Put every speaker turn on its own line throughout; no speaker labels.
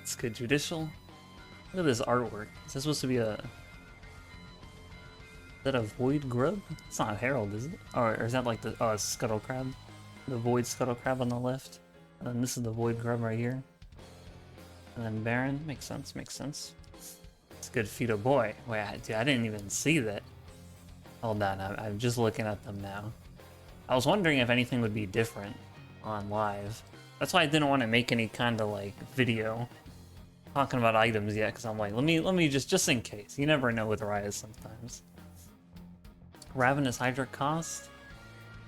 It's good. Judicial. Look at this artwork. Is this supposed to be a... Is that a void grub? It's not a herald, is it? Or is that like the... Oh, it's scuttle crab. The void scuttle crab on the left. And then this is the void grub right here. And then Baron. Makes sense, makes sense. It's a good Fido boy. Wait, dude, I didn't even see that. Hold on, I'm just looking at them now. I was wondering if anything would be different on live. That's why I didn't want to make any kind of like video talking about items yet, because I'm like, let me just in case. You never know with Riot sometimes. Ravenous Hydra cost.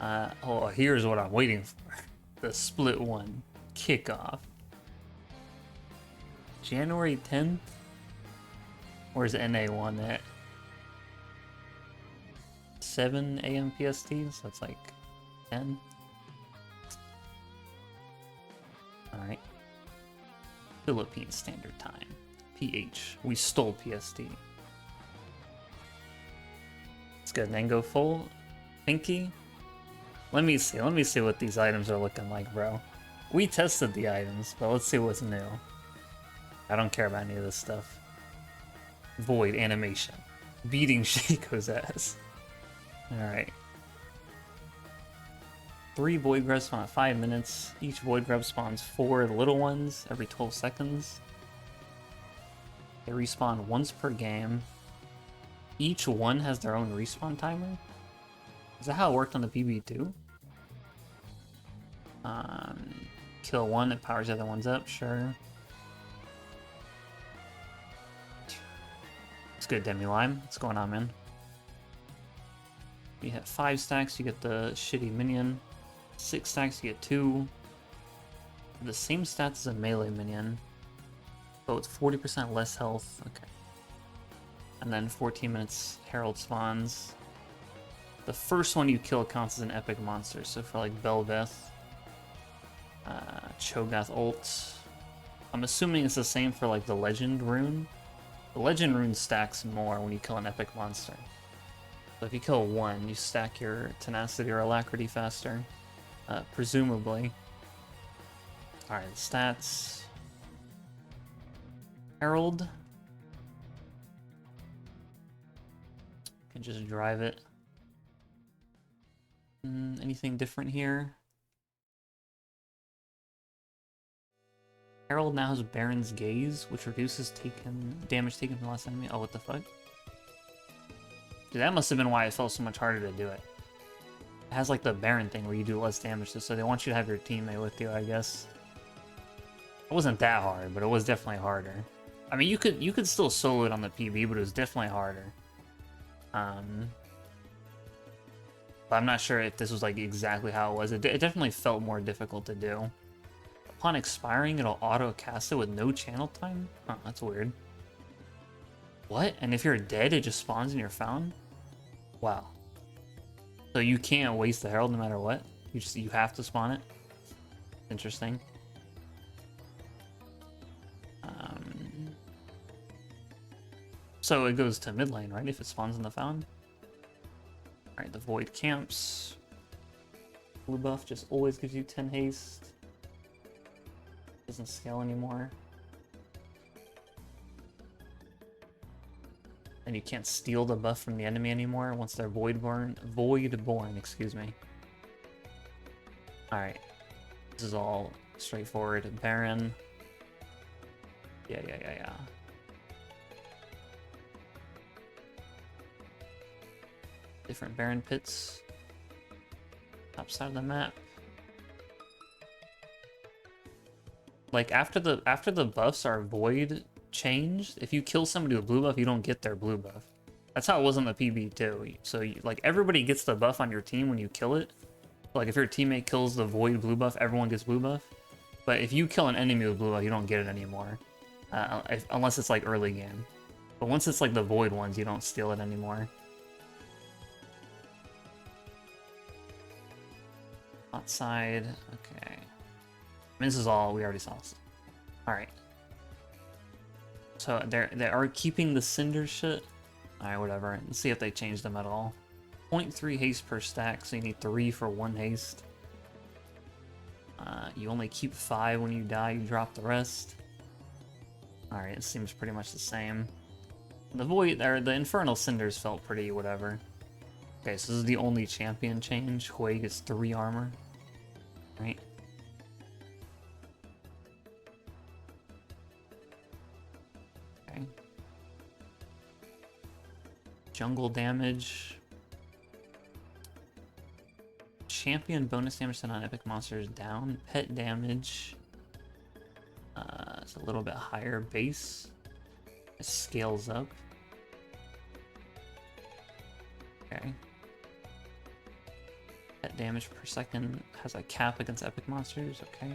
Oh, here's what I'm waiting for. The split one kickoff. January 10th. Where's NA1 at? 7 a.m. PST, so it's like 10. Alright. Philippine Standard Time. PH. We stole PST. It's good. Then go full. Pinky. Let me see what these items are looking like, bro. We tested the items, but let's see what's new. I don't care about any of this stuff. Void animation. Beating Shaco's ass. Alright. 3 Void Grubs spawn at 5 minutes. Each Void Grub spawns 4 little ones every 12 seconds. They respawn once per game. Each one has their own respawn timer? Is that how it worked on the PB2? Kill one, it powers the other ones up, sure. It's good, Demi Lime. What's going on, man? You hit 5 stacks, you get the shitty minion. 6 stacks, you get 2. The same stats as a melee minion, but with 40% less health. Okay. And then 14 minutes, Herald spawns. The first one you kill counts as an epic monster, so for like Belveth, Cho'Gath ult. I'm assuming it's the same for like the Legend rune. The Legend rune stacks more when you kill an epic monster. So if you kill one, you stack your tenacity or alacrity faster, presumably. Alright, stats. Herald. Can just drive it. Anything different here? Herald now has Baron's Gaze, which reduces damage taken from the last enemy. Oh, what the fuck? Dude, that must have been why it felt so much harder to do it. It has like the Baron thing where you do less damage, so they want you to have your teammate with you, I guess. It wasn't that hard, but it was definitely harder. I mean, you could still solo it on the PB, but it was definitely harder. But I'm not sure if this was like exactly how it was. It definitely felt more difficult to do. Upon expiring, it'll auto-cast it with no channel time? Huh, that's weird. What? And if you're dead, it just spawns and you're found? Wow. So you can't waste the Herald no matter what? You have to spawn it? Interesting. So it goes to mid lane, right? If it spawns in the found? Alright, the Void camps. Blue buff just always gives you 10 haste. Doesn't scale anymore. And you can't steal the buff from the enemy anymore once they're Voidborn, excuse me. Alright. This is all straightforward. Baron. Yeah. Different Baron pits. Top side of the map. Like after the buffs are void changed, if you kill somebody with blue buff, you don't get their blue buff. That's how it was on the PB too. So like everybody gets the buff on your team when you kill it. Like if your teammate kills the void blue buff, everyone gets blue buff. But if you kill an enemy with blue buff, you don't get it anymore, unless it's like early game. But once it's like the void ones, you don't steal it anymore. Outside, okay. This is all we already saw. Alright. So they are keeping the Cinder shit. Alright, whatever. Let's see if they change them at all. 0.3 haste per stack, so you need 3 for 1 haste. You only keep 5 when you die, you drop the rest. Alright, it seems pretty much the same. The Void, or the Infernal Cinders felt pretty whatever. Okay, so this is the only champion change. Hui gets 3 armor. Right. Okay. Jungle damage. Champion bonus damage sent on epic monsters down. Pet damage. It's a little bit higher base. It scales up. Okay. Pet damage per second has a cap against epic monsters. Okay.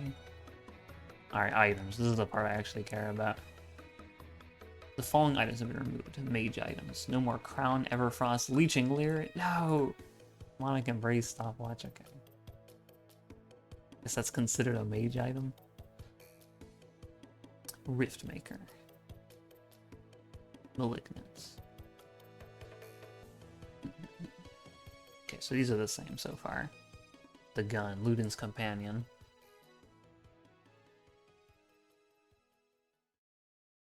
Alright, items. This is the part I actually care about. The following items have been removed. Mage items. No more Crown, Everfrost, Leeching Leer. No! Demonic Embrace, Stopwatch. Okay. Guess that's considered a mage item. Riftmaker. Malignant. Okay, so these are the same so far. The gun, Luden's Companion.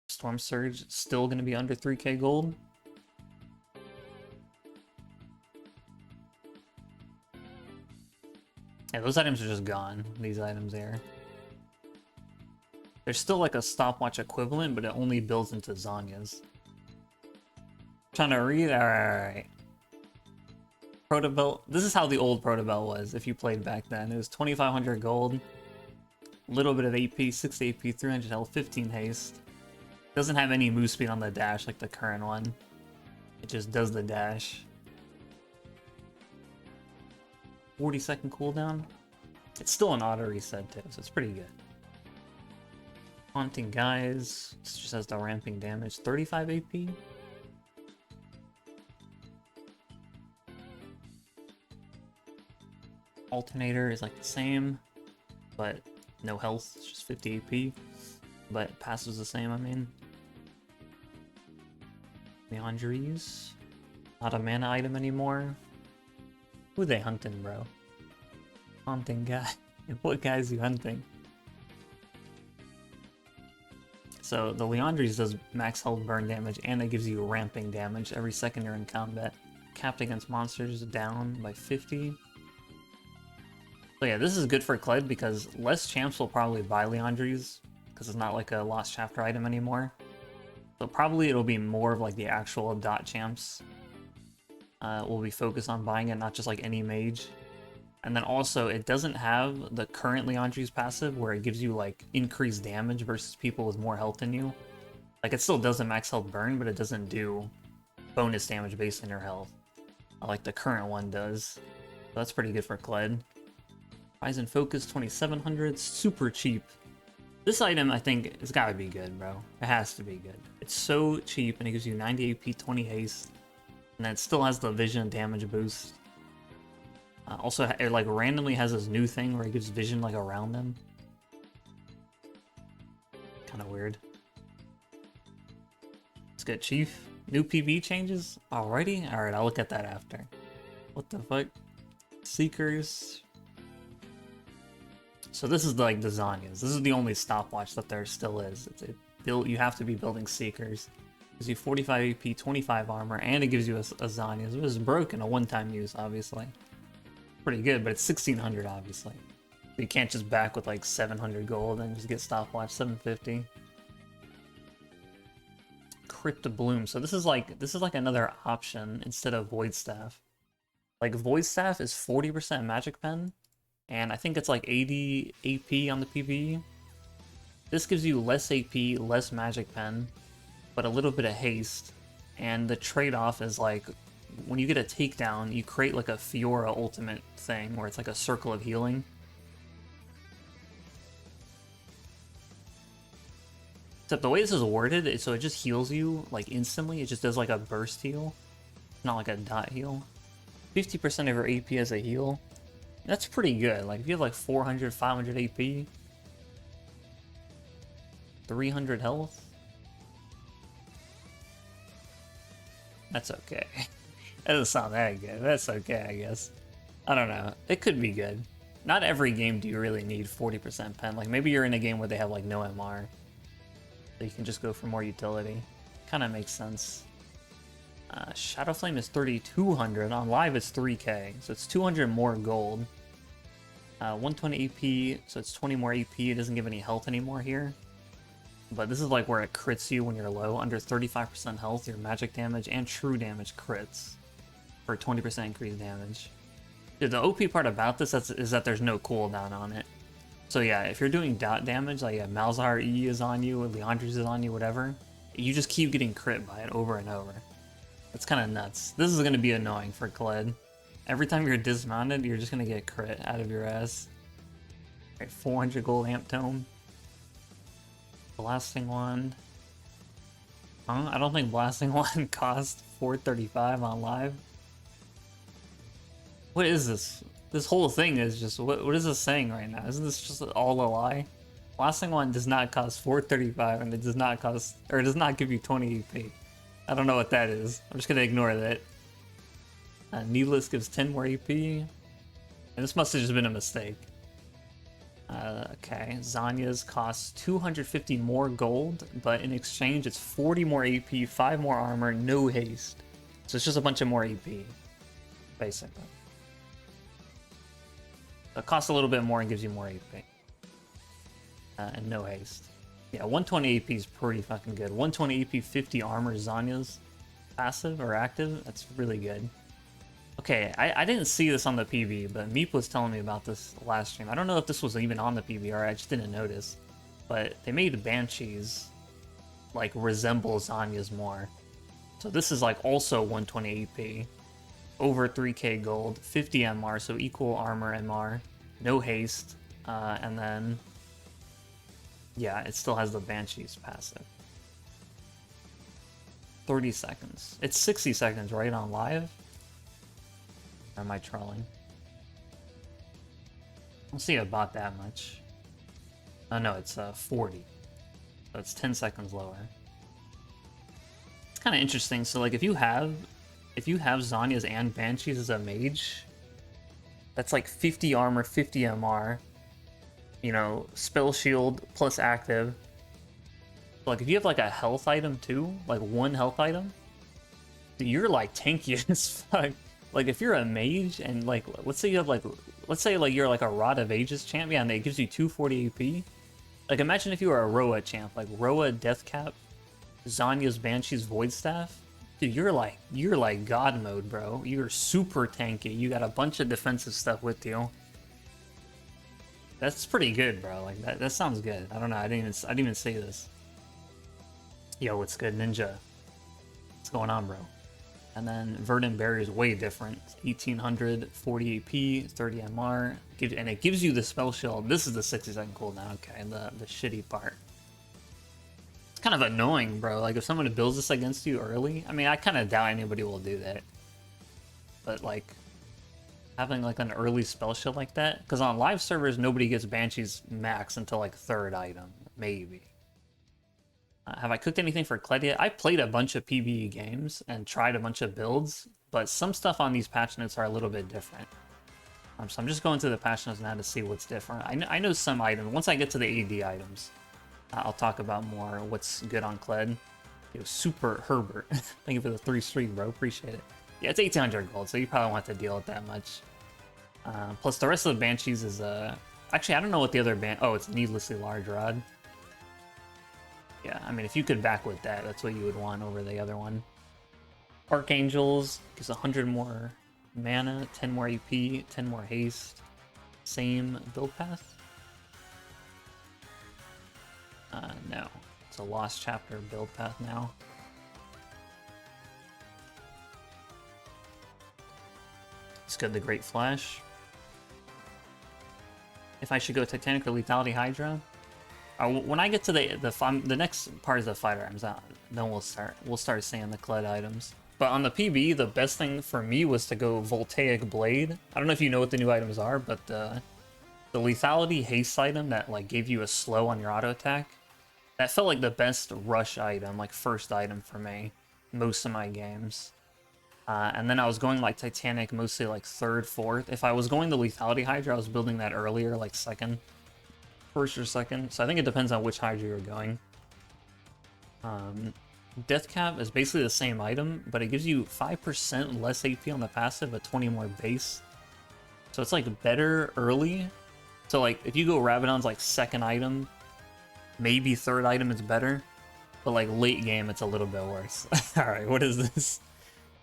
Storm Surge, still going to be under 3k gold. Yeah, those items are just gone. These items there. There's still like a stopwatch equivalent, but it only builds into Zanya's. Trying to read? Alright. Protobelt. This is how the old Protobelt was, if you played back then. It was 2,500 gold, a little bit of AP, 6 AP, 300 health, 15 haste. Doesn't have any move speed on the dash like the current one. It just does the dash. 40-second cooldown. It's still an auto reset too, so it's pretty good. Haunting Guise. This just has the ramping damage. 35 AP. Alternator is like the same, but no health. It's just 50 AP. But passes the same, I mean. Meandries. Not a mana item anymore. Who are they hunting, bro? Haunting guy. What guys are you hunting? So the Liandry's does max health burn damage, and it gives you ramping damage every second you're in combat. Capped against monsters down by 50. So yeah, this is good for Kled because less champs will probably buy Liandry's because it's not like a Lost Chapter item anymore. So probably it'll be more of like the actual dot champs. Will be focused on buying it, not just like any mage. And then also, it doesn't have the current Liandry's passive where it gives you like increased damage versus people with more health than you. Like it still does a max health burn, but it doesn't do bonus damage based on your health, like the current one does. So that's pretty good for Kled. Rise and Focus 2700, super cheap. This item I think has got to be good, bro. It has to be good. It's so cheap and it gives you 90 AP, 20 haste, and then it still has the vision damage boost. Also, it like randomly has this new thing where it gives vision like around them. Kind of weird. Let's get Chief. New PB changes already? Alright, I'll look at that after. What the fuck? Seekers. So this is like the Zanya's. This is the only stopwatch that there still is. You have to be building Seekers. It gives you 45 AP, 25 armor, and it gives you a Zanya's. It was broken, a one-time use, obviously. Pretty good, but it's 1600 obviously. So you can't just back with like 700 gold and just get stopwatch 750. Crypt Bloom. So this is like another option instead of Void Staff. Like Void Staff is 40% Magic Pen, and I think it's like 80 AP on the PvE. This gives you less AP, less Magic Pen, but a little bit of haste. And the trade-off is like, when you get a takedown, you create like a Fiora ultimate thing where it's like a circle of healing. Except the way this is worded, so it just heals you like instantly. It just does like a burst heal, not like a dot heal. 50% of your AP as a heal. That's pretty good. Like if you have like 400, 500 AP, 300 health, that's okay. That doesn't sound that good. That's okay, I guess. I don't know. It could be good. Not every game do you really need 40% pen. Like maybe you're in a game where they have like no MR. So you can just go for more utility. Kind of makes sense. Shadow Flame is 3,200. On live, it's 3k. So it's 200 more gold. 120 AP, so it's 20 more AP. It doesn't give any health anymore here. But this is like where it crits you when you're low. Under 35% health, your magic damage and true damage crits for 20% increased damage. Dude, the OP part about this is that there's no cooldown on it. So yeah, if you're doing dot damage, like Malzahar E is on you, Liandry's is on you, whatever, you just keep getting crit by it over and over. It's kind of nuts. This is going to be annoying for Kled. Every time you're dismounted, you're just going to get crit out of your ass. Alright, 400 gold Amp Tome. Blasting Wand. I don't think Blasting Wand cost 435 on live. What is this? This whole thing is just, what is this saying right now? Isn't this just all a lie? Blasting Wand does not cost 435 and it does not cost, or it does not give you 20 AP. I don't know what that is. I'm just gonna ignore that. Needless gives 10 more AP. And this must have just been a mistake. Okay, Zanya's costs 250 more gold, but in exchange it's 40 more AP, 5 more armor, no haste. So it's just a bunch of more AP, basically. It costs a little bit more and gives you more AP. And no haste. Yeah, 120 AP is pretty fucking good. 120 AP, 50 armor, Zanya's passive or active. That's really good. Okay, I didn't see this on the PB, but Meep was telling me about this last stream. I don't know if this was even on the PB or I just didn't notice. But they made Banshees like resemble Zanya's more. So this is like also 120 AP. Over 3k gold, 50 MR, so equal armor MR, no haste, and then, yeah, it still has the Banshees passive. 30 seconds. It's 60 seconds, right, on live? Or am I trolling? I'll see about that much. Oh no, it's 40. So it's 10 seconds lower. It's kind of interesting, so like if you have Zanya's and Banshees as a mage, that's like 50 armor, 50 MR, you know, spell shield plus active. Like if you have like a health item too, like one health item, you're like tanky as fuck. Like if you're a mage and like, let's say you're like a Rod of Ages champ, yeah, and it gives you 240 AP. Like imagine if you were a Roa champ, like Roa Deathcap, Zanya's Banshee's Void Staff. Dude, you're like God mode, bro. You're super tanky. You got a bunch of defensive stuff with you. That's pretty good, bro. Like that sounds good. I don't know. I didn't even say this. Yo, what's good, Ninja? What's going on, bro? And then Verdant Barrier is way different. 1800, 40 AP, 30 MR, and it gives you the spell shield. This is the 60-second cooldown. Okay, the shitty part. Kind of annoying, bro. Like if someone builds this against you early, I mean, I kind of doubt anybody will do that. But like having like an early spell shield like that, because on live servers nobody gets Banshee's max until like third item, maybe. Have I cooked anything for Kled yet? I played a bunch of PvE games and tried a bunch of builds, but some stuff on these patch notes are a little bit different. So I'm just going through the patch notes now to see what's different. I know some items. Once I get to the AD items, I'll talk about more what's good on Kled. Yo, Super Herbert. Thank you for the 3 streak, bro. Appreciate it. Yeah, it's 1800 gold, so you probably won't have to deal with that much. Plus, the rest of the Banshees is... Actually, I don't know what the other Oh, it's Needlessly Large Rod. Yeah, I mean, if you could back with that, that's what you would want over the other one. Archangels gives 100 more mana, 10 more AP, 10 more haste. Same build path? No. It's a Lost Chapter build path now. It's good, the Great Flash. If I should go Titanic or Lethality Hydra? When I get to the next part of the fight items, then we'll start seeing the Kled items. But on the PB, the best thing for me was to go Voltaic Blade. I don't know if you know what the new items are, but the Lethality Haste item that like gave you a slow on your auto attack, that felt like the best rush item, like first item for me, most of my games. And then I was going like Titanic mostly like third, fourth. If I was going the Lethality Hydra, I was building that earlier, like second. First or second. So I think it depends on which Hydra you're going. Death Cap is basically the same item, but it gives you 5% less AP on the passive, but 20 more base. So it's like better early. So like if you go Rabadon's like second item, maybe third item is better, but like late game it's a little bit worse. Alright, what is this?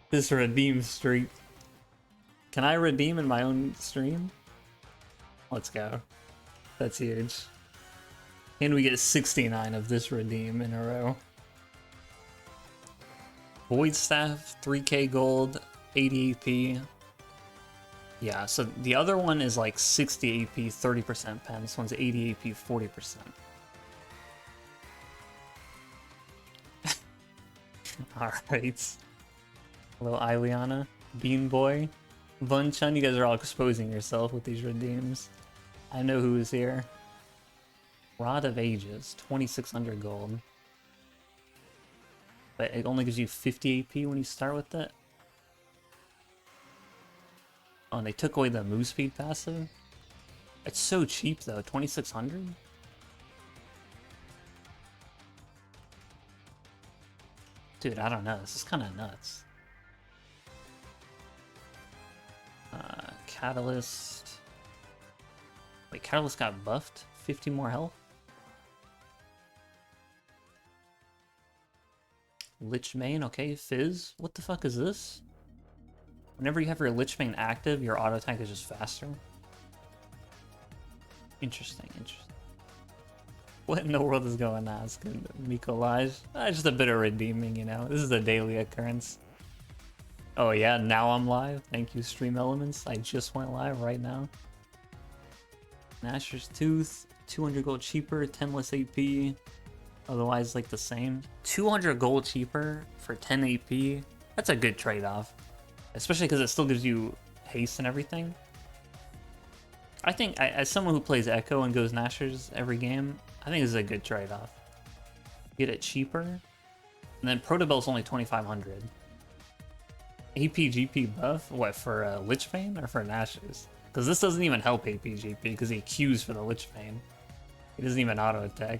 This redeem streak. Can I redeem in my own stream? Let's go. That's huge. And we get 69 of this redeem in a row. Void Staff, 3k gold, 80 AP. Yeah, so the other one is like 60 AP, 30% pen. This one's 80 AP, 40%. Alright. Hello, Ileana, Bean Boy, Vun Chun. You guys are all exposing yourself with these redeems. I know who is here. Rod of Ages, 2600 gold. But it only gives you 50 AP when you start with it. Oh, and they took away the move speed passive. It's so cheap though, 2600? Dude, I don't know. This is kind of nuts. Catalyst. Wait, Catalyst got buffed? 50 more health? Lich Bane, okay. Fizz. What the fuck is this? Whenever you have your Lich Bane active, your auto attack is just faster. Interesting, interesting. What in the world is going on? It's good. Mikolaj. Just a bit of redeeming, you know. This is a daily occurrence. Oh yeah, now I'm live. Thank you, Stream Elements. I just went live right now. Nashor's Tooth, 200 gold cheaper, 10 less AP. Otherwise, like the same. 200 gold cheaper for 10 AP. That's a good trade-off. Especially because it still gives you haste and everything. I think, as someone who plays Echo and goes Nashor's every game, I think this is a good trade-off. Get it cheaper. And then Protobell's only 2500. AP GP buff? What, for Lich Bane or for Nashor's? Because this doesn't even help AP GP because he Qs for the Lich Bane. He doesn't even auto attack.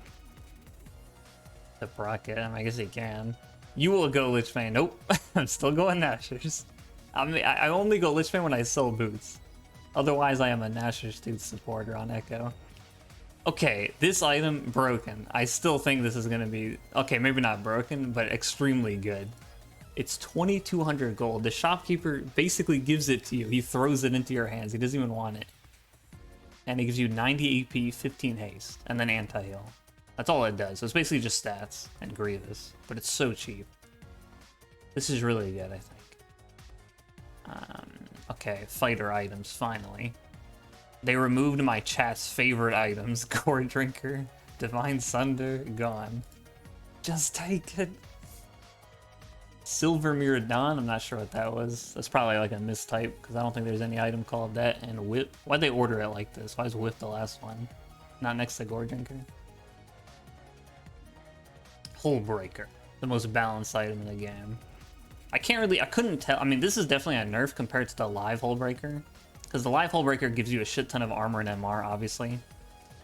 The Rocket, I guess he can. You will go Lich Bane. Nope. I'm still going Nashor's. I mean, I only go Lich Bane when I sell boots. Otherwise, I am a Nashor's Tooth supporter on Echo. Okay, this item, broken. I still think this is going to be... Okay, maybe not broken, but extremely good. It's 2200 gold. The shopkeeper basically gives it to you. He throws it into your hands. He doesn't even want it. And it gives you 90 AP, 15 haste, and then anti-heal. That's all it does. So it's basically just stats and Grievous, but it's so cheap. This is really good, I think. Okay, fighter items, finally. They removed my chat's favorite items. Gore Drinker, Divine Sunder, gone. Just take it. Silver Mirror Dawn, I'm not sure what that was. That's probably like a mistype, because I don't think there's any item called that. And Whip. Why'd they order it like this? Why is Whip the last one? Not next to Gore Drinker. Hullbreaker, the most balanced item in the game. I couldn't tell. I mean, this is definitely a nerf compared to the live Hullbreaker. Because the live Hullbreaker gives you a shit ton of armor and MR, obviously.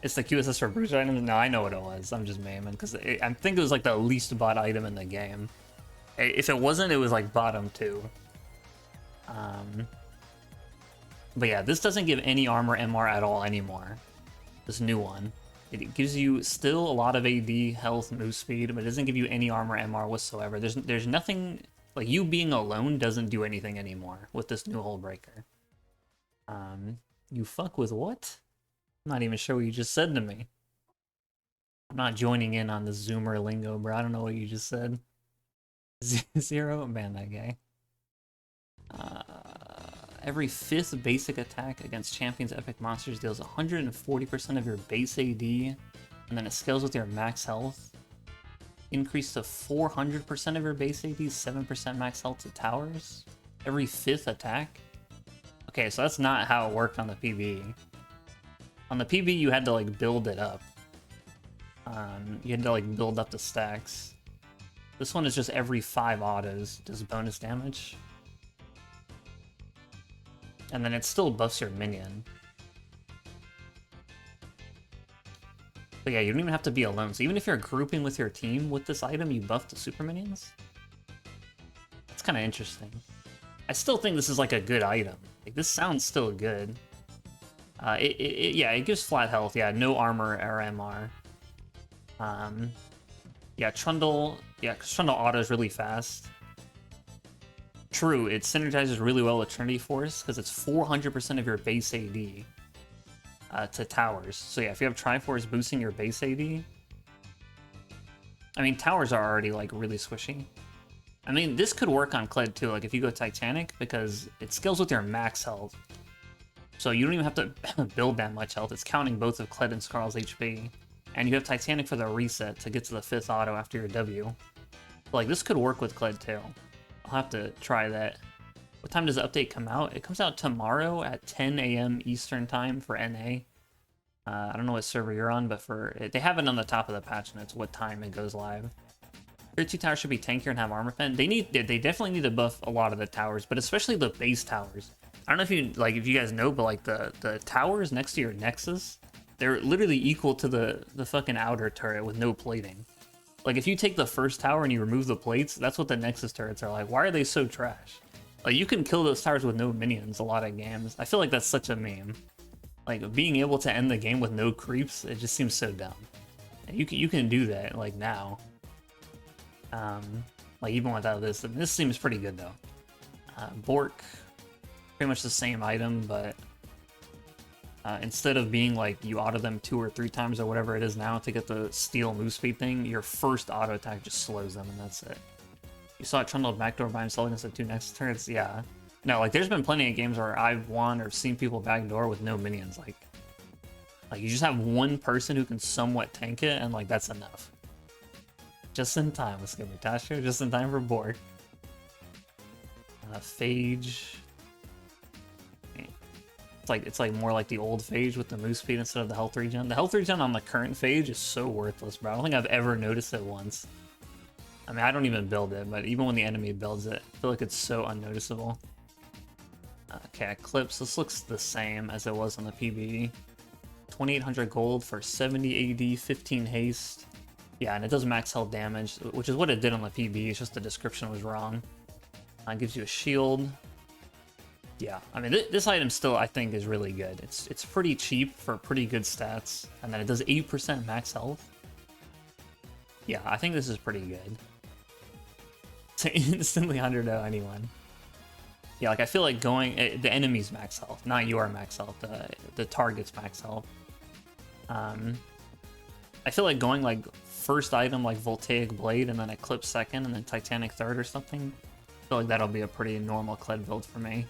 It's the QSS for Bruiser items? No, I know what it was. I'm just maiming. Because I think it was like the least bought item in the game. If it wasn't, it was like bottom 2. But yeah, this doesn't give any armor MR at all anymore. This new one. It gives you still a lot of AD, health, move speed, but it doesn't give you any armor MR whatsoever. There's nothing... Like, you being alone doesn't do anything anymore with this new Hullbreaker. You fuck with what? I'm not even sure what you just said to me. I'm not joining in on the Zoomer lingo, bro. I don't know what you just said. Zero? Man, that guy. Every 5th basic attack against champions epic monsters deals 140% of your base AD, and then it scales with your max health. Increase to 400% of your base AD, 7% max health to towers. Every 5th attack? Okay, so that's not how it worked on the PvE. On the PvE, you had to, like, build it up. You had to, like, build up the stacks. This one is just every 5 autos does bonus damage. And then it still buffs your minion. But yeah, you don't even have to be alone. So even if you're grouping with your team with this item, you buff the super minions. That's kind of interesting. I still think this is like a good item. Like, this sounds still good. Yeah, it gives flat health. Yeah, no armor or MR. Yeah, Trundle. Yeah, because Trundle autos really fast. True, it synergizes really well with Trinity Force because it's 400% of your base AD to towers. So yeah, if you have Triforce boosting your base AD, I mean, towers are already like really squishy. I mean, this could work on Kled too, like if you go Titanic, because it scales with your max health. So you don't even have to build that much health. It's counting both of Kled and Skarl's HP. And you have Titanic for the reset to get to the 5th auto after your W. But, like, this could work with Kled too. I'll have to try that. What time does the update come out? It comes out tomorrow at 10 a.m. Eastern time for NA. I don't know what server you're on, but they have it on the top of the patch notes what time it goes live. Tier 2 towers should be tankier and have armor pen. They definitely need to buff a lot of the towers, but especially the base towers. I don't know if you guys know, but like the towers next to your Nexus, they're literally equal to the fucking outer turret with no plating. Like, if you take the first tower and you remove the plates, that's what the Nexus turrets are like. Why are they so trash? Like, you can kill those towers with no minions a lot of games. I feel like that's such a meme. Like, being able to end the game with no creeps, it just seems so dumb. And you can do that, like, now. Like, even without this. And this seems pretty good, though. Bork, pretty much the same item, but instead of being like you auto them 2 or 3 times or whatever it is now to get the steel move speed thing, your first auto attack just slows them and that's it. You saw it trundled backdoor by himself against the 2 next turns, yeah. No, like there's been plenty of games where I've won or seen people backdoor with no minions. Like you just have one person who can somewhat tank it and like that's enough. Just in time, let's get Mutasho, just in time for Bork. Phage. It's like more like the old Phage with the move speed instead of the health regen. The health regen on the current Phage is so worthless, bro. I don't think I've ever noticed it once. I mean, I don't even build it, but even when the enemy builds it, I feel like it's so unnoticeable. Okay, Eclipse. This looks the same as it was on the PvE. 2800 gold for 70 AD, 15 haste. Yeah, and it does max health damage, which is what it did on the PvE. It's just the description was wrong. It gives you a shield. Yeah, I mean, this item still, I think, is really good. It's pretty cheap for pretty good stats, and then it does 8% max health. Yeah, I think this is pretty good. To instantly 100-0 anyone. Yeah, like, I feel like going... the enemy's max health, not your max health. The target's max health. I feel like going, like, first item, like, Voltaic Blade, and then Eclipse second, and then Titanic third or something. I feel like that'll be a pretty normal Kled build for me.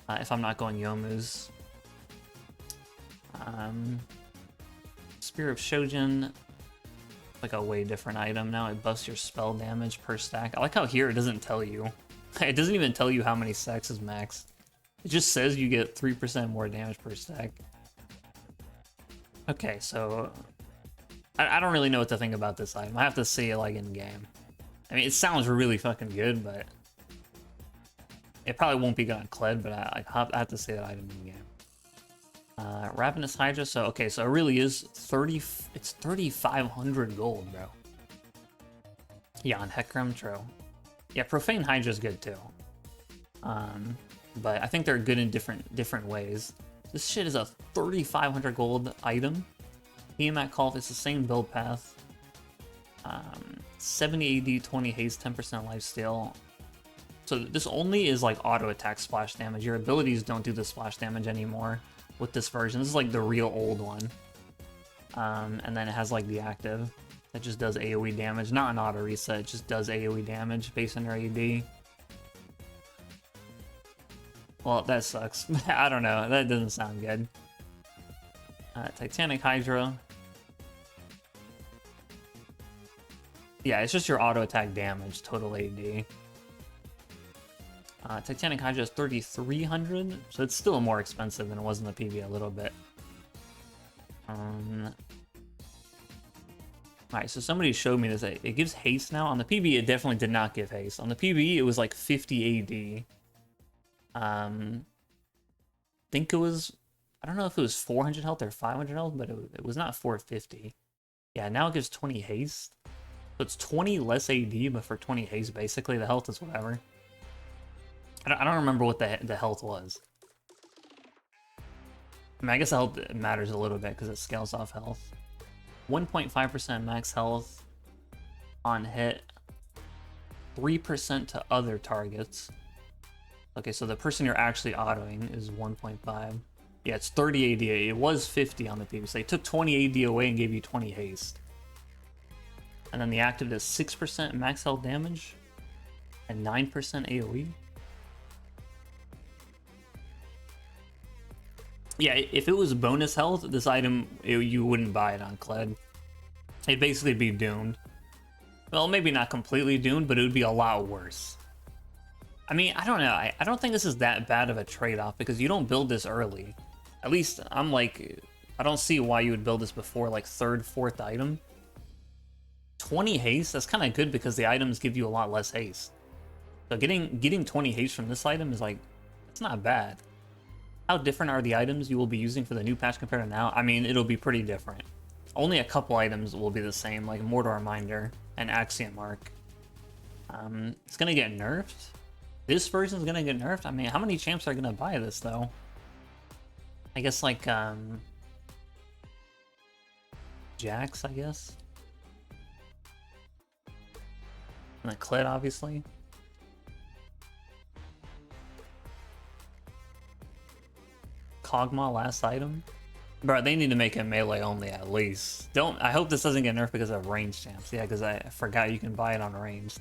If I'm not going Youmuu's. Spear of Shojin, like a way different item now. It buffs your spell damage per stack. I like how here it doesn't tell you. It doesn't even tell you how many stacks is max. It just says you get 3% more damage per stack. Okay, so I don't really know what to think about this item. I have to see it like in game. I mean, it sounds really fucking good, but it probably won't be good on Kled, but I have to say that item in the game. Ravenous Hydra, so okay, so it really is it's 3,500 gold, bro. Yeah, on Hecarim, true. Yeah, Profane Hydra is good too. But I think they're good in different ways. This shit is a 3,500 gold item. Tiamat Call, it's the same build path. 70 AD, 20 haste, 10% lifesteal. So this only is like auto attack splash damage. Your abilities don't do the splash damage anymore with this version. This is like the real old one. And then it has like the active that just does AoE damage. Not an auto reset, it just does AoE damage based on your AD. Well, that sucks. I don't know, that doesn't sound good. Titanic Hydra. Yeah, it's just your auto attack damage, total AD. Titanic Hydra is 3,300, so it's still more expensive than it was in the PvE a little bit. Alright, so somebody showed me this. It gives haste now. On the PvE, it definitely did not give haste. On the PvE, it was like 50 AD. I think it was... I don't know if it was 400 health or 500 health, but it was not 450. Yeah, now it gives 20 haste. So it's 20 less AD, but for 20 haste, basically the health is whatever. I don't remember what the health was. I mean, I guess the health matters a little bit because it scales off health. 1.5% max health on hit. 3% to other targets. Okay, so the person you're actually autoing is 1.5. Yeah, it's 30 AD. It was 50 on the previous. They took 20 AD away and gave you 20 haste. And then the active does 6% max health damage and 9% AoE. Yeah, if it was bonus health, this item, you wouldn't buy it on Kled. It'd basically be doomed. Well, maybe not completely doomed, but it would be a lot worse. I mean, I don't know. I don't think this is that bad of a trade-off because you don't build this early. At least I'm like, I don't see why you would build this before like 3rd, 4th item. 20 haste, that's kind of good because the items give you a lot less haste. So getting 20 haste from this item is like, it's not bad. How different are the items you will be using for the new patch compared to now? I mean, it'll be pretty different. Only a couple items will be the same, like Mortar Reminder and Axiom Mark. It's gonna get nerfed. This version's gonna get nerfed. I mean, how many champs are gonna buy this though? I guess like Jax, I guess. And then Kled, obviously. Kog'Maw, last item. Bro, they need to make it melee only at least. I hope this doesn't get nerfed because of range champs. Yeah, because I forgot you can buy it on range.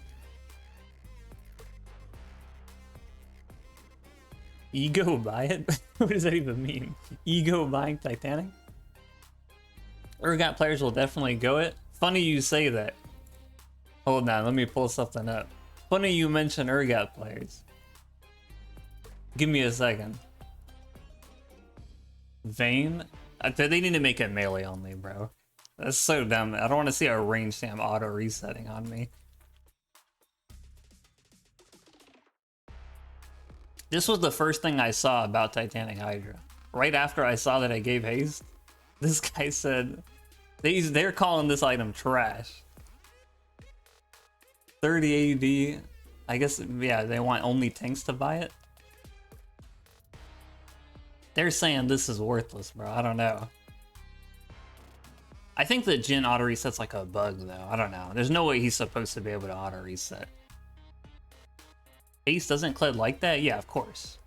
Ego buy it? What does that even mean? Ego buying Titanic? Urgot players will definitely go it. Funny you say that. Hold on, let me pull something up. Funny you mention Urgot players. Give me a second. Vayne? They need to make it melee only, bro. That's so dumb. I don't want to see a range stamp auto resetting on me. This was the first thing I saw about Titanic Hydra. Right after I saw that I gave haste, this guy said they're calling this item trash. 30 AD. I guess, yeah, they want only tanks to buy it. They're saying this is worthless, bro. I don't know. I think that Jhin auto reset's like a bug, though. I don't know. There's no way he's supposed to be able to auto reset. Haste doesn't Kled like that? Yeah, of course.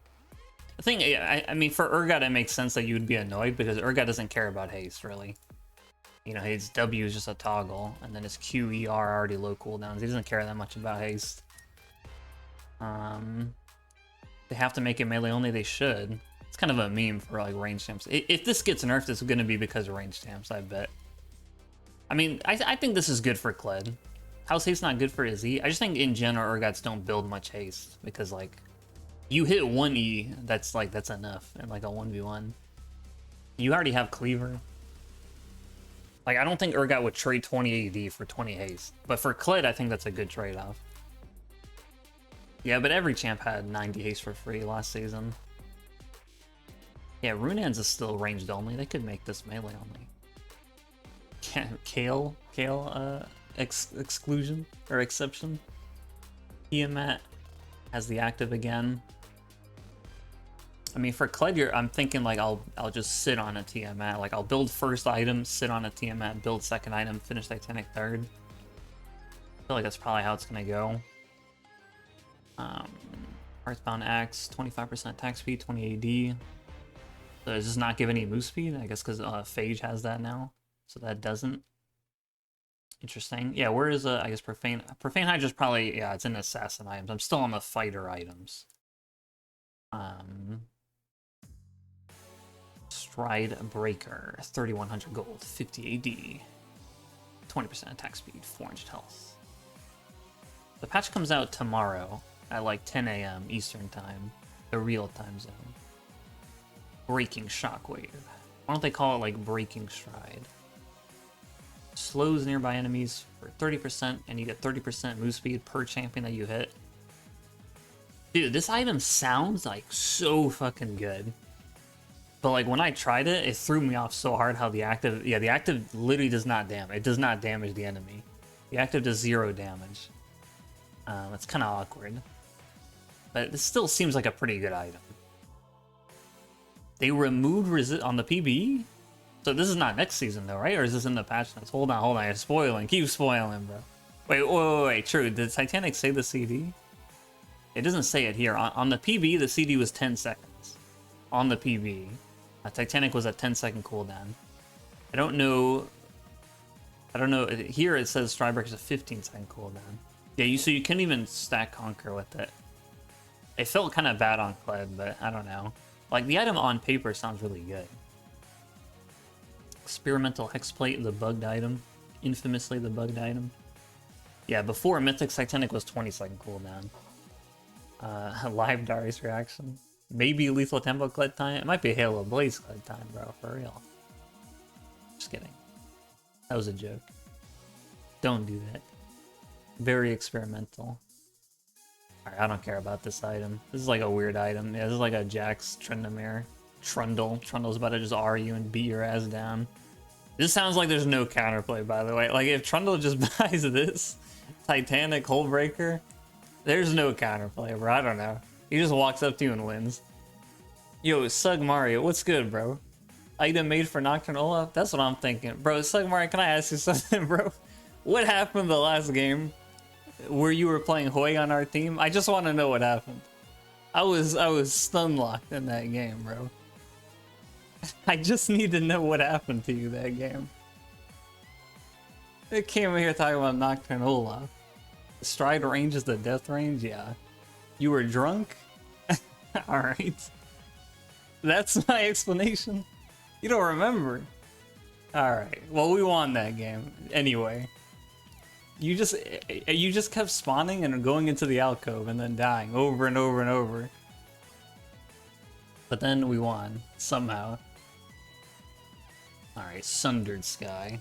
The thing, I mean, for Urgot, it makes sense that you would be annoyed because Urgot doesn't care about haste, really. You know, his W is just a toggle, and then his Q, ER are already low cooldowns. He doesn't care that much about haste. They have to make it melee only. They should. It's kind of a meme for like range champs. If this gets nerfed, it's going to be because of range champs, I bet. I mean, I think this is good for Kled. How's haste not good for Izzy? I just think in general Urgots don't build much haste because like you hit 1 E, that's enough in like a 1v1. You already have Cleaver. Like I don't think Urgot would trade 20 AD for 20 haste, but for Kled I think that's a good trade-off. Yeah, but every champ had 90 haste for free last season. Yeah, Runaan's is still ranged only. They could make this melee only. Kale exclusion or exception. Tiamat has the active again. I mean, for Kled, I'm thinking like I'll just sit on a Tiamat. Like I'll build first item, sit on a Tiamat, build second item, finish Titanic third. I feel like that's probably how it's gonna go. Earthbound Axe, 25% attack speed, 20 AD. So does this not give any move speed? I guess because Phage has that now, so that doesn't. Interesting. Yeah, where is I guess Profane Hydra's probably, yeah, it's in assassin items. I'm still on the fighter items. Stride Breaker, 3100 gold, 50 AD, 20% attack speed, 400 health. The patch comes out tomorrow at like 10 AM Eastern time, the real time zone. Breaking Shockwave. Why don't they call it like Breaking Stride? Slows nearby enemies for 30%, and you get 30% move speed per champion that you hit. Dude, this item sounds like so fucking good. But like when I tried it, it threw me off so hard how the active, yeah, the active literally does not damage. It does not damage the enemy. The active does 0 damage. It's kind of awkward. But this still seems like a pretty good item. They removed resist on the PB? So this is not next season though, right? Or is this in the patch notes? Hold on. You're spoiling. Keep spoiling, bro. Wait. True. Did Titanic say the CD? It doesn't say it here. On the PB, the CD was 10 seconds. On the PB. Titanic was a 10-second cooldown. I don't know. Here it says Strybreaker is a 15-second cooldown. Yeah, so you can't even stack Conquer with it. It felt kind of bad on Kled, but I don't know. Like, the item on paper sounds really good. Experimental Hexplate, the bugged item. Infamously the bugged item. Yeah, before Mythic Titanic was 20-second cooldown. Live Darius reaction. Maybe Lethal Tempo Kled time. It might be Halo Blaze Kled time, bro, for real. Just kidding. That was a joke. Don't do that. Very experimental. Alright, I don't care about this item. This is like a weird item. Yeah, this is like a Jax Tryndamere. Trundle. Trundle's about to just R you and beat your ass down. This sounds like there's no counterplay, by the way. Like, if Trundle just buys this Titanic Hullbreaker, there's no counterplay, bro. I don't know. He just walks up to you and wins. Yo, Sug Mario, what's good, bro? Item made for Nocturne Olaf? That's what I'm thinking. Bro, Sug Mario, can I ask you something, bro? What happened the last game where you were playing Hoi on our team? I just want to know what happened. I was stun locked in that game, bro. I just need to know what happened to you that game. They came here talking about Nocturne Olaf. Stride range is the death range? Yeah. You were drunk? Alright. That's my explanation. You don't remember. Alright. Well, we won that game. Anyway. You just kept spawning and going into the alcove and then dying over and over and over. But then we won. Somehow. Alright, Sundered Sky.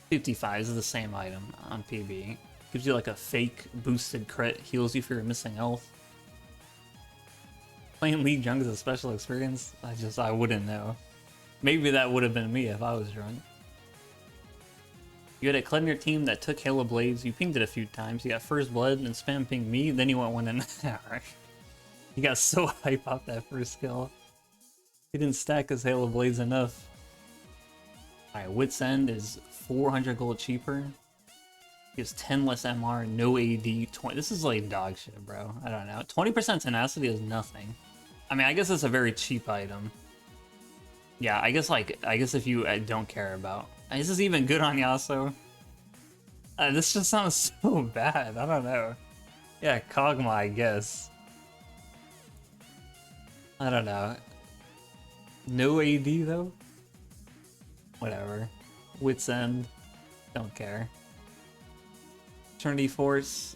55 is the same item on PB. Gives you like a fake boosted crit. Heals you for your missing health. Playing League drunk is a special experience? I wouldn't know. Maybe that would have been me if I was drunk. You had a Kled in your team that took Halo Blades. You pinged it a few times. You got first blood and spam pinged me. Then you went one in. Alright. He got so hype off that first skill. He didn't stack his Halo Blades enough. Alright, Wit's End is 400 gold cheaper. Gives 10 less MR, no AD, 20. This is like dog shit, bro. I don't know. 20% tenacity is nothing. I mean, I guess it's a very cheap item. Yeah, I guess if you don't care about. Is this even good on Yasuo? This just sounds so bad. I don't know. Yeah, Kog'Maw, I guess. I don't know. No AD though? Whatever. Wit's End. Don't care. Eternity Force.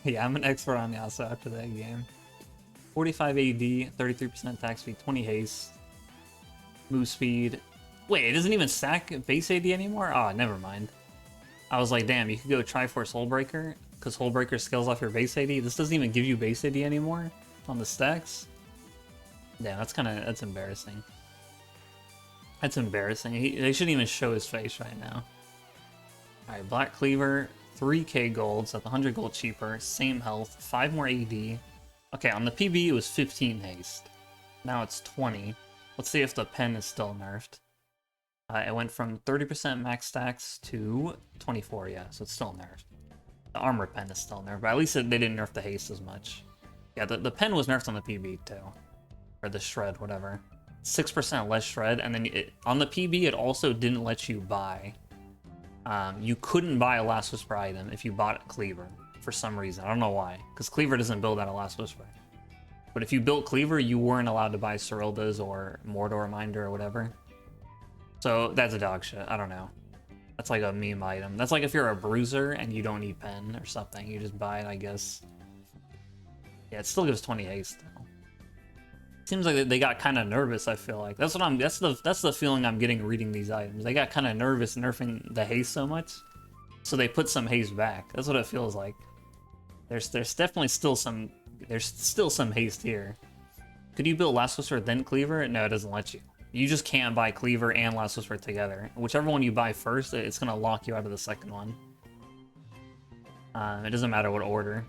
Yeah, I'm an expert on Yasuo after that game. 45 AD, 33% attack speed, 20 haste. Move speed. Wait, it doesn't even stack base AD anymore? Oh, never mind. I was like, damn, you could go Triforce Hullbreaker, because Hullbreaker scales off your base AD. This doesn't even give you base AD anymore on the stacks. Damn, that's embarrassing. That's embarrassing. They shouldn't even show his face right now. Alright, Black Cleaver, 3k gold, so that's 100 gold cheaper, same health, 5 more AD. Okay, on the PB it was 15 haste. Now it's 20. Let's see if the pen is still nerfed. It went from 30% max stacks to 24, yeah, so it's still nerfed. The armor pen is still nerfed, but at least they didn't nerf the haste as much. Yeah, the pen was nerfed on the PB too. Or the shred, whatever. 6% less shred, and then on the PB it also didn't let you buy. You couldn't buy a Last Whisper item if you bought Cleaver for some reason. I don't know why, because Cleaver doesn't build out a Last Whisper. But if you built Cleaver, you weren't allowed to buy Serilda's or Mordor Reminder or whatever. So that's a dog shit. I don't know. That's like a meme item. That's like if you're a bruiser and you don't need pen or something, you just buy it, I guess. Yeah, it still gives 20 haste though. Seems like they got kind of nervous. I feel like that's the feeling I'm getting reading these items. They got kind of nervous nerfing the haste so much, so they put some haste back. That's what it feels like. There's definitely still some haste here. Could you build Last Whisper then Cleaver? No, it doesn't let you. You just can't buy Cleaver and Last Whisper together. Whichever one you buy first, it's gonna lock you out of the second one. It doesn't matter what order.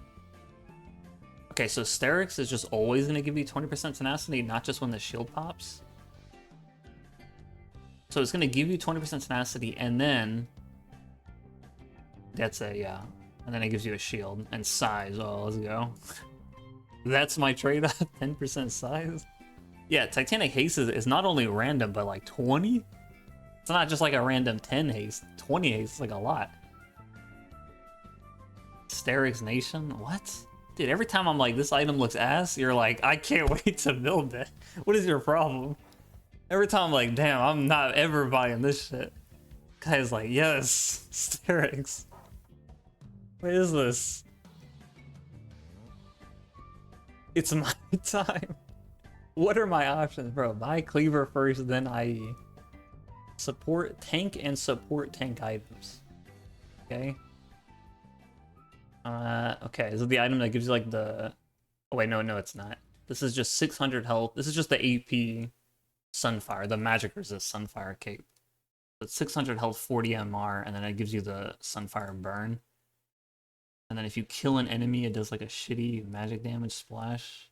Okay, so Sterix is just always gonna give you 20% tenacity, not just when the shield pops. So it's gonna give you 20% tenacity, and then that's a, yeah. And then it gives you a shield and size. Oh, let's go. That's my trade-off, 10% size. Yeah, Titanic Haste is not only random, but like 20? It's not just like a random 10 haste. 20 haste is like a lot. Sterix Nation? What? Dude, every time I'm like, this item looks ass, you're like, I can't wait to build it. What is your problem? Every time I'm like, damn, I'm not ever buying this shit. Guy's like, yes, Sterix. What is this? It's my time. What are my options, bro? Buy Cleaver first, then IE. Support tank and support tank items. Okay. Okay, this is the item that gives you like the... Oh wait, no, it's not. This is just 600 health. This is just the AP Sunfire, the magic resist Sunfire cape. It's 600 health, 40 MR, and then it gives you the Sunfire burn. And then if you kill an enemy, it does like a shitty magic damage splash.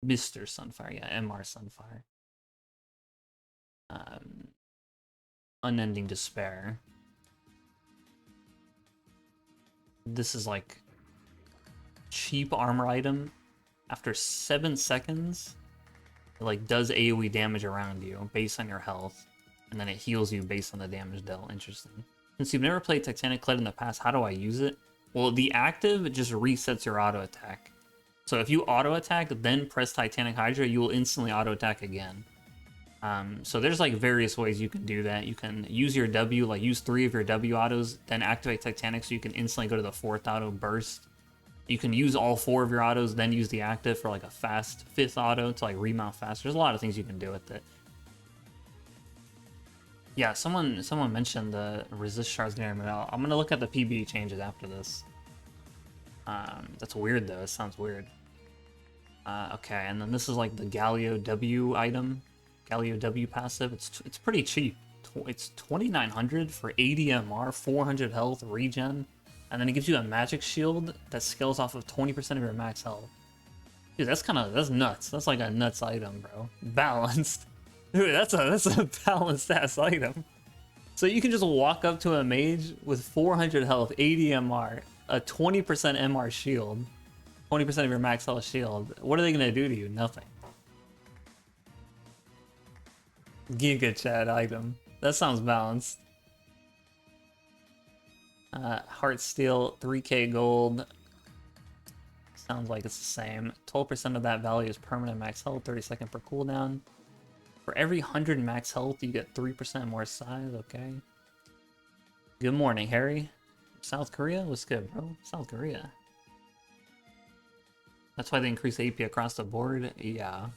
Mr. Sunfire, yeah, MR Sunfire. Unending Despair. This is like cheap armor item. After 7 seconds, it like does AoE damage around you based on your health, and then it heals you based on the damage dealt. Interesting. Since you've never played Titanic Kled in the past, how do I use it? Well, the active just resets your auto attack. So if you auto attack, then press Titanic Hydra, you will instantly auto attack again. So there's like various ways you can do that. You can use your W, like use 3 of your W autos, then activate Titanic so you can instantly go to the 4th auto burst. You can use all 4 of your autos, then use the active for like a fast 5th auto to like remount faster. There's a lot of things you can do with it. Yeah, someone mentioned the resist shards getting removed. I'm gonna look at the PB changes after this. That's weird though. It sounds weird. Okay, and then this is like the Galio W item. Galio W passive. It's pretty cheap. It's 2,900 for 80 MR, 400 health, regen, and then it gives you a magic shield that scales off of 20% of your max health. Dude, that's nuts. That's like a nuts item, bro. Balanced. Dude, that's a balanced ass item. So you can just walk up to a mage with 400 health, 80 MR, a 20% MR shield, 20% of your max health shield. What are they gonna do to you? Nothing. Giga Chad item. That sounds balanced. Heartsteel, 3k gold. Sounds like it's the same. 12% of that value is permanent max health, 30-second per cooldown. For every 100 max health, you get 3% more size, okay. Good morning, Harry. South Korea? What's good, bro? South Korea. That's why they increased AP across the board? Yeah.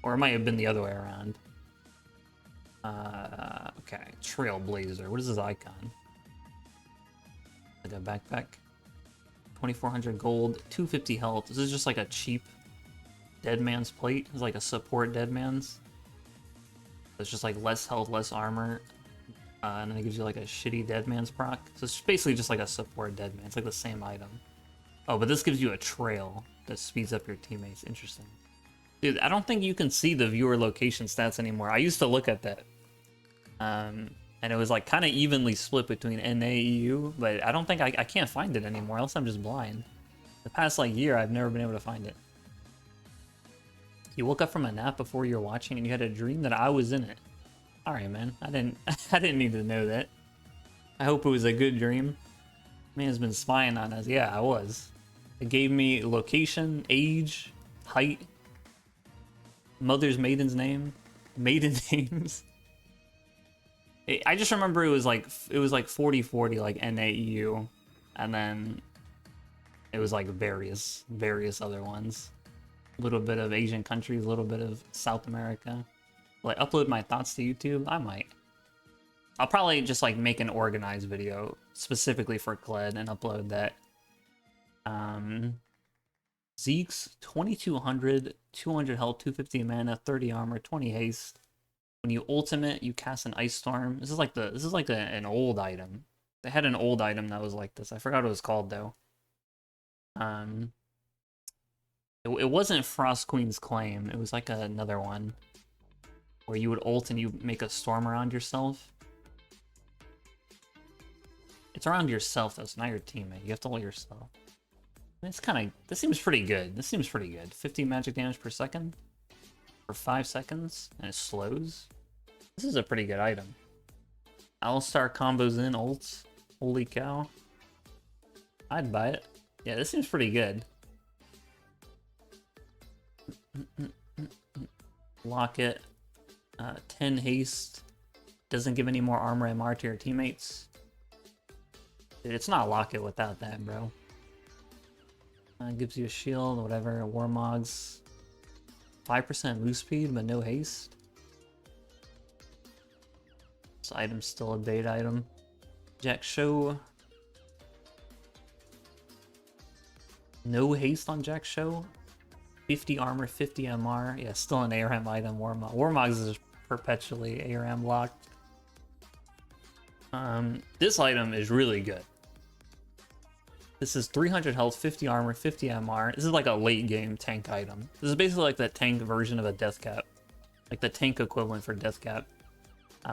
Or it might have been the other way around. Okay. Trailblazer. What is this icon? Like a backpack. 2,400 gold, 250 health. This is just like a cheap Dead Man's plate. It's like a support Dead Man's. It's just like less health, less armor. And then it gives you like a shitty Dead Man's proc. So it's basically just like a support Dead Man. It's like the same item. Oh, but this gives you a trail that speeds up your teammates. Interesting. Dude, I don't think you can see the viewer location stats anymore. I used to look at that. And it was like kind of evenly split between NA, EU, but I don't think I can't find it anymore, else I'm just blind. The past like year, I've never been able to find it. You woke up from a nap before you were watching and you had a dream that I was in it. Alright, man. I didn't need to know that. I hope it was a good dream. Man's been spying on us. Yeah, I was. It gave me location, age, height, mother's maiden's name, maiden names. I just remember it was like 40-40 like NAEU, and then it was like various other ones. A little bit of Asian countries, a little bit of South America. Will I upload my thoughts to YouTube? I might. I'll probably just like make an organized video specifically for Kled and upload that. Zeke's 2200, 200 health, 250 mana, 30 armor, 20 haste. When you ultimate, you cast an ice storm. This is like an old item. They had an old item that was like this. I forgot what it was called though. It wasn't Frost Queen's Claim. It was like another one where you would ult and you make a storm around yourself. It's around yourself though, it's not your teammate. You have to ult yourself. It's kind of, this seems pretty good. This seems pretty good. 50 magic damage per second for 5 seconds, and it slows. This is a pretty good item. Alistar combos in ults. Holy cow. I'd buy it. Yeah, this seems pretty good. Locket. 10 haste. Doesn't give any more armor MR to your teammates. Dude, it's not Locket without that, bro. Gives you a shield, whatever. Warmogs. 5% move speed, but no haste. This item's still a bait item. Jak'Sho. No haste on Jak'Sho. 50 armor, 50 MR. Yeah, still an ARAM item. Warmogs is perpetually ARAM locked. This item is really good. This is 300 health, 50 armor, 50 MR. This is like a late game tank item. This is basically like the tank version of a death cap. Like the tank equivalent for death cap.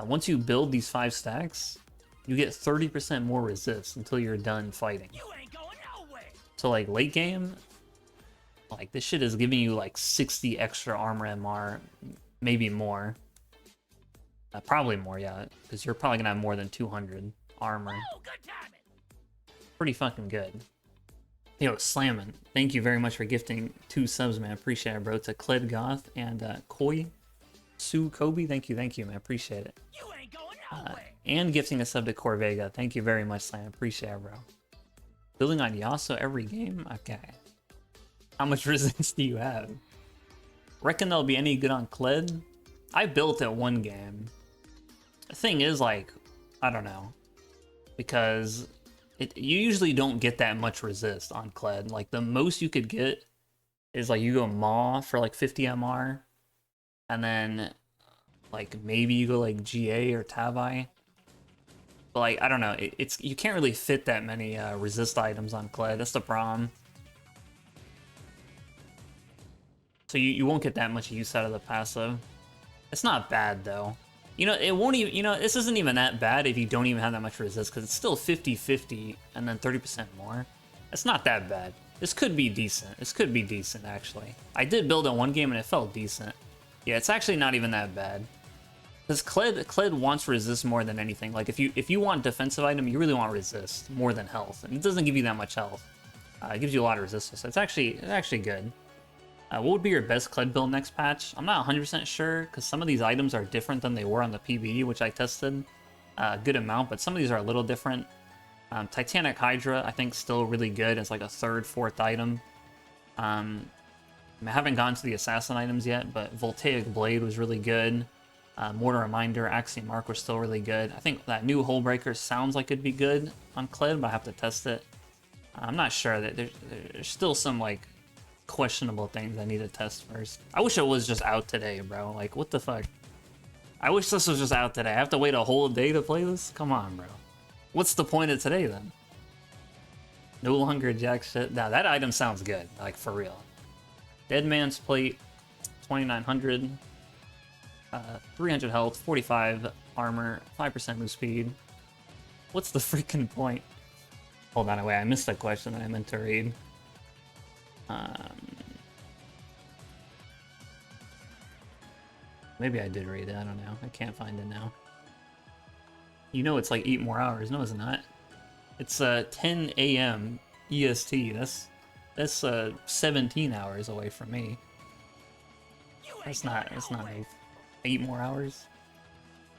Once you build these 5 stacks, you get 30% more resist until you're done fighting. You ain't going nowhere. So like late game, like this shit is giving you like 60 extra armor MR, maybe more. Probably more, yeah, because you're probably gonna have more than 200 armor. Oh, good timing. Pretty fucking good. Yo, Slammin', thank you very much for gifting 2 subs, man. Appreciate it, bro. To Kled Goth and Koi Sue Kobe, thank you, man. Appreciate it. You ain't going nowhere. And gifting a sub to Corvega. Thank you very much, Slam. Appreciate it, bro. Building on Yasuo every game? Okay. How much resistance do you have? Reckon they'll be any good on Kled? I built it one game. The thing is, like, I don't know. Because you usually don't get that much resist on Kled. Like, the most you could get is, like, you go Maw for, like, 50 MR. And then, like, maybe you go, like, GA or Tavai. But, like, I don't know. You can't really fit that many resist items on Kled. That's the problem. So you won't get that much use out of the passive. It's not bad, though. You know, it won't even, you know, this isn't even that bad if you don't even have that much resist, because it's still 50-50 and then 30% more. It's not that bad. This could be decent. This could be decent, actually. I did build it one game and it felt decent. Yeah, it's actually not even that bad. Because Kled wants resist more than anything. Like, if you want defensive item, you really want resist more than health. And it doesn't give you that much health. It gives you a lot of resistance. So it's actually good. What would be your best Kled build next patch? I'm not 100% sure, because some of these items are different than they were on the PvE, which I tested a good amount, but some of these are a little different. Titanic Hydra, I think, still really good. It's like a 3rd, 4th item. I haven't gone to the Assassin items yet, but Voltaic Blade was really good. Mortar Reminder, Axiom Mark was still really good. I think that new Hullbreaker sounds like it'd be good on Kled, but I have to test it. I'm not sure. That there's still some, like, questionable things I need to test first. I wish it was just out today, bro. Like, what the fuck? I wish this was just out today. I have to wait a whole day to play this? Come on, bro. What's the point of today, then? No longer jack shit. Now, that item sounds good. Like, for real. Dead Man's Plate, 2900. 300 health, 45 armor, 5% move speed. What's the freaking point? Hold on, wait, I missed that question that I meant to read. Maybe I did read it, I don't know. I can't find it now. You know it's like 8 more hours. No, it's not. It's 10 a.m. EST. That's 17 hours away from me. That's not 8 more hours.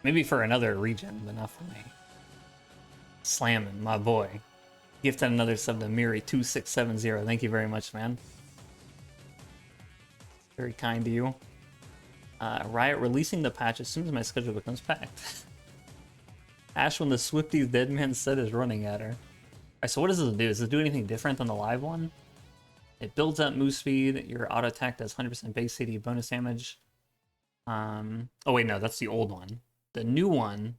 Maybe for another region, but not for me. Slammin', my boy. Gifted another sub to Miri2670. Thank you very much, man. Very kind to you. Riot releasing the patch as soon as my schedule becomes packed. Ash when the Swifties Deadman set is running at her. Alright, so what does this do? Does it do anything different than the live one? It builds up move speed. Your auto attack does 100% base CD bonus damage. Oh wait, no, that's the old one. The new one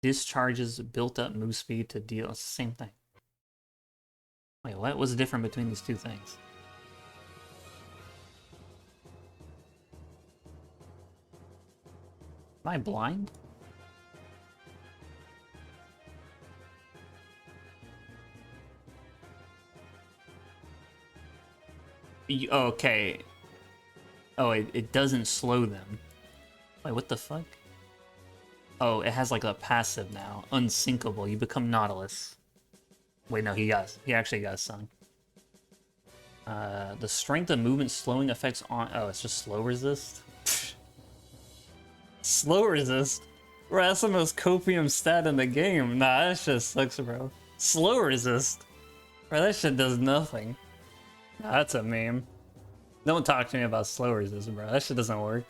discharges built up move speed to deal. It's the same thing. Wait, what was different between these two things? Am I blind? Okay. Oh, it doesn't slow them. Wait, what the fuck? Oh, it has like a passive now. Unsinkable. You become Nautilus. Wait, no, he actually got sunk. The strength of movement slowing effects on... Oh, it's just slow resist? Slow resist? Bro, that's the most copium stat in the game. Nah, that shit sucks, bro. Slow resist? Bro, that shit does nothing. Nah, that's a meme. Don't talk to me about slow resist, bro. That shit doesn't work.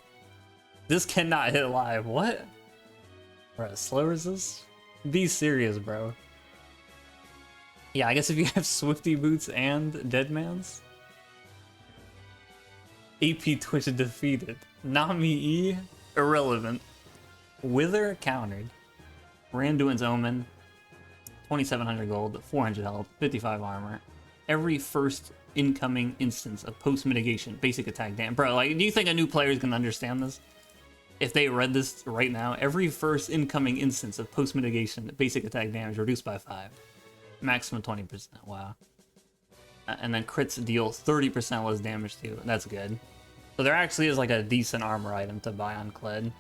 This cannot hit live. What? Bro, slow resist? Be serious, bro. Yeah, I guess if you have Swifty Boots and Deadman's. AP Twitch defeated. Nami E, irrelevant. Wither countered. Randuin's Omen, 2700 gold, 400 health, 55 armor. Every first incoming instance of post-mitigation, basic attack damage. Bro, like, do you think a new player is gonna understand this? If they read this right now, every first incoming instance of post-mitigation, basic attack damage reduced by 5. Maximum 20%, wow. And then crits deal 30% less damage to you, that's good. So there actually is like a decent armor item to buy on Kled.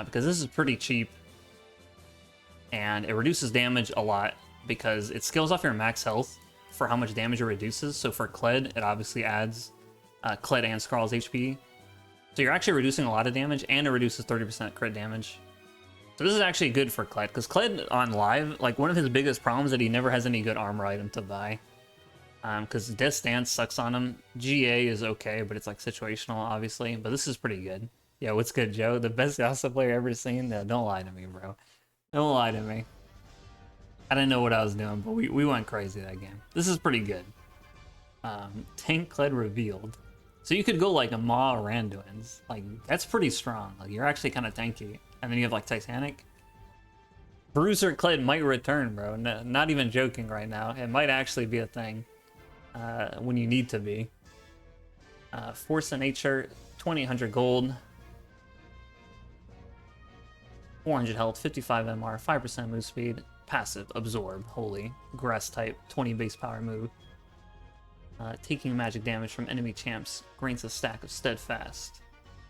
Because this is pretty cheap. And it reduces damage a lot because it scales off your max health for how much damage it reduces. So for Kled, it obviously adds Kled and Skrall's HP. So you're actually reducing a lot of damage, and it reduces 30% crit damage. So this is actually good for Kled, because Kled on live, like one of his biggest problems is that he never has any good armor item to buy. Because Death Stance sucks on him. GA is okay, but it's like situational, obviously. But this is pretty good. Yeah, what's good, Joe? The best Yasuo player ever seen? No, don't lie to me, bro. Don't lie to me. I didn't know what I was doing, but we went crazy that game. This is pretty good. Tank Kled revealed. So you could go like a Ma Randuin's. Like, that's pretty strong. Like, you're actually kind of tanky. And then you have like Titanic. Bruiser Kled might return, bro. No, not even joking right now. It might actually be a thing when you need to be. Force of Nature, 2800 gold. 400 health, 55 MR, 5% move speed. Passive, Absorb, Holy. Grass type, 20 base power move. Taking magic damage from enemy champs grants a stack of Steadfast.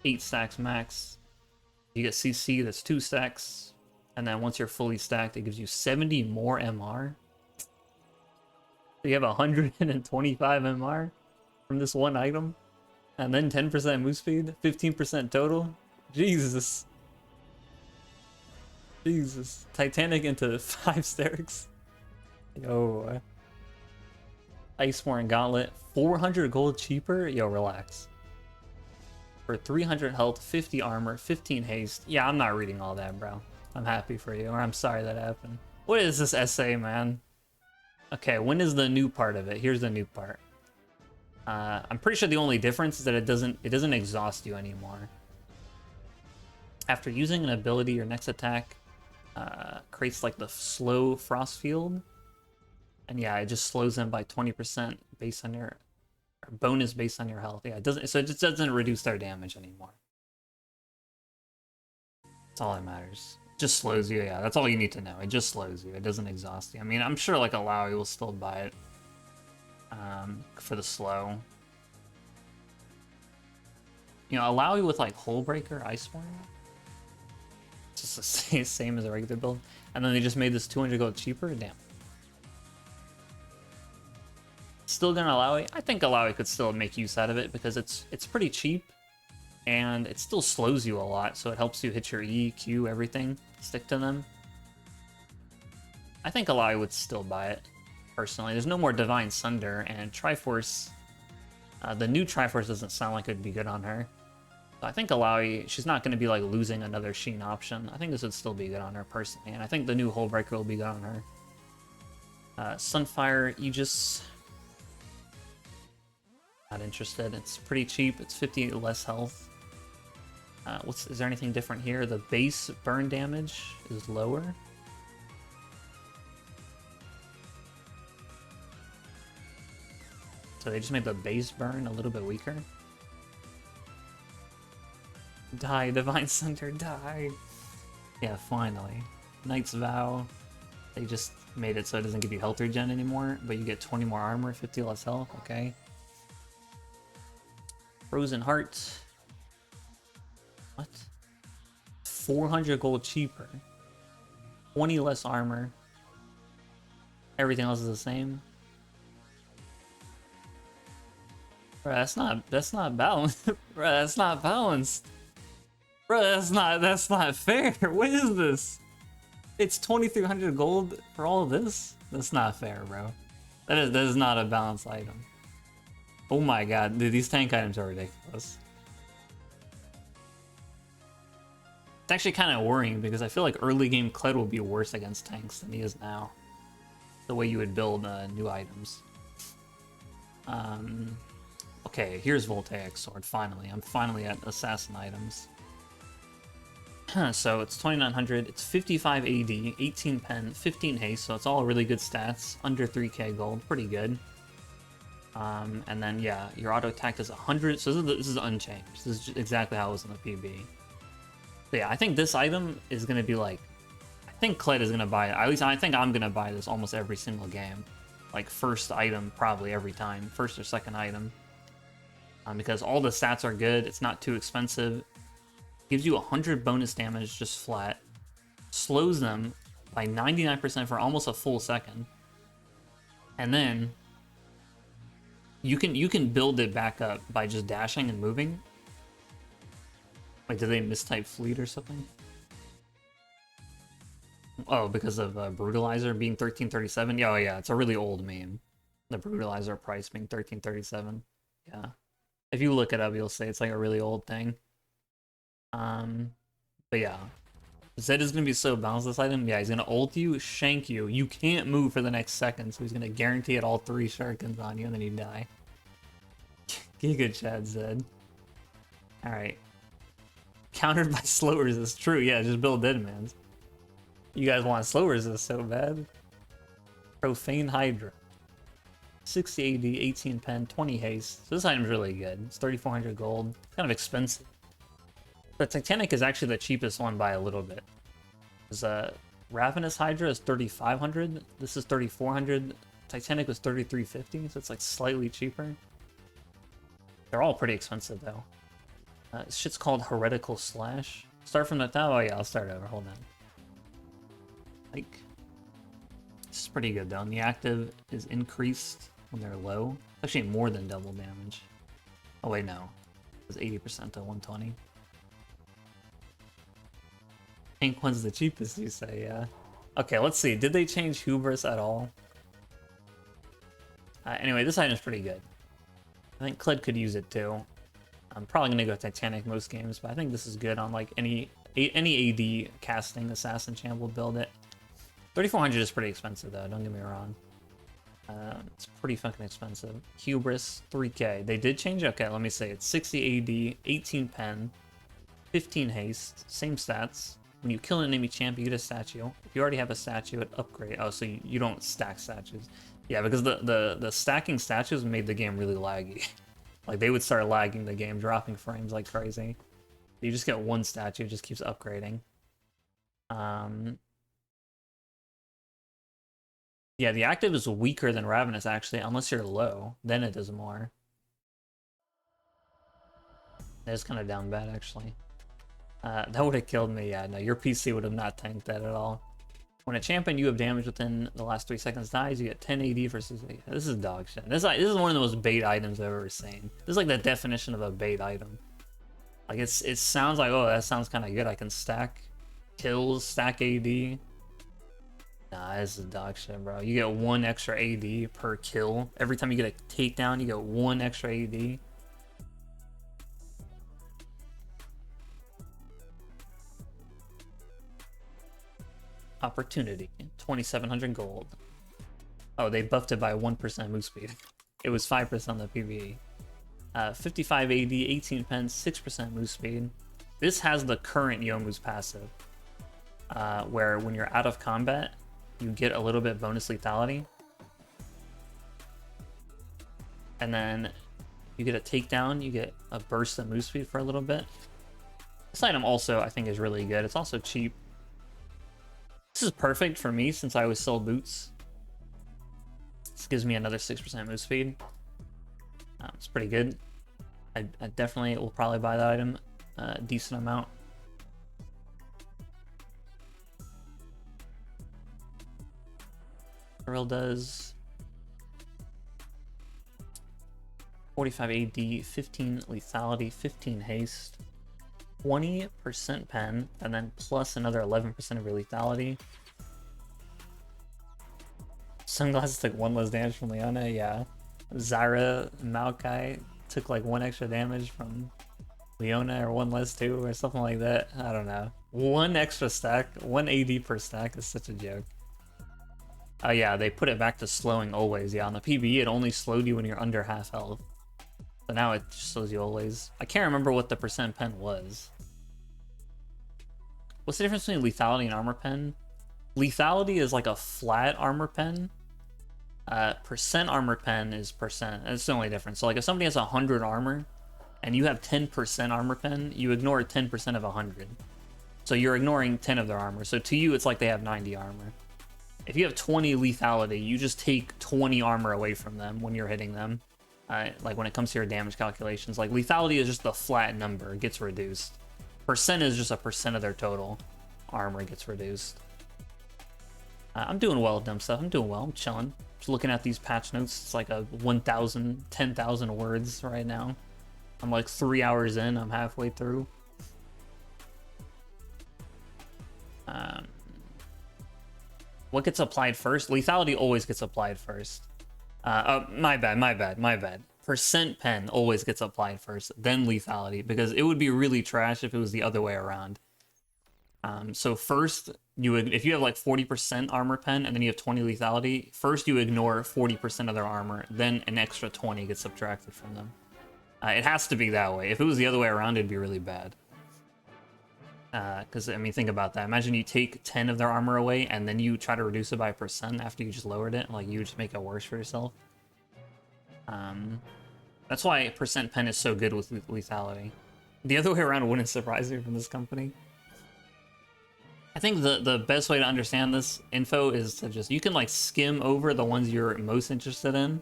8 stacks max. You get CC, that's 2 stacks. And then once you're fully stacked, it gives you 70 more MR. So you have 125 MR from this one item. And then 10% move speed, 15% total. Jesus. Jesus. Titanic into 5 stacks. Yo. Iceborne Gauntlet, 400 gold cheaper? Yo, relax. For 300 health, 50 armor, 15 haste. Yeah, I'm not reading all that, bro. I'm happy for you, or I'm sorry that happened. What is this essay, man? Okay, when is the new part of it? Here's the new part. I'm pretty sure the only difference is that it doesn't exhaust you anymore. After using an ability, your next attack creates like the slow frost field. And yeah, it just slows them by 20% based on your bonus based on your health. Yeah, it doesn't. So it just doesn't reduce their damage anymore. That's all that matters. It just slows you. Yeah, that's all you need to know. It just slows you. It doesn't exhaust you. I mean, I'm sure like Alawi will still buy it for the slow. You know, Alawi with like Hullbreaker, Iceborne. It's just the same as a regular build. And then they just made this 200 gold cheaper. Damn. Still gonna Alawi? I think Alawi could still make use out of it because it's pretty cheap and it still slows you a lot, so it helps you hit your E, Q, everything, stick to them. I think Alawi would still buy it, personally. There's no more Divine Sunder, and Triforce, the new Triforce doesn't sound like it'd be good on her. So I think Alawi, she's not going to be like losing another Sheen option. I think this would still be good on her personally, and I think the new Hullbreaker will be good on her. Sunfire, Aegis. Not interested. It's pretty cheap. It's 50 less health. Is there anything different here? The base burn damage is lower. So they just made the base burn a little bit weaker. Die, Divine Center, die! Yeah, finally. Knight's Vow. They just made it so it doesn't give you health regen anymore, but you get 20 more armor, 50 less health, okay. Frozen Heart. What? 400 gold cheaper. 20 less armor. Everything else is the same. Bruh, that's not balanced. Bruh, that's not balanced. Bruh, that's not fair. What is this? It's 2,300 gold for all of this? That's not fair, bro. That is not a balanced item. Oh my god, dude, these tank items are ridiculous. It's actually kind of worrying because I feel like early game Kled will be worse against tanks than he is now. The way you would build new items. Okay, here's Voltaic Sword, finally. I'm finally at assassin items. So it's 2,900, it's 55 AD, 18 pen, 15 haste, so it's all really good stats. Under 3k gold, pretty good. And then, yeah, your auto attack is 100, so this is unchanged. This is exactly how it was in the PB. But yeah, I think this item is going to be like... I think Kled is going to buy it. At least I think I'm going to buy this almost every single game. Like, first item probably every time. First or second item. Because all the stats are good. It's not too expensive. Gives you 100 bonus damage just flat. Slows them by 99% for almost a full second. And then... You can build it back up by just dashing and moving. Like, did they mistype fleet or something? Oh, because of Brutalizer being 1337? Yeah, oh yeah, it's a really old meme. The Brutalizer price being 1337. Yeah. If you look it up, you'll see it's like a really old thing. But yeah. Zed is going to be so balanced this item. Yeah, he's going to ult you, shank you. You can't move for the next second, so he's going to guarantee it all 3 shurikens on you, and then you die. Giga Chad Zed. Alright. Countered by slow resist. True, yeah, just build Deadmans. You guys want slow resist so bad. Profane Hydra. 60 AD, 18 pen, 20 haste. So this item's really good. It's 3,400 gold. It's kind of expensive. But Titanic is actually the cheapest one by a little bit. Because Ravenous Hydra is 3,500. This is 3,400. Titanic was 3,350, so it's like slightly cheaper. They're all pretty expensive though. This shit's called Heretical Slash. Start from the top? Oh yeah, I'll start over. Hold on. Like, this is pretty good though. And the active is increased when they're low. It's actually more than double damage. Oh wait, no. It's 80% to 120. Pink one's the cheapest, you say, yeah. Okay, let's see. Did they change Hubris at all? Anyway, this item's pretty good. I think Kled could use it too. I'm probably gonna go Titanic most games, but I think this is good on like any AD casting assassin champ will build it. 3,400 is pretty expensive though, don't get me wrong. It's pretty fucking expensive. Hubris, 3k. They did change, okay, let me say it's 60 AD, 18 pen, 15 haste, same stats. When you kill an enemy champ, you get a statue. If you already have a statue, it upgrade. Oh, so you don't stack statues. Yeah, because the stacking statues made the game really laggy. Like, they would start lagging the game, dropping frames like crazy. You just get one statue, it just keeps upgrading. Yeah, the active is weaker than Ravenous, actually, unless you're low. Then it does more. That's kind of down bad, actually. That would have killed me, yeah. No, your PC would have not tanked that at all. When a champion you have damage within the last 3 seconds dies, you get 10 AD versus... This is dog shit. This is one of the most bait items I've ever seen. This is like the definition of a bait item. Like, it sounds like, oh, that sounds kind of good. I can stack kills, stack AD. Nah, this is dog shit, bro. You get 1 extra AD per kill. Every time you get a takedown, you get 1 extra AD. Opportunity, 2,700 gold. Oh, they buffed it by 1% move speed. It was 5% on the PvE. 55 AD, 18 pen, 6% move speed. This has the current Youmuu's passive, where when you're out of combat, you get a little bit bonus lethality. And then you get a takedown, you get a burst of move speed for a little bit. This item also, I think, is really good. It's also cheap. This is perfect for me since I always sell boots. This gives me another 6% move speed. It's pretty good. I definitely will probably buy that item a decent amount. Drill does 45 AD, 15 lethality, 15 haste, 20% pen, and then plus another 11% of your lethality. Sunglasses took 1 less damage from Leona, yeah. Zyra Maokai took like 1 extra damage from Leona, or 1 less too, or something like that. I don't know. 1 extra stack, 1 AD per stack is such a joke. Oh yeah, they put it back to slowing always. Yeah, on the PvE it only slowed you when you're under half health. So now it just slows you always. I can't remember what the percent pen was. What's the difference between lethality and armor pen? Lethality is like a flat armor pen. Percent armor pen is percent. It's the only difference. So like if somebody has 100 armor and you have 10% armor pen, you ignore 10% of 100. So you're ignoring 10 of their armor. So to you, it's like they have 90 armor. If you have 20 lethality, you just take 20 armor away from them when you're hitting them. Like when it comes to your damage calculations, like lethality is just the flat number, it gets reduced. Percent is just a percent of their total armor gets reduced. I'm doing well, dumb stuff. I'm doing well. I'm chilling. Just looking at these patch notes. It's like a 1,000, 10,000 words right now. I'm like 3 hours in. I'm halfway through. What gets applied first? Lethality always gets applied first. My bad. Percent pen always gets applied first, then lethality, because it would be really trash if it was the other way around. So first, if you have like 40% armor pen and then you have 20 lethality, first you ignore 40% of their armor, then an extra 20 gets subtracted from them. It has to be that way. If it was the other way around, it'd be really bad. Because, I mean, think about that. Imagine you take 10 of their armor away and then you try to reduce it by 1% after you just lowered it. Like, you just make it worse for yourself. That's why percent pen is so good with lethality. The other way around wouldn't surprise me from this company. I think the best way to understand this info is to just, you can like skim over the ones you're most interested in.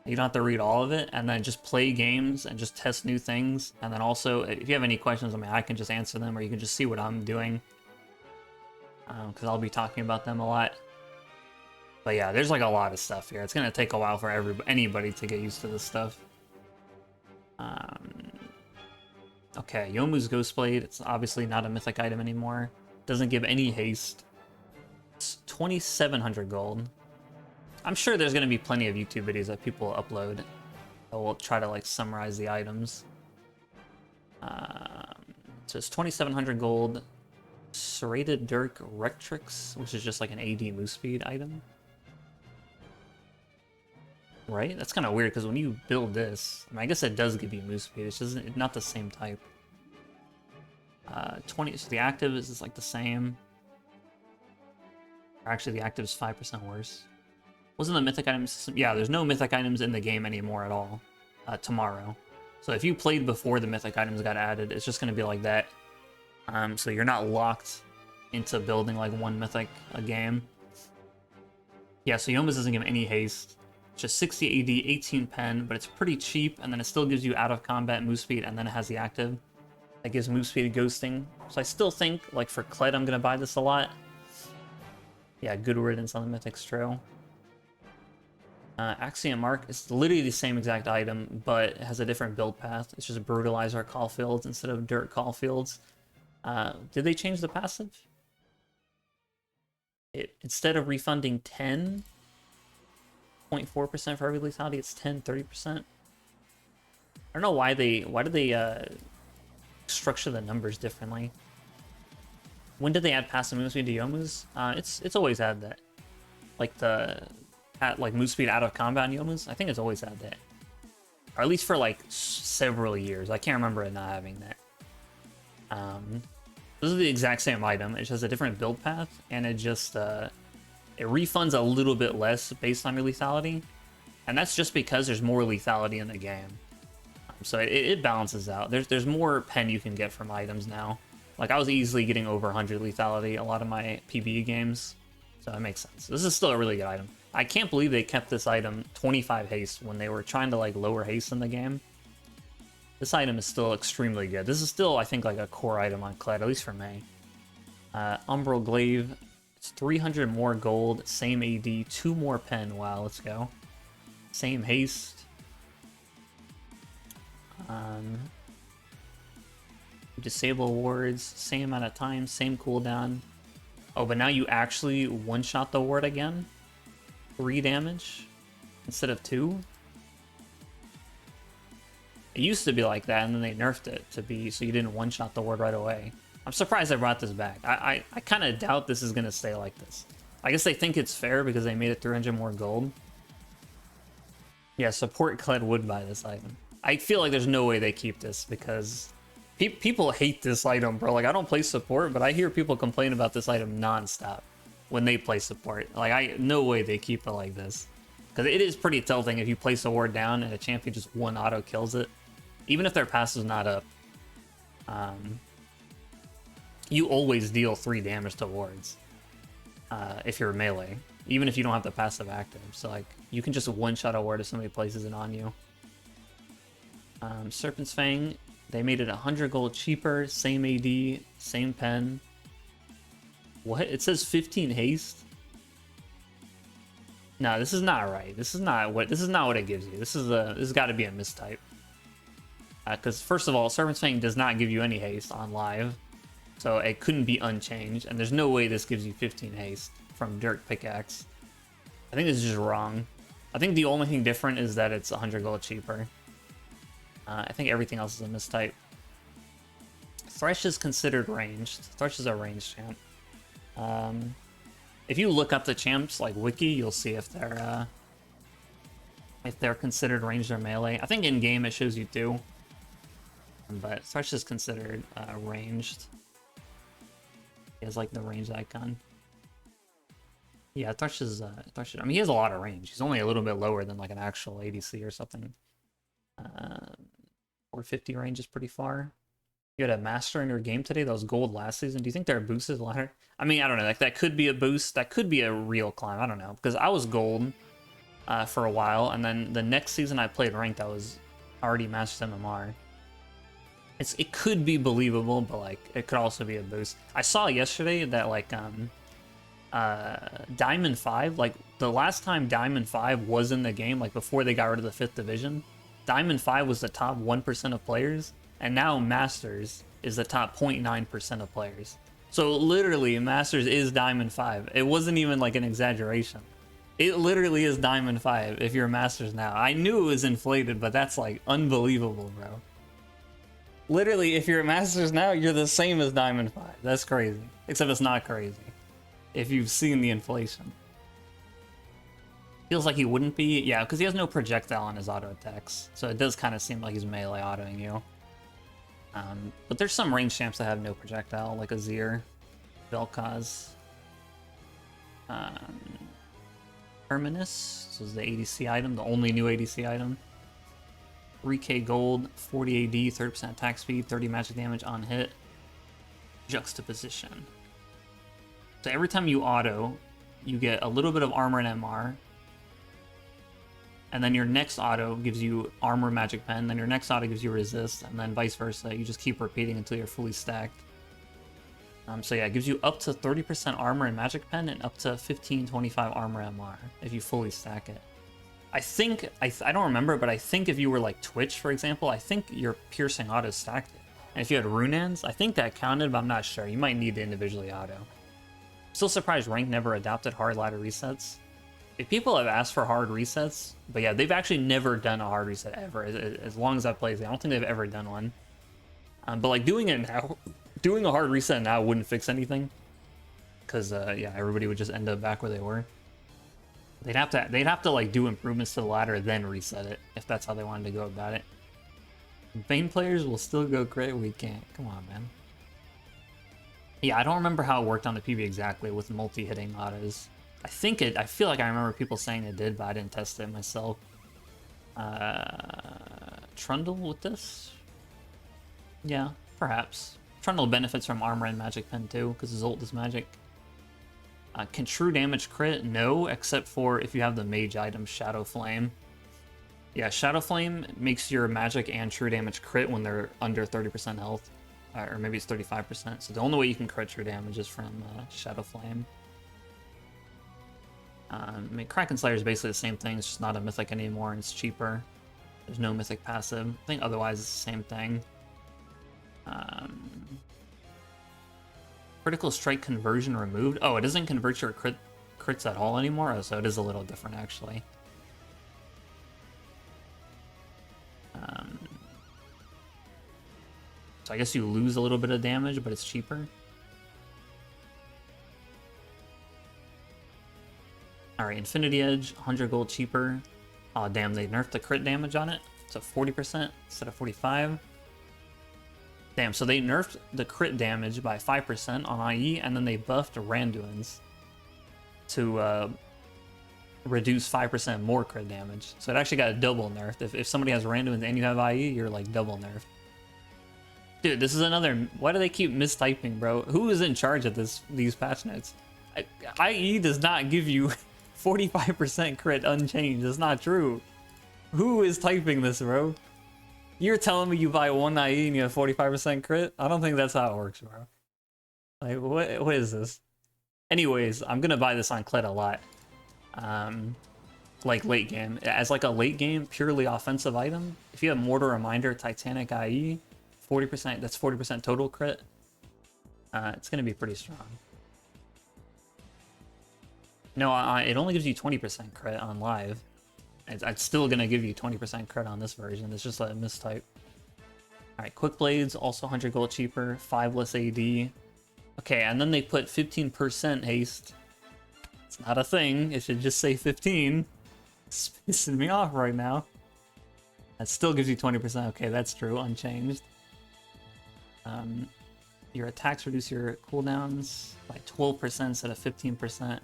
You don't have to read all of it, and then just play games and just test new things. And then also, if you have any questions, I mean, I can just answer them, or you can just see what I'm doing. Because I'll be talking about them a lot. But yeah, there's like a lot of stuff here. It's going to take a while for anybody to get used to this stuff. Okay, Youmuu's Ghostblade. It's obviously not a mythic item anymore. Doesn't give any haste. It's 2,700 gold. I'm sure there's going to be plenty of YouTube videos that people upload that will try to like summarize the items. So it's 2,700 gold. Serrated Dirk Rectrix, which is just like an AD move speed item. Right? That's kind of weird because when you build this, I mean, I guess it does give you move speed. It's just not the same type. 20. So the active is like the same. Or actually, the active is 5% worse. Wasn't the mythic item system? Yeah, there's no mythic items in the game anymore at all. Tomorrow. So if you played before the mythic items got added, it's just going to be like that. So you're not locked into building like one mythic a game. Yeah, so Youmuu's doesn't give any haste. It's just 60 AD, 18 pen, but it's pretty cheap, and then it still gives you out of combat move speed, and then it has the active. That gives move speed ghosting. So I still think, like for Kled, I'm going to buy this a lot. Yeah, good riddance on the Mythic's Trail. Axiom Mark is literally the same exact item, but it has a different build path. It's just Brutalizer Caulfields instead of Dirt Caulfields. Did they change the passive? Instead of refunding 10.4% for every lethality, it's 30%. I don't know why did they structure the numbers differently. When did they add passive move speed to Youmuu's? It's always had that. Like move speed out of combat in Youmuu's, I think it's always had that. or at least for like several years. I can't remember it not having that. This is the exact same item. It just has a different build path, and it just it refunds a little bit less based on your lethality, and that's just because there's more lethality in the game. So it balances out. There's more pen you can get from items now. Like, I was easily getting over 100 lethality a lot of my PvE games, so it makes sense. This is still a really good item. I can't believe they kept this item 25 haste when they were trying to like lower haste in the game. This item is still extremely good. This is still, I think, like a core item on Kled, at least for me. Umbral Glaive, it's 300 more gold, same AD, 2 more pen. Wow, let's go. Same haste. Disable wards, same amount of time, same cooldown. Oh, but now you actually one-shot the ward again? 3 damage instead of 2? It used to be like that, and then they nerfed it to be so you didn't one-shot the ward right away. I'm surprised they brought this back. I kind of doubt this is going to stay like this. I guess they think it's fair because they made it 300 more gold. Yeah, support Kled would buy this item. I feel like there's no way they keep this because people hate this item, bro. Like, I don't play support, but I hear people complain about this item non-stop when they play support. Like, no way they keep it like this. Because it is pretty tilting if you place a ward down and a champion just one auto kills it. Even if their pass is not up, you always deal 3 damage to wards if you're melee, even if you don't have the passive active. So, like, you can just one-shot a ward if somebody places it on you. Serpent's Fang, they made it 100 gold cheaper, same AD, same pen. What? It says 15 haste? No, this is not right. This is not what it gives you. This has got to be a mistype. Because first of all, Serpent's Fang does not give you any haste on live, so it couldn't be unchanged. And there's no way this gives you 15 haste from Dirk Pickaxe. I think this is just wrong. I think the only thing different is that it's 100 gold cheaper. I think everything else is a mistype. Thresh is considered ranged. Thresh is a ranged champ. If you look up the champs like wiki, you'll see if they're considered ranged or melee. I think in game it shows you do, but Thresh is considered ranged. He has like the ranged icon. Yeah, Thresh is. I mean, he has a lot of range. He's only a little bit lower than like an actual ADC or something. 450 range is pretty far. You had a master in your game today that was gold last season. Do you think their boost is ladder? I mean, I don't know. Like, that could be a boost. That could be a real climb. I don't know. Because I was gold for a while, and then the next season I played ranked, I was already mastered MMR. It could be believable, but like it could also be a boost. I saw yesterday that like Diamond 5, like the last time Diamond 5 was in the game, like before they got rid of the 5th division, Diamond 5 was the top 1% of players, and now Masters is the top 0.9% of players. So literally, Masters is Diamond 5. It wasn't even like an exaggeration. It literally is Diamond 5 if you're Masters now. I knew it was inflated, but that's like unbelievable, bro. Literally, if you're Masters now, you're the same as Diamond 5. That's crazy. Except it's not crazy if you've seen the inflation. Feels like he wouldn't be. Yeah, because he has no projectile on his auto attacks. So it does kind of seem like he's melee autoing you. But there's some range champs that have no projectile, like Azir, Vel'Koz. Terminus, this is the ADC item, the only new ADC item. 3k gold, 40 AD, 30% attack speed, 30 magic damage on hit. Juxtaposition. So every time you auto, you get a little bit of armor and MR. And then your next auto gives you armor magic pen, then your next auto gives you resist, and then vice versa. You just keep repeating until you're fully stacked. So yeah, it gives you up to 30% armor and magic pen and up to 15-25 armor MR if you fully stack it. I think, I don't remember, but I think if you were like Twitch, for example, I think your piercing auto stacked it. And if you had Runaan's, I think that counted, but I'm not sure. You might need to individually auto. Still surprised Rank never adopted hard ladder resets. If people have asked for hard resets, but yeah, they've actually never done a hard reset ever. As long as I've played, I don't think they've ever done one. But like doing it now, doing a hard reset now wouldn't fix anything. Because yeah, everybody would just end up back where they were. They'd have to like do improvements to the ladder, then reset it, if that's how they wanted to go about it. Vayne players will still go crit, we can't. Come on, man. Yeah, I don't remember how it worked on the PB exactly with multi-hitting autos. I feel like I remember people saying it did, but I didn't test it myself. Trundle with this? Yeah, perhaps. Trundle benefits from armor and magic pen too, because his ult is magic. Can true damage crit? No, except for if you have the mage item Shadow Flame. Yeah, Shadow Flame makes your magic and true damage crit when they're under 30% health. Or maybe it's 35%. So the only way you can crit true damage is from Shadow Flame. I mean, Kraken Slayer is basically the same thing. It's just not a mythic anymore, and it's cheaper. There's no mythic passive. I think otherwise it's the same thing. Critical strike conversion removed. Oh, it doesn't convert your crits at all anymore. Oh, so it is a little different actually. So I guess you lose a little bit of damage, but it's cheaper. Alright, Infinity Edge, 100 gold cheaper. Oh damn, they nerfed the crit damage on it. So 40% instead of 45. Damn, so they nerfed the crit damage by 5% on IE, and then they buffed Randuin's to reduce 5% more crit damage. So it actually got a double nerf. If somebody has Randuin's and you have IE, you're like double nerfed. Dude, this is another... Why do they keep mistyping, bro? Who is in charge of these patch notes? IE does not give you 45% crit unchanged. That's not true. Who is typing this, bro? You're telling me you buy one IE and you have 45% crit? I don't think that's how it works, bro. Like, what is this? Anyways, I'm gonna buy this on Kled a lot. Like late game. As like a late game, purely offensive item, if you have Mortal Reminder, Titanic IE, 40%, that's 40% total crit. It's gonna be pretty strong. No, it only gives you 20% crit on live. It's still gonna give you 20% crit on this version. It's just a mistype. Alright, Quick Blades, also 100 gold cheaper, 5 less AD. Okay, and then they put 15% haste. It's not a thing, it should just say 15. It's pissing me off right now. That still gives you 20%. Okay, that's true, unchanged. Your attacks reduce your cooldowns by 12% instead of 15%.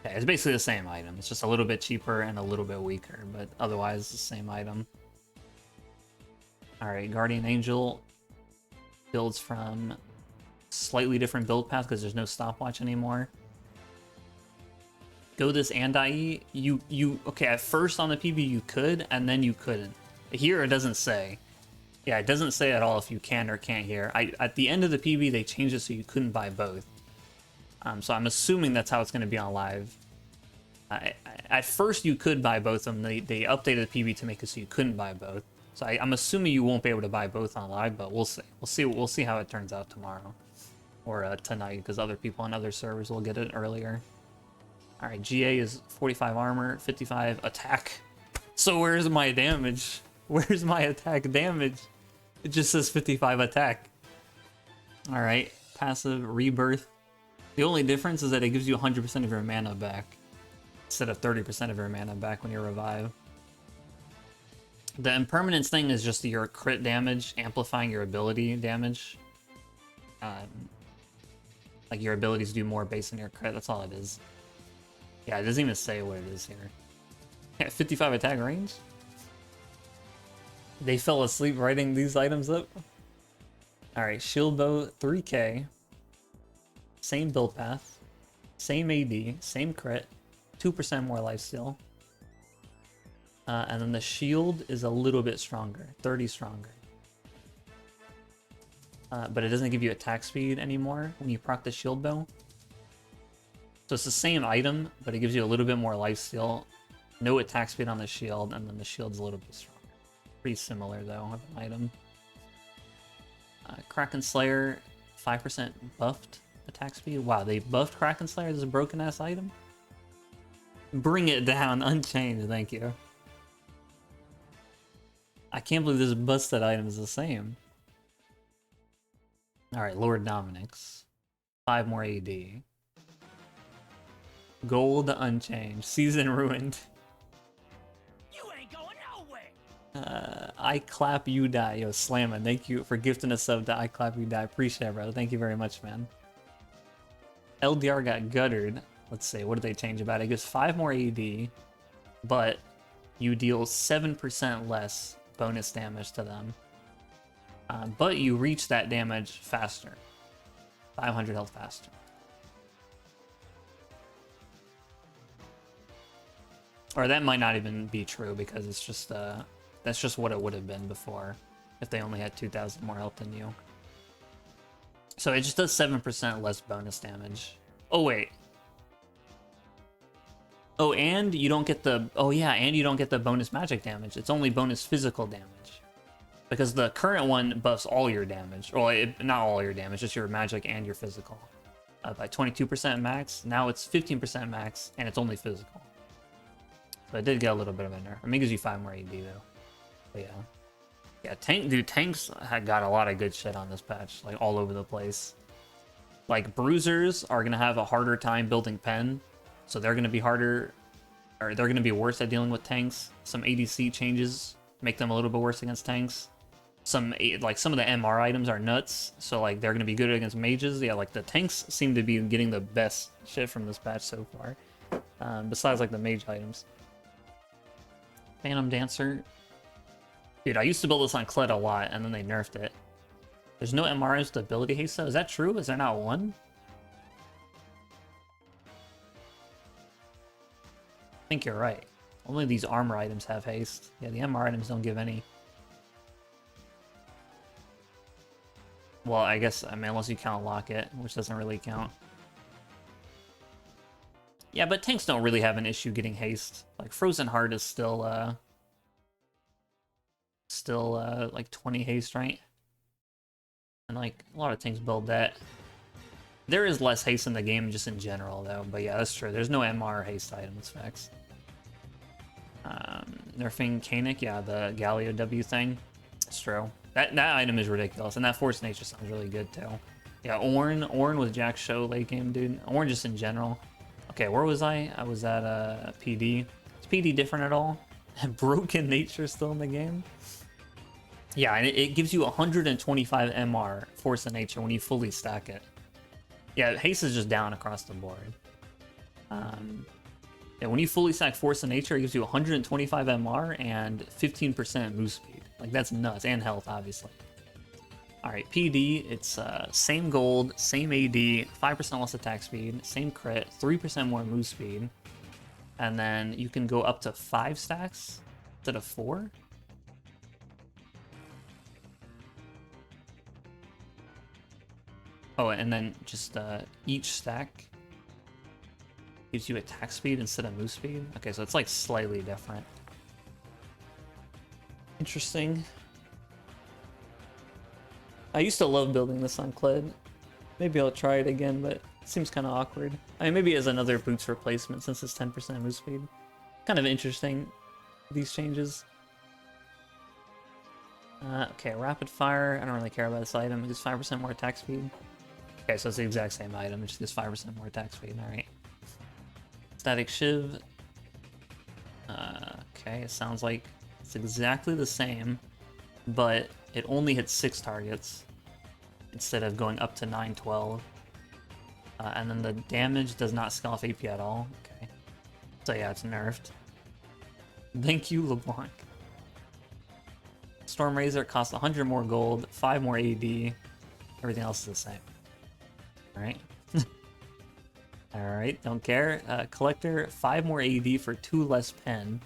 Okay, it's basically the same item. It's just a little bit cheaper and a little bit weaker, but otherwise it's the same item. Alright, Guardian Angel builds from slightly different build path because there's no stopwatch anymore. Go this and IE, okay, at first on the PB you could, and then you couldn't. Here it doesn't say. Yeah, it doesn't say at all if you can or can't here. At the end of the PB they changed it so you couldn't buy both. So I'm assuming that's how it's going to be on live. At first you could buy both of them. They updated the PB to make it so you couldn't buy both. So I'm assuming you won't be able to buy both on live, but we'll see. We'll see how it turns out tomorrow. Or tonight, because other people on other servers will get it earlier. Alright, GA is 45 armor, 55 attack. So where's my damage? Where's my attack damage? It just says 55 attack. Alright, passive Rebirth. The only difference is that it gives you 100% of your mana back instead of 30% of your mana back when you revive. The impermanence thing is just your crit damage amplifying your ability damage. Like your abilities do more based on your crit, that's all it is. Yeah, it doesn't even say what it is here. Yeah, 55 attack range? They fell asleep writing these items up? Alright, Shield Bow 3k. Same build path, same AD, same crit, 2% more lifesteal. And then the shield is a little bit stronger, 30 stronger. But it doesn't give you attack speed anymore when you proc the shield bow. So it's the same item, but it gives you a little bit more lifesteal. No attack speed on the shield, and then the shield's a little bit stronger. Pretty similar though of an item. Kraken Slayer, 5% buffed attack speed. Wow, they buffed Kraken Slayer as a broken ass item? Bring it down, unchanged, thank you. I can't believe this busted item is the same. Alright, Lord Dominic's. 5 more AD. Gold unchanged. Season ruined.
You ain't going nowhere.
I clap you die. Yo, Slammin', thank you for gifting a sub to I clap you die. Appreciate it, bro. Thank you very much, man. LDR got guttered. Let's see, what did they change about it? It gives 5 more AD, but you deal 7% less bonus damage to them. But you reach that damage faster. 500 health faster. Or that might not even be true because it's just that's just what it would have been before if they only had 2,000 more health than you. So it just does 7% less bonus damage. Oh wait. Oh, and you don't get the and you don't get the bonus magic damage. It's only bonus physical damage. Because the current one buffs all your damage. Well, not all your damage, just your magic and your physical. By 22% max. Now it's 15% max, and it's only physical. So it did get a little bit of a nerf. I mean, it gives you 5 more AD, though. But yeah. Yeah, tanks had got a lot of good shit on this patch. Like, all over the place. Like, bruisers are going to have a harder time building pen. So they're going to be harder... Or they're going to be worse at dealing with tanks. Some ADC changes make them a little bit worse against tanks. Some of the MR items are nuts, so like they're gonna be good against mages. Yeah, like the tanks seem to be getting the best shit from this patch so far. Besides like the mage items. Phantom Dancer. Dude, I used to build this on Kled a lot, and then they nerfed it. There's no MR items to ability haste though. Is that true? Is there not one? I think you're right. Only these armor items have haste. Yeah, the MR items don't give any. Well, I guess, I mean, unless you count Locket, which doesn't really count. Yeah, but tanks don't really have an issue getting haste. Like, Frozen Heart is still like 20 haste, right? And, like, a lot of tanks build that. There is less haste in the game just in general, though. But yeah, that's true. There's no MR haste items, facts. Nerfing Kanik, yeah, the Galio W thing. It's true. That item is ridiculous, and that Force Nature sounds really good too. Yeah, Ornn with Jack Show late game, dude. Ornn just in general. Okay, where was I? I was at PD. Is PD different at all? Broken Nature still in the game? Yeah, and it gives you 125 MR Force of Nature when you fully stack it. Yeah, haste is just down across the board. Yeah, when you fully stack Force of Nature, it gives you 125 MR and 15% move speed. Like, that's nuts. And health, obviously. Alright, PD, it's same gold, same AD, 5% less attack speed, same crit, 3% more move speed. And then you can go up to 5 stacks instead of 4. Oh, and then just each stack gives you attack speed instead of move speed. Okay, so it's like slightly different. Interesting. I used to love building this on Kled. Maybe I'll try it again, but it seems kind of awkward. I mean, maybe as another boots replacement since it's 10% move speed. Kind of interesting, these changes. Okay, rapid fire. I don't really care about this item. It gives 5% more attack speed. Okay, so it's the exact same item. It just gives 5% more attack speed. Alright. Static Shiv. Okay, it sounds like it's exactly the same, but it only hits 6 targets instead of going up to 9, 12. And then the damage does not scale off AP at all. Okay. So yeah, it's nerfed. Thank you, LeBlanc. Storm Razor costs 100 more gold, 5 more AD. Everything else is the same. Alright. Alright, don't care. Collector, 5 more AD for 2 less pen.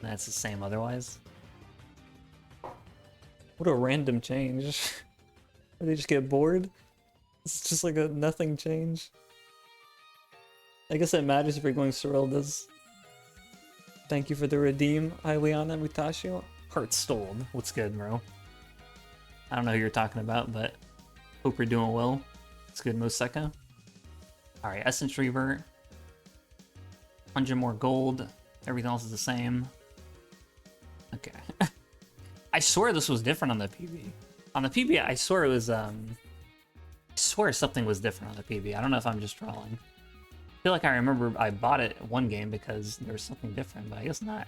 That's the same otherwise. What a random change. Did they just get bored? It's just like a nothing change. I guess it matters if you're going Serylda's. Thank you for the redeem, Ileana Mutashio. Heart stole. What's good, bro? I don't know who you're talking about, but hope you're doing well. It's good, Moseka. Alright, Essence Reaver. 100 more gold. Everything else is the same. Okay. I swear this was different on the PB. On the PB, I swear it was, I swear something was different on the PB. I don't know if I'm just trolling. feel like I remember I bought it one game because there was something different, but I guess not.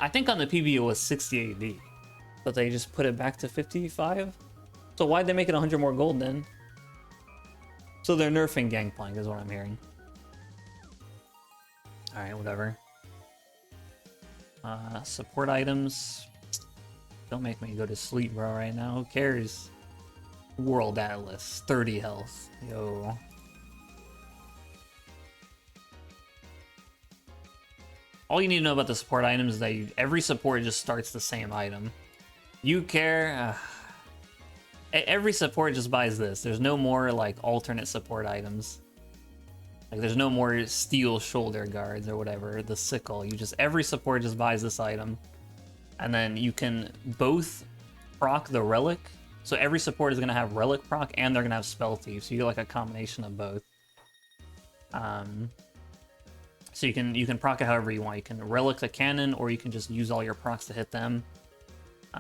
I think on the PB it was 60 AD, but they just put it back to 55. So why'd they make it 100 more gold then? So they're nerfing Gangplank is what I'm hearing. Alright, whatever. Support items. Don't make me go to sleep, bro, right now. Who cares? World Atlas, 30 health. Yo. All you need to know about the support items is that every support just starts the same item. You care? Every support just buys this. There's no more like alternate support items. Like there's no more steel shoulder guards or whatever. The sickle. Every support just buys this item. And then you can both proc the relic. So every support is gonna have relic proc and they're gonna have spell thief. So you get like a combination of both. So you can proc it however you want. You can relic the cannon or you can just use all your procs to hit them.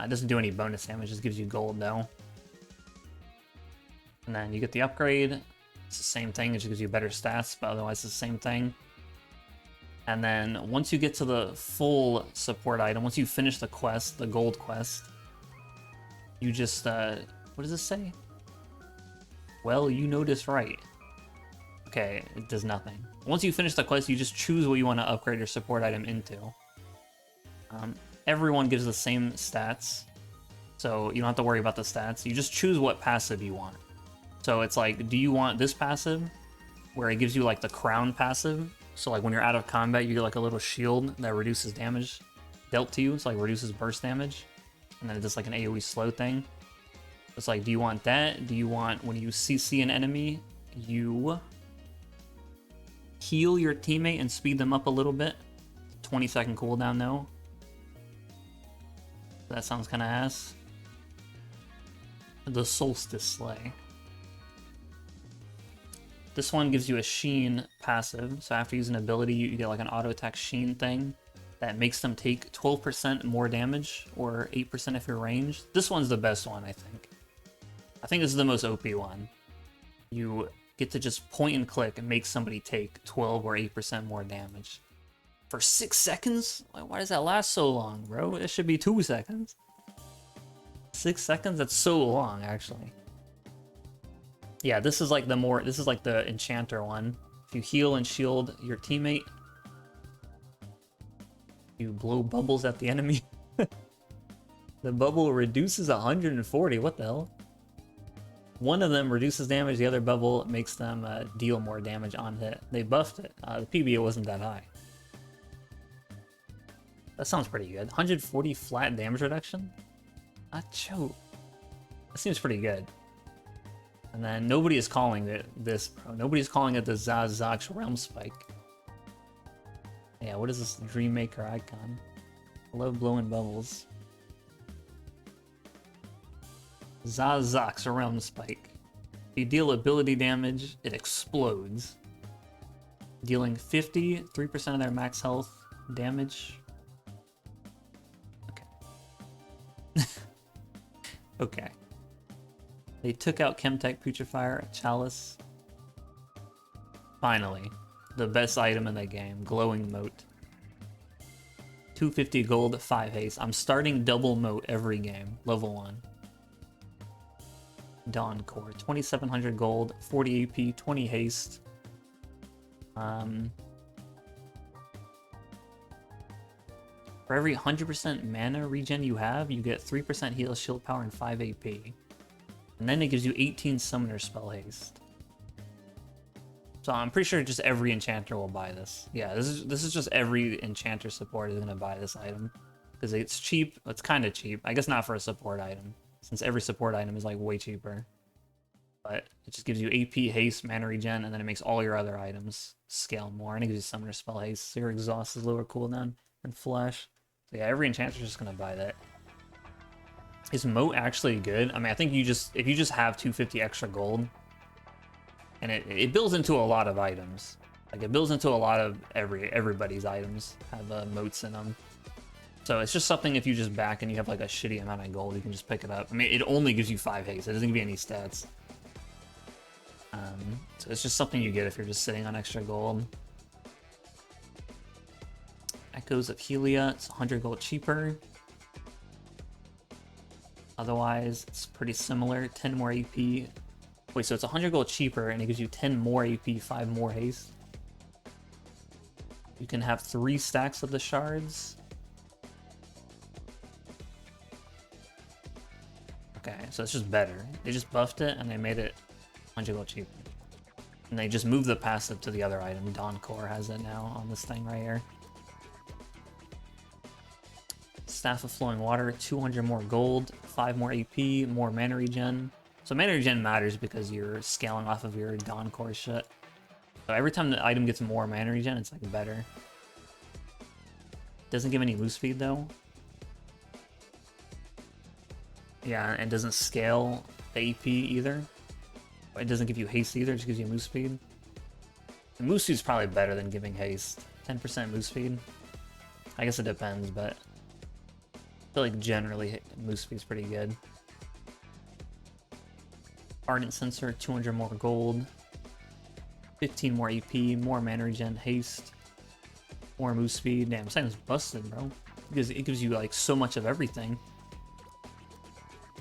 It doesn't do any bonus damage, it just gives you gold though. And then you get the upgrade. It's the same thing, it just gives you better stats, but otherwise it's the same thing. And then once you get to the full support item, once you finish the quest, the gold quest, you just, what does this say? Well, you noticed right. Okay, it does nothing. Once you finish the quest, you just choose what you want to upgrade your support item into. Everyone gives the same stats, so you don't have to worry about the stats. You just choose what passive you want. So it's like, do you want this passive, where it gives you like the crown passive? So like when you're out of combat, you get like a little shield that reduces damage dealt to you. It's like reduces burst damage, and then it does like an AoE slow thing. It's like, do you want that? Do you want when you CC an enemy, you heal your teammate and speed them up a little bit? 20-second cooldown though. That sounds kind of ass. The Solstice Slay. This one gives you a Sheen passive, so after using an ability, you get like an auto attack Sheen thing that makes them take 12% more damage, or 8% if you're ranged. This one's the best one, I think. I think this is the most OP one. You get to just point and click and make somebody take 12 or 8% more damage. For 6 seconds? Why does that last so long, bro? It should be 2 seconds. 6 seconds? That's so long, actually. Yeah, this is like the enchanter one. If you heal and shield your teammate, you blow bubbles at the enemy. The bubble reduces 140, what the hell? One of them reduces damage, the other bubble makes them deal more damage on hit. They buffed it. The PB wasn't that high. That sounds pretty good. 140 flat damage reduction? Acho. That seems pretty good. And then nobody is calling it this, bro. Nobody's calling it the Zazax Realm Spike. Yeah, what is this Dreammaker icon? I love blowing bubbles. Zazax Realm Spike. If you deal ability damage, it explodes. Dealing 3% of their max health damage. Okay. Okay. They took out Chemtech Putrefier, Chalice. Finally, the best item in the game, Glowing Moat. 250 gold, 5 haste. I'm starting double moat every game, level 1. Dawn Core, 2700 gold, 40 AP, 20 haste. For every 100% mana regen you have, you get 3% heal, shield power, and 5 AP. And then it gives you 18 summoner spell haste. So I'm pretty sure just every enchanter will buy this. Yeah, this is just every enchanter support is gonna buy this item. Because it's cheap, it's kinda cheap. I guess not for a support item, since every support item is like way cheaper. But it just gives you AP, haste, mana regen, and then it makes all your other items scale more. And it gives you summoner spell haste, so your exhaust is lower cooldown and flash. So yeah, every enchanter is just gonna buy that. Is moat actually good? I mean, I think if you just have 250 extra gold, and it builds into a lot of items. Like it builds into a lot of everybody's items have moats in them. So it's just something if you just back and you have like a shitty amount of gold, you can just pick it up. I mean, it only gives you 5 haste. It doesn't give you any stats. So it's just something you get if you're just sitting on extra gold. Echoes of Helia, it's 100 gold cheaper. Otherwise, it's pretty similar. 10 more AP. Wait, so it's 100 gold cheaper, and it gives you 10 more AP, 5 more haste. You can have 3 stacks of the shards. Okay, so it's just better. They just buffed it, and they made it 100 gold cheaper. And they just moved the passive to the other item. Dawn Core has it now on this thing right here. Staff of Flowing Water, 200 more gold, 5 more AP, more mana regen. So mana regen matters because you're scaling off of your Dawn Core shit. So every time the item gets more mana regen, it's like better. Doesn't give any move speed though. Yeah, and it doesn't scale the AP either. It doesn't give you haste either, it just gives you move speed. The move speed is probably better than giving haste. 10% move speed. I guess it depends, but I feel like generally move speed is pretty good. Ardent Sensor, 200 more gold, 15 more AP, more mana regen, haste, more move speed. Damn, this item's busted, bro. Because it gives you like so much of everything.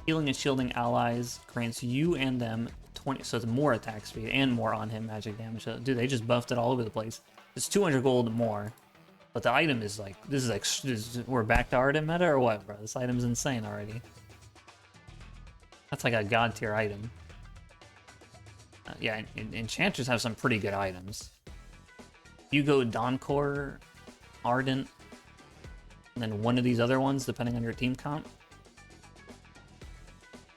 Healing and shielding allies grants you and them 20, so it's more attack speed and more on hit magic damage. So, dude, they just buffed it all over the place. It's 200 gold more. But the item is like, this is like, we're back to Ardent meta or what, bro? This item's insane already. That's like a god tier item. Yeah, Enchanters have some pretty good items. You go Dawn Core, Ardent, and then one of these other ones, depending on your team comp.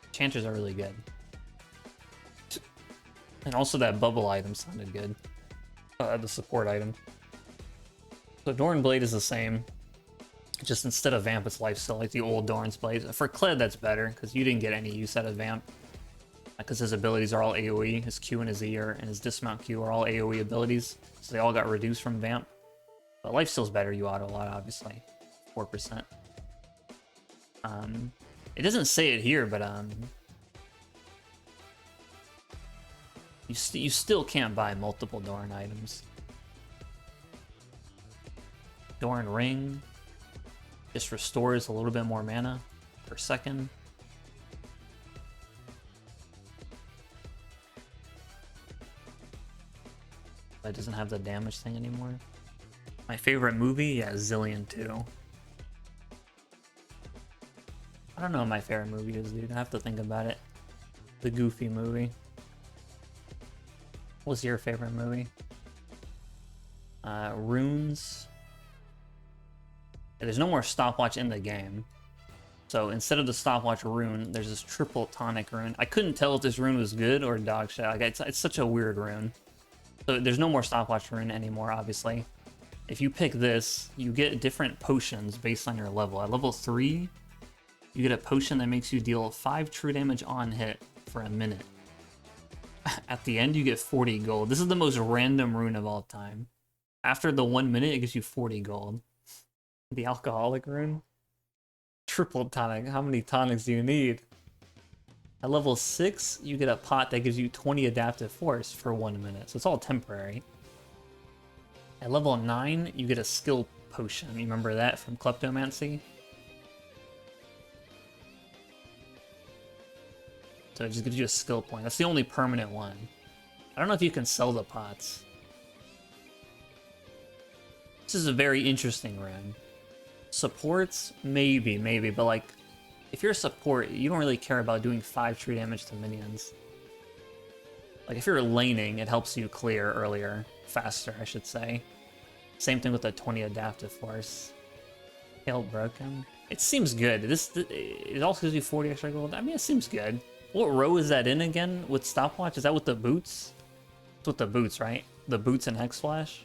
Enchanters are really good. And also that bubble item sounded good. The support item. So Doran Blade is the same. Just instead of Vamp, it's Lifesteal, like the old Doran's Blade. For Kled, that's better, because you didn't get any use out of Vamp. Because his abilities are all AoE. His Q and his E and his Dismount Q are all AoE abilities. So they all got reduced from Vamp. But Lifesteal's better, you auto a lot, obviously. 4%. It doesn't say it here, but you still can't buy multiple Doran items. Doran Ring just restores a little bit more mana per second. But it doesn't have the damage thing anymore. My favorite movie, yeah, Zillion 2. I don't know what my favorite movie is, dude. I have to think about it. The Goofy movie. What's your favorite movie? Runes. There's no more stopwatch in the game. So instead of the stopwatch rune, there's this triple tonic rune. I couldn't tell if this rune was good or dog shit. Like, it's such a weird rune. So there's no more stopwatch rune anymore, obviously. If you pick this, you get different potions based on your level. At level 3, you get a potion that makes you deal 5 true damage on hit for a minute. At the end, you get 40 gold. This is the most random rune of all time. After the 1 minute, it gives you 40 gold. The alcoholic rune. Triple tonic. How many tonics do you need? At level 6, you get a pot that gives you 20 adaptive force for 1 minute. So it's all temporary. At level 9, you get a skill potion. You remember that from Kleptomancy? So it just gives you a skill point. That's the only permanent one. I don't know if you can sell the pots. This is a very interesting rune. Supports? Maybe, but like, if you're a support, you don't really care about doing 5 true damage to minions. Like, if you're laning, it helps you clear earlier. Faster, I should say. Same thing with the 20 adaptive force. Hail Broken. It seems good. It also gives you 40 extra gold. I mean, it seems good. What row is that in again with stopwatch? Is that with the boots? It's with the boots, right? The boots and Hex Flash?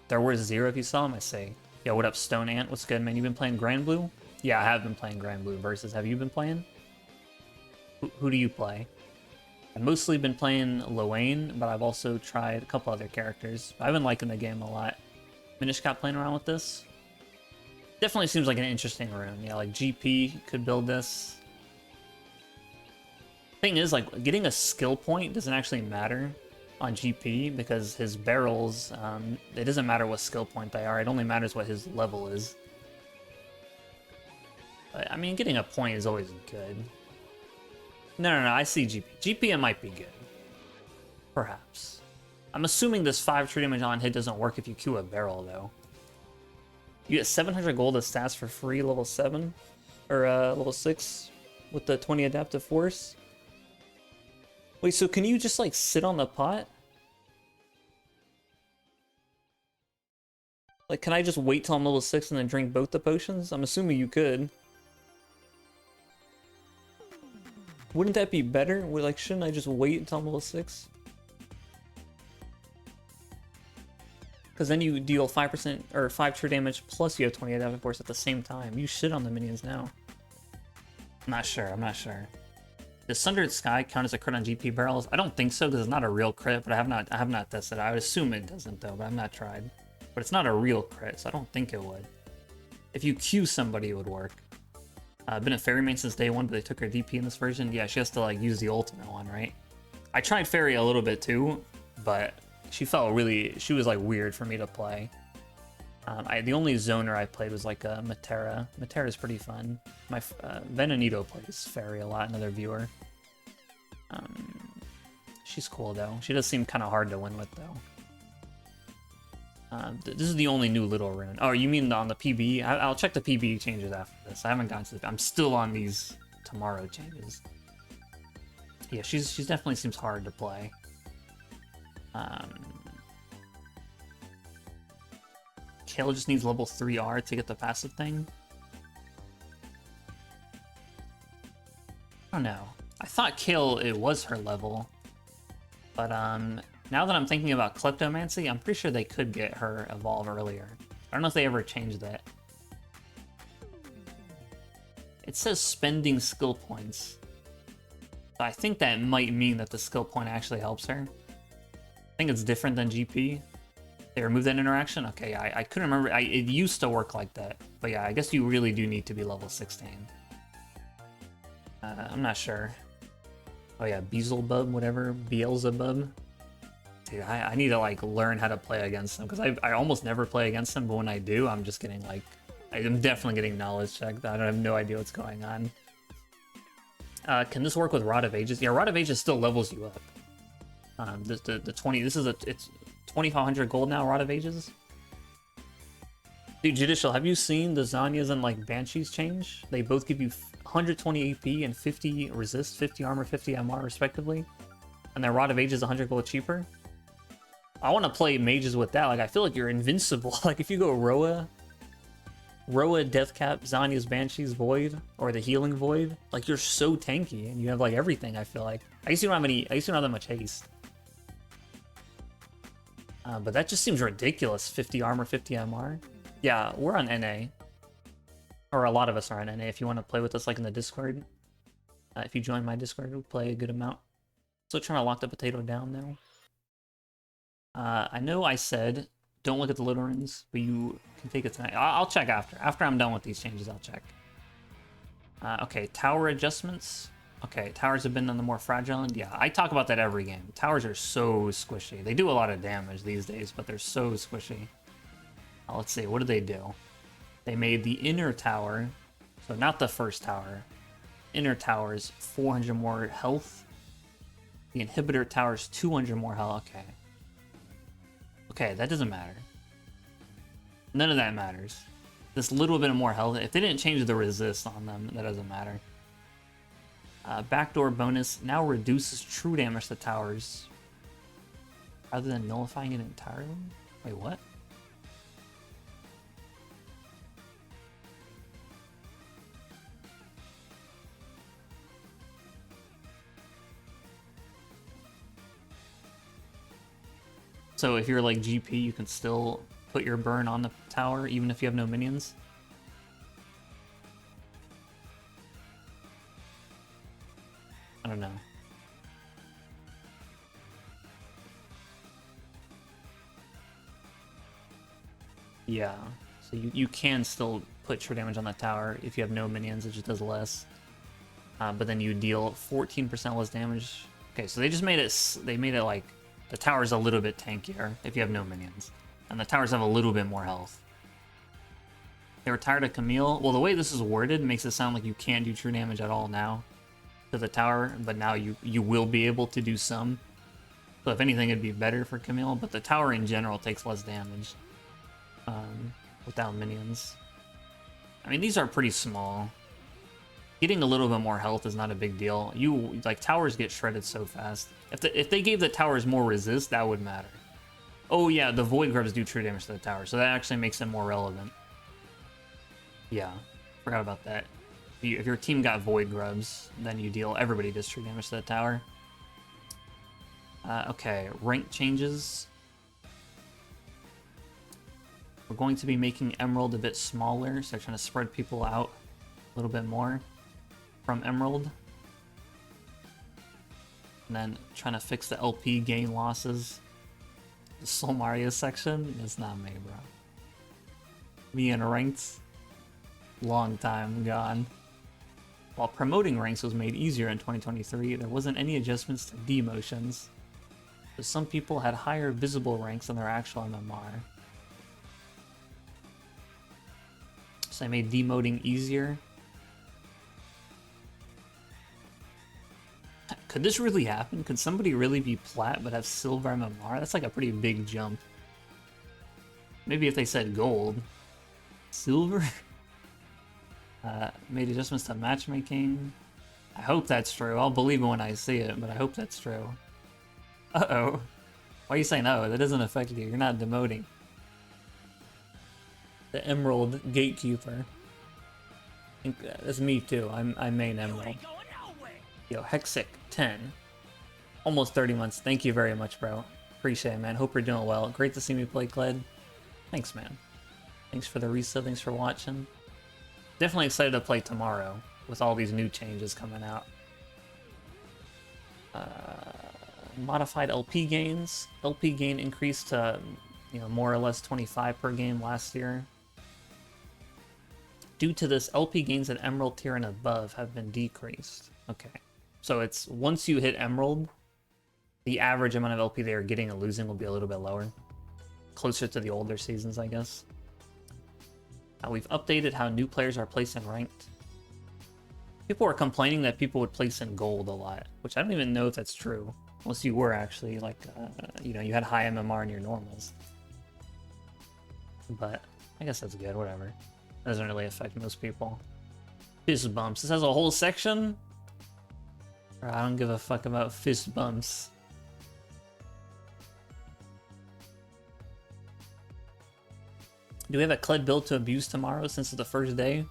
They're worth 0 if you saw them, I say. Yo, what up, Stone Ant? What's good, man? You been playing Grand Blue? Yeah, I have been playing Grand Blue versus. Have you been playing? Who do you play? I've mostly been playing Lowain, but I've also tried a couple other characters. I've been liking the game a lot. Minish got playing around with this. Definitely seems like an interesting rune. Yeah, like GP could build this. Thing is, like, getting a skill point doesn't actually matter on GP because his barrels, it doesn't matter what skill point they are. It only matters what his level is. But, I mean, getting a point is always good. No, I see GP. GP it might be good. Perhaps. I'm assuming this 5 true damage on hit doesn't work if you queue a barrel, though. You get 700 gold as stats for free level 7. Or level 6 with the 20 adaptive force. Wait, so can you just, like, sit on the pot? Like, can I just wait till I'm level 6 and then drink both the potions? I'm assuming you could. Wouldn't that be better? Like, shouldn't I just wait until I'm level 6? Because then you deal 5% or 5 true damage plus you have 20 adaptive force at the same time. You shit on the minions now. I'm not sure. Does Sundered Sky count as a crit on GP barrels? I don't think so because it's not a real crit, but I have not tested it. I would assume it doesn't though, but I've not tried. But it's not a real crit, so I don't think it would. If you Q somebody, it would work. Been a fairy main since day one, but they took her DP in this version. Yeah, she has to like use the ultimate one, right? I tried fairy a little bit too, but she was like weird for me to play. The only zoner I played was like Matera. Matera is pretty fun. My Venonito plays fairy a lot, another viewer. She's cool though. She does seem kind of hard to win with though. This is the only new little rune. Oh, you mean on the PB? I'll check the PB changes after this. I haven't gotten to I'm still on these tomorrow changes. Yeah, she's definitely seems hard to play. Kale just needs level 3R to get the passive thing. I don't know. I thought Kale, it was her level. But now that I'm thinking about Kleptomancy, I'm pretty sure they could get her evolve earlier. I don't know if they ever changed that. It says spending skill points. So I think that might mean that the skill point actually helps her. I think it's different than GP. They removed that interaction? Okay, I couldn't remember. It used to work like that. But yeah, I guess you really do need to be level 16. I'm not sure. Oh yeah, Beelzebub, whatever. Beelzebub. Dude, I need to like learn how to play against them because I almost never play against them, but when I do, I'm just getting like... I'm definitely getting knowledge checked. I have no idea what's going on. Can this work with Rod of Ages? Yeah, Rod of Ages still levels you up. The 20... It's 2,500 gold now, Rod of Ages. Dude, Judicial, have you seen the Zanyas and like Banshees change? They both give you 120 AP and 50 resist, 50 armor, 50 MR respectively. And their Rod of Ages 100 gold cheaper. I want to play mages with that. Like, I feel like you're invincible. Like, if you go Roa, Deathcap, Zanya's Banshees, Void, or the Healing Void, like, you're so tanky, and you have, like, everything, I feel like. I guess you don't have that much haste. But that just seems ridiculous. 50 armor, 50 MR. Yeah, we're on NA. Or a lot of us are on NA. If you want to play with us, like, in the Discord. If you join my Discord, we'll play a good amount. Still trying to lock the potato down now. I know I said don't look at the little runes, but you can take it tonight. I'll check after. After I'm done with these changes, I'll check. Okay, tower adjustments. Okay, towers have been on the more fragile end. Yeah, I talk about that every game. Towers are so squishy. They do a lot of damage these days, but they're so squishy. Let's see, what did they do? They made the inner tower, so not the first tower. Inner towers, 400 more health. The inhibitor tower's 200 more health. Okay. Okay, that doesn't matter. None of that matters. This little bit of more health. If they didn't change the resist on them, that doesn't matter. Backdoor bonus now reduces true damage to towers rather than nullifying it entirely. Wait, what? So if you're like GP, you can still put your burn on the tower even if you have no minions? I don't know. Yeah, so you can still put true damage on that tower if you have no minions, it just does less. but then you deal 14% less damage. Okay, so they just made it. They made it like the tower's a little bit tankier if you have no minions, and the towers have a little bit more health. They were tired of Camille. Well, the way this is worded makes it sound like you can't do true damage at all now to the tower, but now you will be able to do some. So if anything, it'd be better for Camille, but the tower in general takes less damage without minions. I mean, these are pretty small. Getting a little bit more health is not a big deal. Like, towers get shredded so fast. If they gave the towers more resist, that would matter. Oh yeah, the Void Grubs do true damage to the tower, so that actually makes them more relevant. Yeah, forgot about that. If your team got Void Grubs, then everybody does true damage to the tower. Okay, rank changes. We're going to be making Emerald a bit smaller, so trying to spread people out a little bit more from Emerald. And then trying to fix the LP gain losses. The Solmaria section? It's not me, bro. Me in ranked? Long time gone. While promoting ranks was made easier in 2023, there wasn't any adjustments to demotions. So some people had higher visible ranks than their actual MMR. So I made demoting easier. Could this really happen? Could somebody really be plat but have silver MMR? That's like a pretty big jump. Maybe if they said gold. Silver? Made adjustments to matchmaking. I hope that's true. I'll believe it when I see it, but I hope that's true. Uh-oh. Why are you saying no? That doesn't affect you. You're not demoting. The Emerald Gatekeeper. I think that's me too. I'm main Emerald. Yo, Hexic 10. Almost 30 months. Thank you very much, bro. Appreciate it, man. Hope you're doing well. Great to see me play Kled. Thanks, man. Thanks for the resub. Thanks for watching. Definitely excited to play tomorrow with all these new changes coming out. Modified LP gains. LP gain increased to, more or less 25 per game last year. Due to this, LP gains at Emerald tier and above have been decreased. Okay. So it's once you hit Emerald, the average amount of LP they are getting and losing will be a little bit lower. Closer to the older seasons, I guess. We've updated how new players are placed in ranked. People are complaining that people would place in gold a lot, which I don't even know if that's true. Unless you were actually, like, you had high MMR in your normals. But I guess that's good, whatever. Doesn't really affect most people. Fist bumps. This has a whole section? I don't give a fuck about fist bumps. Do we have a Kled build to abuse tomorrow since it's the first day?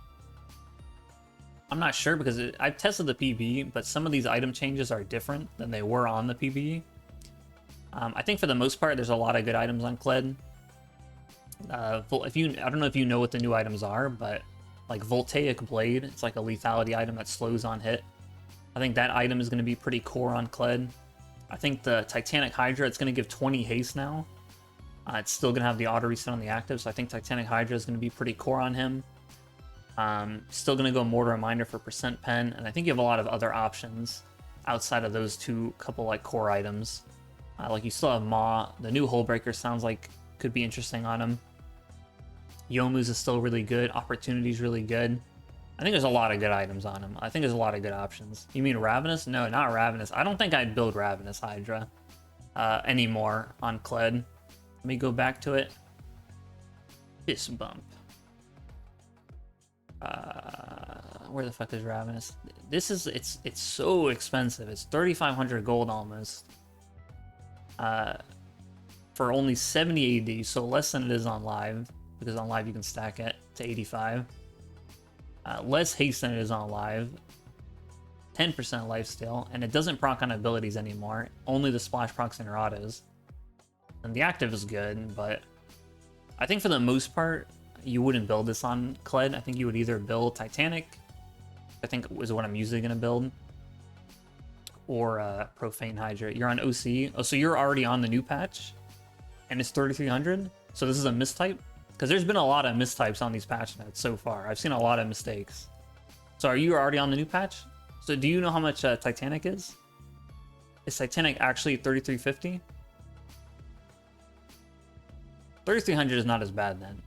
I'm not sure because I've tested the PB, but some of these item changes are different than they were on the PB. I think for the most part, there's a lot of good items on Kled. I don't know if you know what the new items are, but like Voltaic Blade, it's like a lethality item that slows on hit. I think that item is going to be pretty core on Kled. I think the Titanic Hydra, it's going to give 20 haste now. It's still going to have the auto reset on the active, so I think Titanic Hydra is going to be pretty core on him. Still going to go Mortar Reminder for percent pen, and I think you have a lot of other options outside of those two couple like core items. Like you still have Maw. The new Hullbreaker sounds like could be interesting on him. Youmuu's is still really good. Opportunity's really good. I think there's a lot of good items on him. I think there's a lot of good options. You mean Ravenous? No, not Ravenous. I don't think I'd build Ravenous Hydra anymore on Kled. Let me go back to it. Fist bump. Where the fuck is Ravenous? This is it's so expensive. It's 3,500 gold almost. For only 70 AD, so less than it is on live, because on live you can stack it to 85. Less haste than it is on live. 10% lifesteal, and it doesn't proc on abilities anymore. Only the splash procs and your autos. And the active is good, but I think for the most part, you wouldn't build this on Kled. I think you would either build Titanic, I think is what I'm usually going to build, or Profane Hydra. You're on OC. Oh, so you're already on the new patch, and it's 3,300? So this is a mistype? Because there's been a lot of mistypes on these patch notes so far. I've seen a lot of mistakes. So are you already on the new patch? So do you know how much Titanic is? Is Titanic actually 3350? 3300 is not as bad then.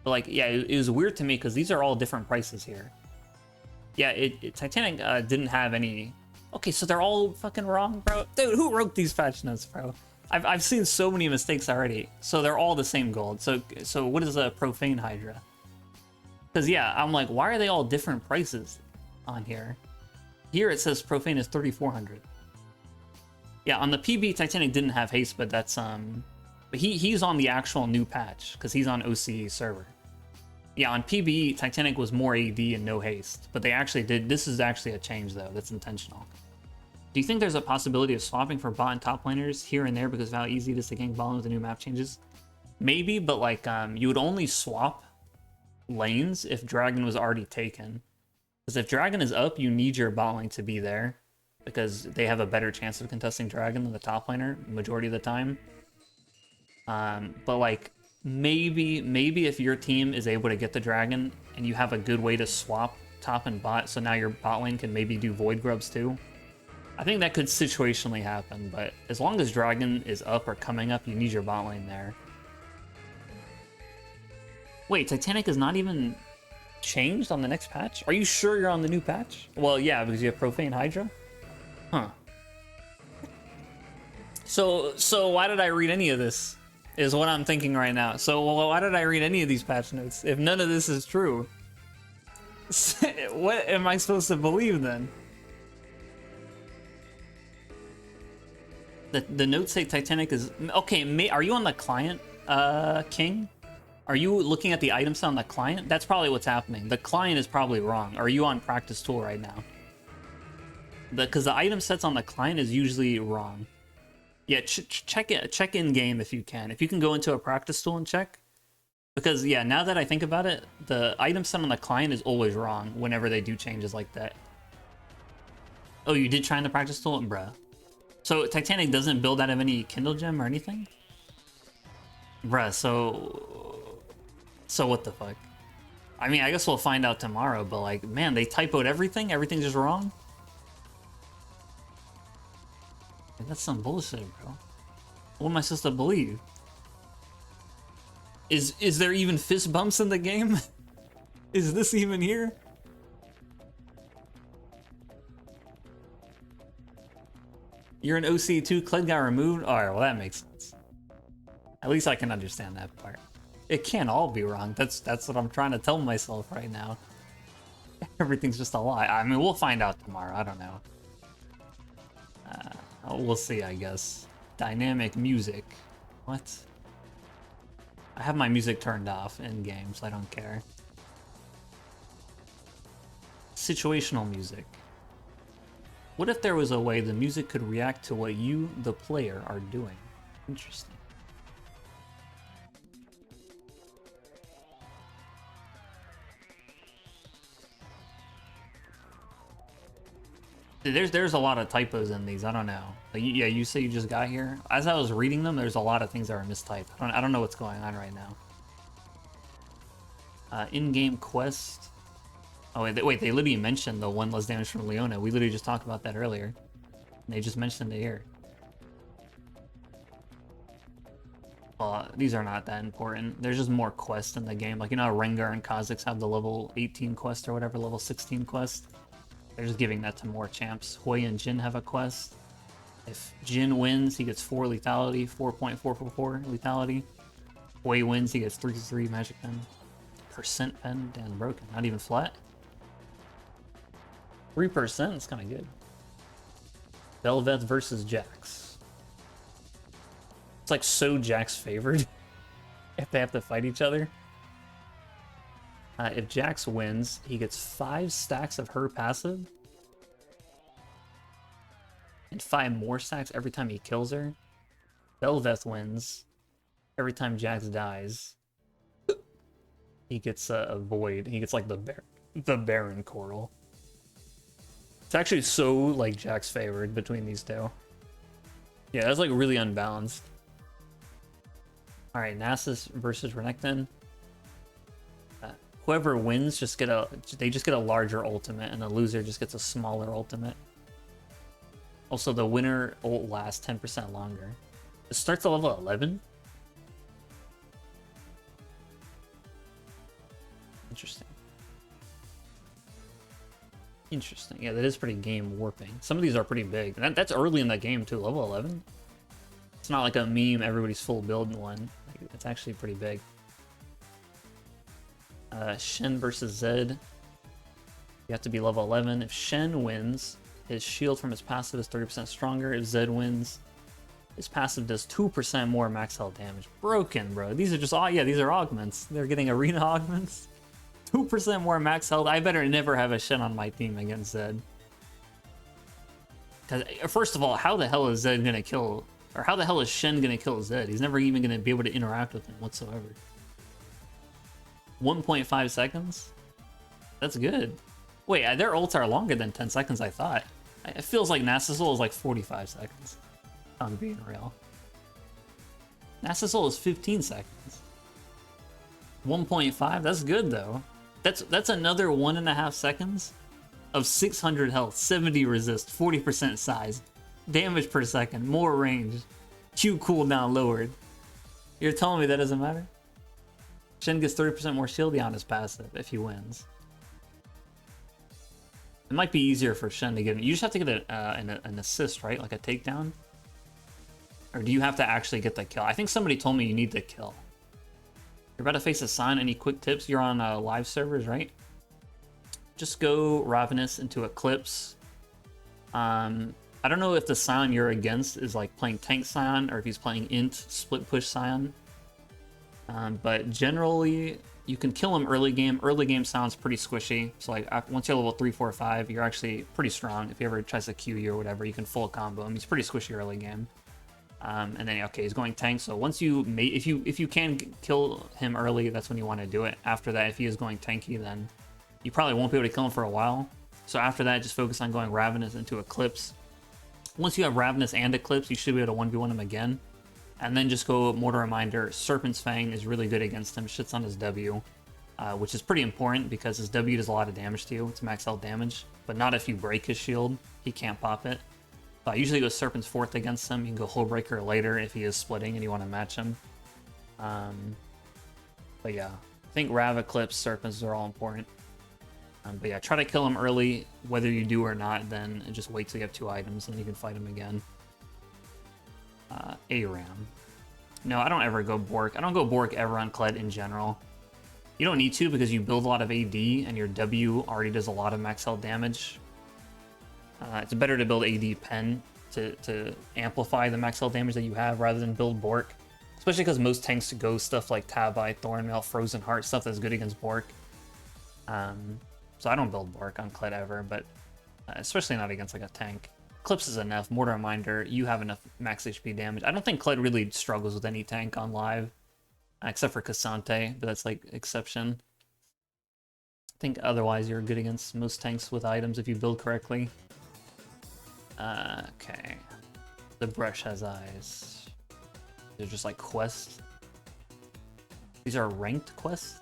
But like, yeah, it was weird to me because these are all different prices here. Yeah, Titanic didn't have any. Okay, so they're all fucking wrong, bro. Dude, who wrote these patch notes, bro? I've seen so many mistakes already. So they're all the same gold. So what is a Profane Hydra? Because yeah, I'm like, why are they all different prices on here? Here it says Profane is 3400. Yeah, on the PB Titanic didn't have haste, but that's but he's on the actual new patch because he's on OCE server. Yeah, on PBE Titanic was more AD and no haste, but they actually did. This is actually a change though. That's intentional. Do you think there's a possibility of swapping for bot and top laners here and there because of how easy it is to gank bottom with the new map changes? Maybe, but like you would only swap lanes if Dragon was already taken. Because if Dragon is up, you need your bot lane to be there because they have a better chance of contesting Dragon than the top laner majority of the time. But like maybe if your team is able to get the Dragon and you have a good way to swap top and bot, so now your bot lane can maybe do void grubs too. I think that could situationally happen, but as long as Dragon is up or coming up, you need your bot lane there. Wait, Titanic is not even changed on the next patch? Are you sure you're on the new patch? Well, yeah, because you have Profane Hydra? Huh. So why did I read any of this? Is what I'm thinking right now. So why did I read any of these patch notes if none of this is true? What am I supposed to believe then? The notes say Titanic is... Okay, are you on the client, King? Are you looking at the item set on the client? That's probably what's happening. The client is probably wrong. Are you on Practice Tool right now? Because the item sets on the client is usually wrong. Yeah, check in game if you can. If you can go into a Practice Tool and check. Because, yeah, now that I think about it, the item set on the client is always wrong whenever they do changes like that. Oh, you did try in the Practice Tool? Bruh. So Titanic doesn't build out of any Kindle Gem or anything? Bruh, so what the fuck? I mean, I guess we'll find out tomorrow, but like, man, they typoed everything? Everything's just wrong? That's some bullshit, bro. What am I supposed to believe? Is there even fist bumps in the game? Is this even here? You're an OC2, Kled got removed? Alright, well that makes sense. At least I can understand that part. It can't all be wrong. That's what I'm trying to tell myself right now. Everything's just a lie. I mean, we'll find out tomorrow. I don't know. We'll see, I guess. Dynamic music. What? I have my music turned off in game, so I don't care. Situational music. What if there was a way the music could react to what you, the player, are doing? Interesting. There's a lot of typos in these. I don't know. Like, yeah, you say you just got here. As I was reading them, there's a lot of things that are mistyped. I don't know what's going on right now. In-game quest. Oh wait, they literally mentioned the 1 less damage from Leona. We literally just talked about that earlier. They just mentioned it here. Well, these are not that important. There's just more quests in the game. Like, you know how Rengar and Kha'Zix have the level 18 quest or whatever, level 16 quest? They're just giving that to more champs. Hui and Jin have a quest. If Jin wins, he gets 4 lethality, 4.444 lethality. Hui wins, he gets 3 magic pen. Percent pen, damn broken. Not even flat. 3%, it's kind of good. Bel'Veth versus Jax. It's like so Jax favored if they have to fight each other. If Jax wins, he gets 5 stacks of her passive. And 5 more stacks every time he kills her. Bel'Veth wins. Every time Jax dies, he gets a void. He gets like the Baron Coral. It's actually so like Jax favored between these two. Yeah, that's like really unbalanced. Alright, Nasus versus Renekton. whoever wins just get a larger ultimate, and the loser just gets a smaller ultimate. Also, the winner ult lasts 10% longer. It starts at level 11. Interesting. Interesting. Yeah, that is pretty game warping. Some of these are pretty big. That's early in the game too. Level 11. It's not like a meme. Everybody's full build one. Like, it's actually pretty big. Shen versus Zed. You have to be level 11. If Shen wins, his shield from his passive is 30% stronger. If Zed wins, his passive does 2% more max health damage. Broken, bro. These are just all, yeah, these are augments. They're getting arena augments. 2% more max health. I better never have a Shen on my team against Zed. Because, first of all, how the hell is Zed gonna kill, or how the hell is Shen gonna kill Zed? He's never even gonna be able to interact with him whatsoever. 1.5 seconds? That's good. Wait, their ults are longer than 10 seconds, I thought. It feels like Nasus'ul is like 45 seconds. If I'm being real. Nasus'ul is 15 seconds. 1.5? That's good, though. That's another 1.5 seconds of 600 health, 70 resist, 40% size, damage per second, more range, Q cooldown lowered. You're telling me that doesn't matter? Shen gets 30% more shield on his passive if he wins. It might be easier for Shen to get it. You just have to get an assist, right? Like a takedown? Or do you have to actually get the kill? I think somebody told me you need the kill. You're about to face a Sion. Any quick tips? You're on live servers, right? Just go Ravenous into Eclipse. I don't know if the Sion you're against is like playing tank Sion or if he's playing int split push Sion. But generally, you can kill him early game. Early game sounds pretty squishy. So like once you're level 3, 4, 5, you're actually pretty strong. If he ever tries to Q you or whatever, you can full combo him. He's pretty squishy early game. And then okay, he's going tank. So once you if you can kill him early, that's when you want to do it. After that, if he is going tanky, then you probably won't be able to kill him for a while. So after that, just focus on going Ravenous into Eclipse. Once you have Ravenous and Eclipse, you should be able to 1v1 him again. And then just go Mortal Reminder. Serpent's Fang is really good against him. Shits on his W, which is pretty important because his W does a lot of damage to you. It's max health damage, but not if you break his shield. He can't pop it. I usually go Serpent's Fourth against him. You can go Hullbreaker later if he is splitting and you want to match him. But yeah, I think Rav, Eclipse, Serpents are all important. But yeah, try to kill him early, whether you do or not, then just wait till you have 2 items and you can fight him again. ARAM. No, I don't ever go Bork. I don't go Bork ever on Kled in general. You don't need to because you build a lot of AD and your W already does a lot of max health damage. It's better to build AD Pen to amplify the max health damage that you have rather than build Bork. Especially because most tanks go stuff like Tabi, Thornmail, Frozen Heart, stuff that's good against Bork. So I don't build Bork on Kled ever, but especially not against like a tank. Eclipse is enough. Mortal Reminder, you have enough max HP damage. I don't think Kled really struggles with any tank on live, except for Cassante, but that's like exception. I think otherwise you're good against most tanks with items if you build correctly. Okay. The Brush has eyes. They're just like quests. These are ranked quests.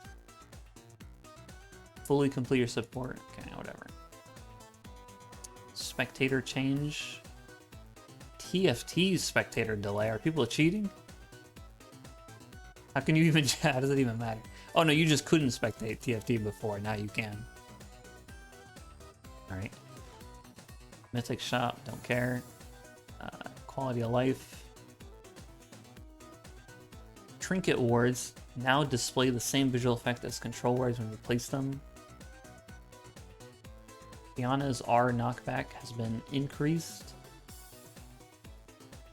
Fully complete your support. Okay, whatever. Spectator change. TFT's spectator delay. Are people cheating? How can you even... How does it even matter? Oh no, you just couldn't spectate TFT before. Now you can. Alright. Mythic shop. Don't care. Quality of life. Trinket wards now display the same visual effect as control wards when you place them. Diana's R knockback has been increased.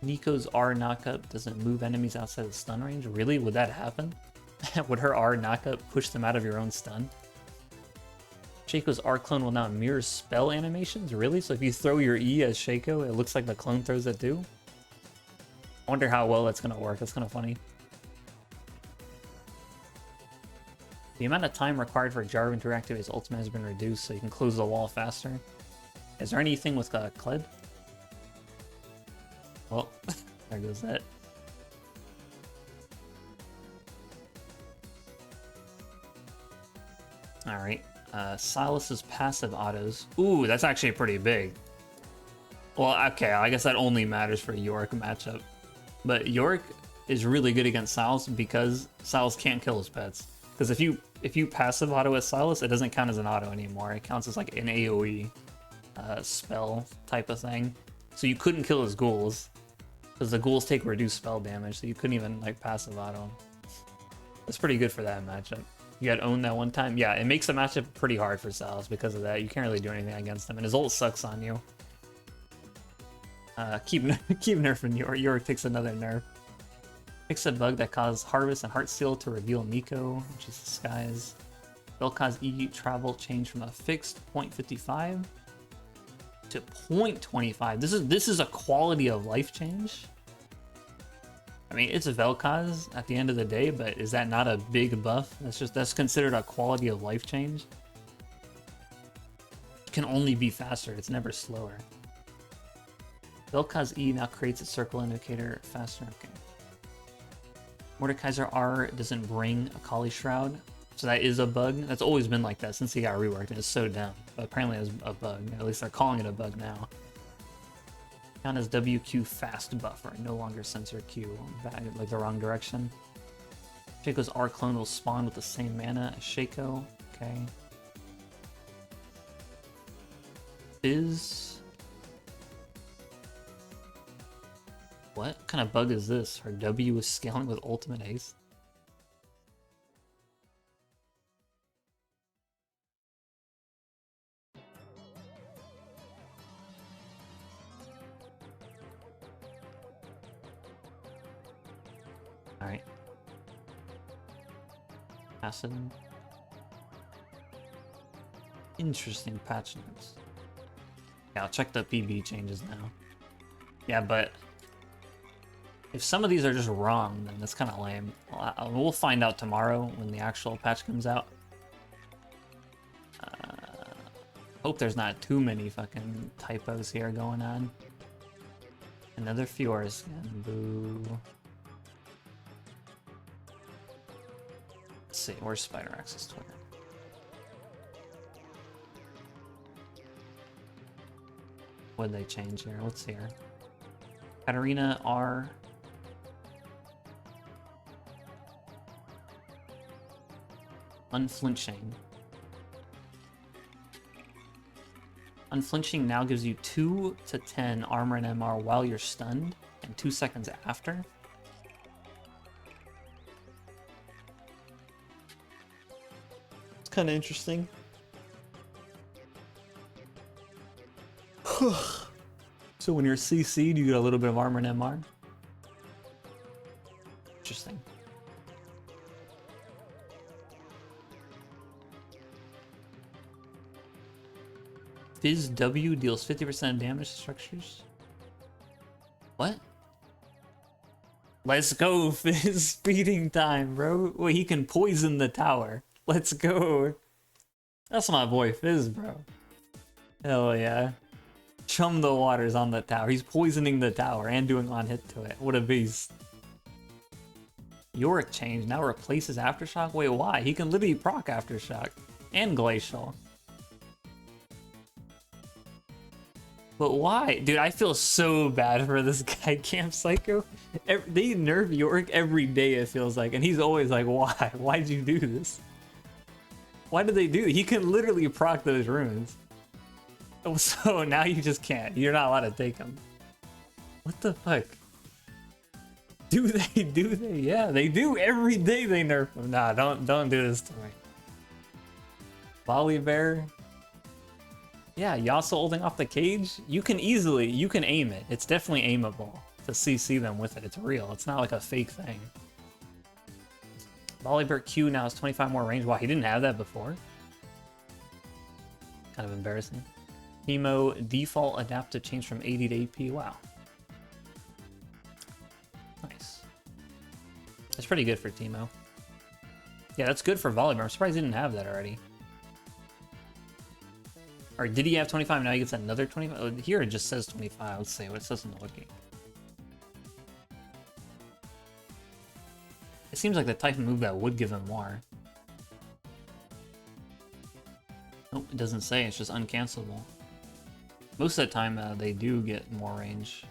Nico's R knockup doesn't move enemies outside the stun range. Really? Would that happen? Would her R knockup push them out of your own stun? Shaco's R clone will now mirror spell animations? Really? So if you throw your E as Shaco, it looks like the clone throws it too? I wonder how well that's gonna work. That's kind of funny. The amount of time required for Jarvan to activate his ultimate has been reduced, so you can close the wall faster. Is there anything with Kled? Well, there goes that. Alright. Silas's passive autos. Ooh, that's actually pretty big. Well, okay, I guess that only matters for a Yorick matchup. But Yorick is really good against Silas because Silas can't kill his pets. Because if you passive auto as Silas, it doesn't count as an auto anymore. It counts as like an AoE spell type of thing. So you couldn't kill his ghouls. Because the ghouls take reduced spell damage, so you couldn't even like passive auto him. That's pretty good for that matchup. You got owned that one time. Yeah, it makes the matchup pretty hard for Silas because of that. You can't really do anything against him, and his ult sucks on you. Keep nerfing Yorick. Yorick takes another nerf. Fix a bug that caused Harvest and Heartsteel to reveal Miko, which is Disguise. They'll cause E travel change from a fixed 0.55 to 0.25. This is a quality of life change. I mean, it's a Vel'Koz at the end of the day, but is that not a big buff? That's considered a quality of life change. It can only be faster, it's never slower. Vel'Koz E now creates a circle indicator faster. Okay. Mordekaiser R doesn't bring a Kali Shroud, so that is a bug. That's always been like that since he got reworked, and it's so dumb. But apparently it's a bug. At least they're calling it a bug now. Count as WQ fast buffer, no longer sensor Q. Back, like the wrong direction. Shaco's R clone will spawn with the same mana as Shaco. Okay. Fizz. What kind of bug is this? Her W is scaling with ultimate haste. Alright. Acid. Interesting patch notes. Yeah, I'll check the PB changes now. Yeah, but if some of these are just wrong, then that's kind of lame. We'll find out tomorrow when the actual patch comes out. Hope there's not too many fucking typos here going on. Another Fiora skin. Boo. Let's see, where's Spider Axe's Twitter? What'd they change here? Let's see here. Katarina R. Unflinching. Unflinching now gives you 2 to 10 armor and MR while you're stunned, and 2 seconds after. It's kind of interesting. So when you're CC'd, you get a little bit of armor and MR. Interesting. Fizz W deals 50% damage to structures. What? Let's go, Fizz. Feeding time, bro. Wait, he can poison the tower. Let's go. That's my boy Fizz, bro. Hell yeah. Chum the waters on the tower. He's poisoning the tower and doing on hit to it. What a beast. Yorick change now replaces Aftershock? Wait, why? He can literally proc Aftershock and Glacial. But why? Dude, I feel so bad for this guy, Camp Psycho. They nerf Yorick every day, it feels like. And he's always like, why? Why'd you do this? Why did they do it? He can literally proc those runes. So now you just can't. You're not allowed to take them. What the fuck? Do they? Do they? Yeah, they do. Every day they nerf them. Nah, don't do this to me. Volibear. Yeah, Yasuo holding off the cage. You can aim it. It's definitely aimable to CC them with it. It's real. It's not like a fake thing. Volibear Q now has 25 more range. Wow, he didn't have that before. Kind of embarrassing. Teemo default adaptive change from 80 to AP. Wow. Nice. That's pretty good for Teemo. Yeah, that's good for Volibear. I'm surprised he didn't have that already. Or did he have 25? Now he gets another 25? Oh, here it just says 25. Let's see what it says in the wiki. It seems like the type of move that would give him more. Oh, it doesn't say, it's just uncancelable. Most of the time, they do get more range.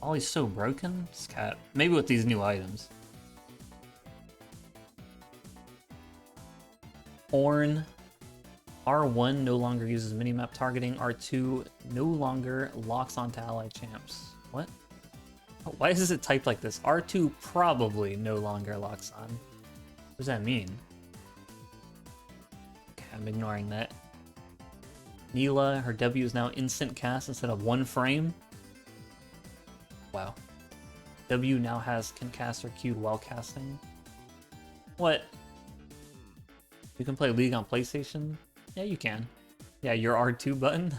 Oh, he's so broken? This cat. Maybe with these new items. Ornn. R1 no longer uses minimap targeting. R2 no longer locks onto ally champs. What? Why is it typed like this? R2 probably no longer locks on. What does that mean? Okay, I'm ignoring that. Neela, her W is now instant cast instead of 1 frame. Wow. W now can cast her Q while casting. What? You can play League on PlayStation? Yeah, you can. Yeah, your R2 button.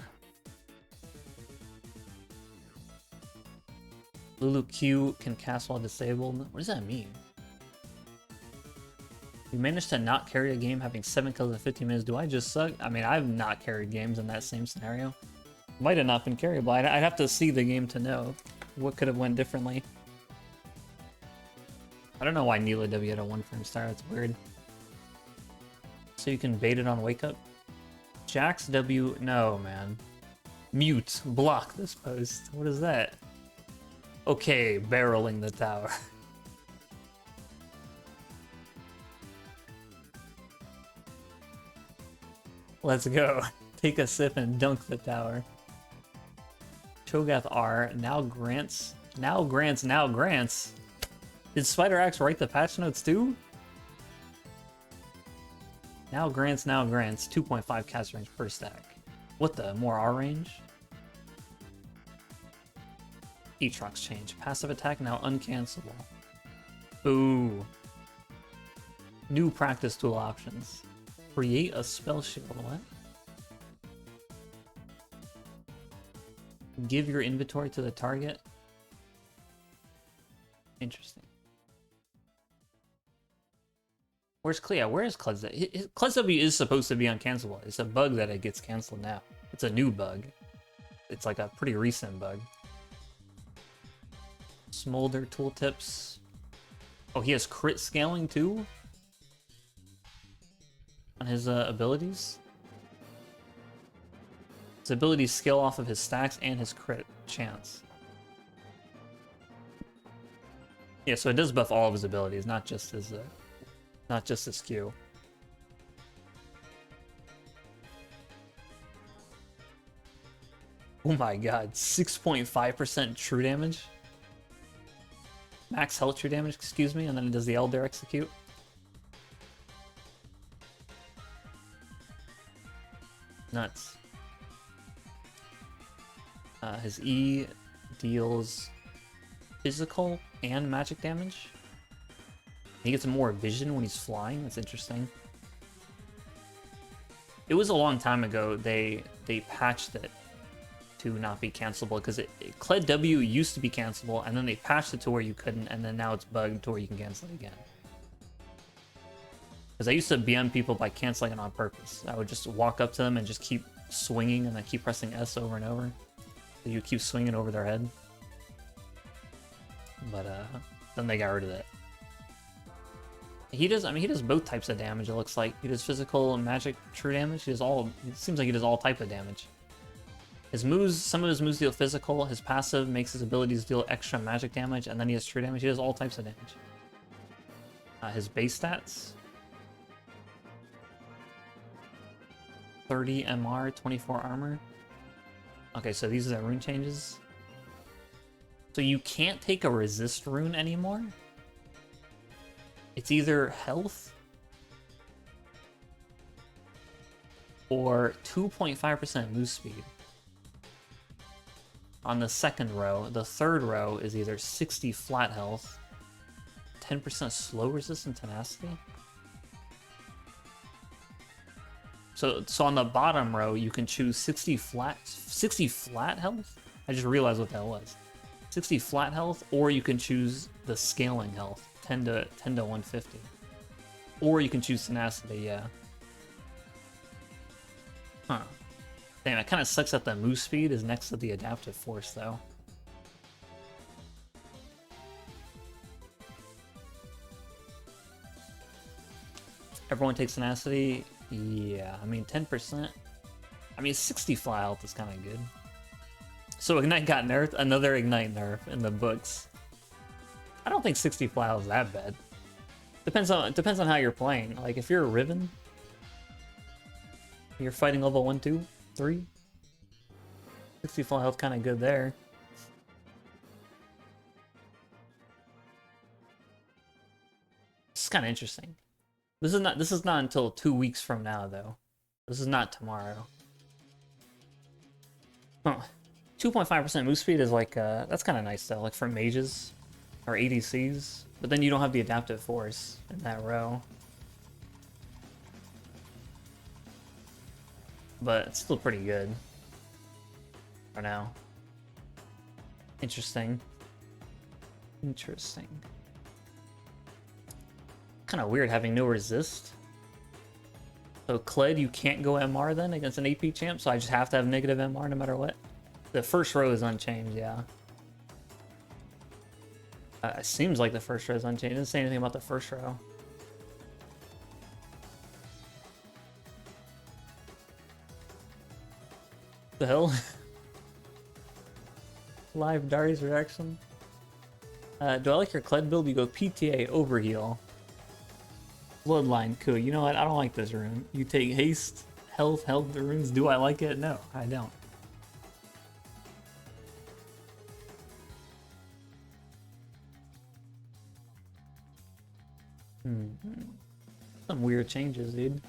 Lulu Q can cast while disabled. What does that mean? You managed to not carry a game having 7 kills in 15 minutes. Do I just suck? I mean, I've not carried games in that same scenario. Might have not been carryable. I'd have to see the game to know what could have went differently. I don't know why Neela W had a 1 frame start. That's weird. So you can bait it on wake up. Jax W, no man. Mute, block this post. What is that? Okay, barreling the tower. Let's go. Take a sip and dunk the tower. Cho'Gath R now grants. Did Spider Axe write the patch notes too? Now grants. 2.5 cast range per stack. What the? More R range? Aatrox change. Passive attack now uncancelable. Ooh. New practice tool options. Create a spell shield. What? Give your inventory to the target. Interesting. Where's Clea? Where is Klez? Klez W is supposed to be uncancelable. It's a bug that it gets canceled now. It's a new bug. It's like a pretty recent bug. Smolder tooltips. Oh, he has crit scaling too? On his abilities? His abilities scale off of his stacks and his crit chance. Yeah, so it does buff all of his abilities, not just his Q. Oh my god, 6.5% true damage? Max health true damage, excuse me, and then it does the Elder execute. Nuts. His E deals physical and magic damage. He gets more vision when he's flying. That's interesting. It was a long time ago they patched it to not be cancelable because Kled W used to be cancelable and then they patched it to where you couldn't, and then now it's bugged to where you can cancel it again. Because I used to BM people by canceling it on purpose. I would just walk up to them and just keep swinging and then keep pressing S over and over. So you keep swinging over their head. But then they got rid of that. He does both types of damage, it looks like. He does physical and magic true damage. He does all, it seems like he does all type of damage. His moves, some of his moves deal physical, his passive makes his abilities deal extra magic damage, and then he has true damage. He does all types of damage. His base stats. 30 MR, 24 armor. Okay, so these are the rune changes. So you can't take a resist rune anymore. It's either health or 2.5% move speed. On the second row, the third row is either 60 flat health, 10% slow resist and tenacity. So on the bottom row, you can choose 60 flat health? I just realized what that was. 60 flat health, or you can choose the scaling health, 10 to 150. Or you can choose tenacity, yeah. Huh. Damn, it kind of sucks that the move speed is next to the adaptive force, though. Everyone takes tenacity. Yeah, I mean 10%. I mean 60 fly health is kind of good. So Ignite got nerfed, another Ignite nerf in the books. I don't think 60 fly health is that bad. Depends on how you're playing. Like if you're a Riven, you're fighting level 1, 2, 3. 60 fly health kind of good there. It's kind of interesting. This is not until 2 weeks from now though. This is not tomorrow. Huh. 2.5% move speed is like that's kind of nice though, like for mages or ADCs. But then you don't have the adaptive force in that row. But it's still pretty good for now. Interesting. Interesting. Kind of weird having no resist. So Kled, you can't go MR then against an AP champ, so I just have to have negative MR no matter what. The first row is unchanged, yeah. It seems like the first row is unchanged. It doesn't say anything about the first row. The hell? Live Darius reaction. Do I like your Kled build? You go PTA overheal. Bloodline, cool. You know what? I don't like this rune. You take haste, health the runes. Do I like it? No, I don't. Some weird changes, dude.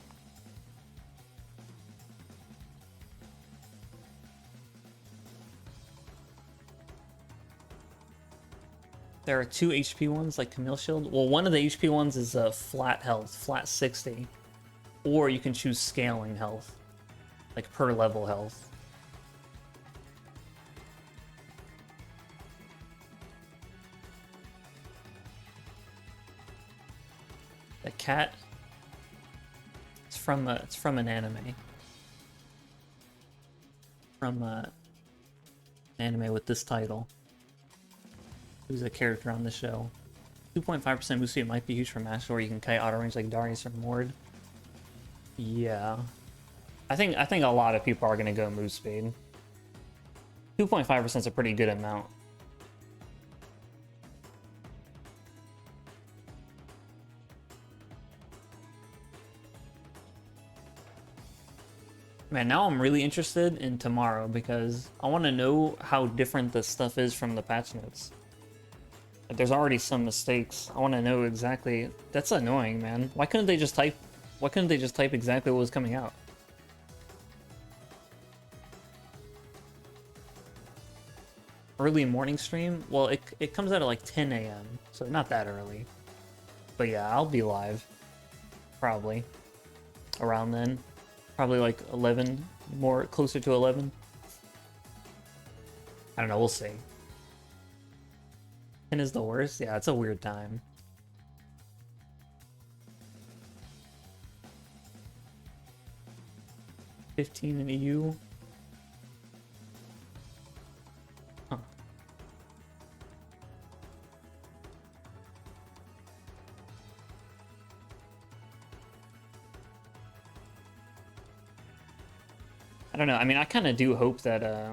There are 2 HP ones, like Camille Shield. Well, one of the HP ones is flat health, flat 60. Or you can choose scaling health, like per level health. The cat. It's from an anime. From an anime with this title. Who's a character on the show. 2.5% move speed might be huge for Master, or you can kite auto range like Darius or Mord. Yeah. I think a lot of people are gonna go move speed. 2.5% is a pretty good amount. Man, now I'm really interested in tomorrow because I want to know how different this stuff is from the patch notes. There's already some mistakes. I want to know exactly. That's annoying, man. Why couldn't they just type exactly what was coming out? Early morning stream? Well, it comes out at like 10 a.m. So not that early. But yeah, I'll be live. Probably. Around then. Probably like 11. More closer to 11. I don't know, we'll see. 10 is the worst? Yeah, it's a weird time. $15 in EU. Huh. I don't know. I mean, I kind of do hope that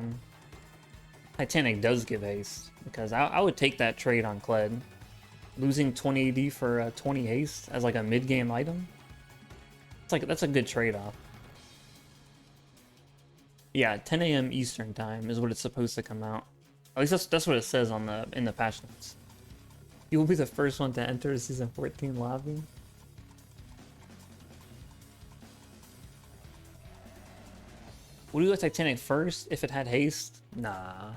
Titanic does give haste, because I would take that trade on Kled. Losing 20 AD for 20 haste as like a mid-game item. It's like that's a good trade-off. Yeah, 10 a.m. Eastern time is what it's supposed to come out. At least that's what it says on in the patch notes. You will be the first one to enter season 14 lobby. Would you go Titanic first if it had haste? Nah.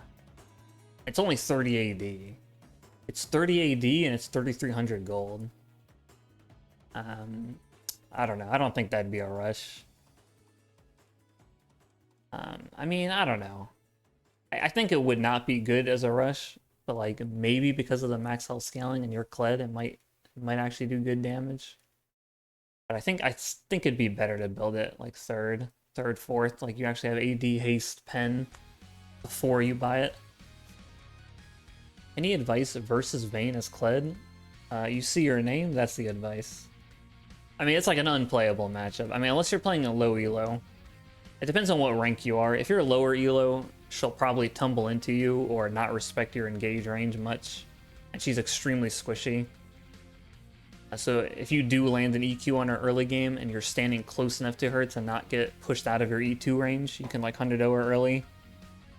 It's only 30 AD. It's 30 AD and it's 3,300 gold. I don't know. I don't think that'd be a rush. I mean, I don't know. I think it would not be good as a rush, but like maybe because of the max health scaling and your Kled, it might actually do good damage. But I think it'd be better to build it like third, fourth. Like you actually have AD haste pen before you buy it. Any advice versus Vayne as Kled? You see your name, that's the advice. I mean, it's like an unplayable matchup. I mean, unless you're playing a low elo. It depends on what rank you are. If you're a lower elo, she'll probably tumble into you or not respect your engage range much. And she's extremely squishy. So if you do land an EQ on her early game and you're standing close enough to her to not get pushed out of your E2 range, you can like 100-0 her early.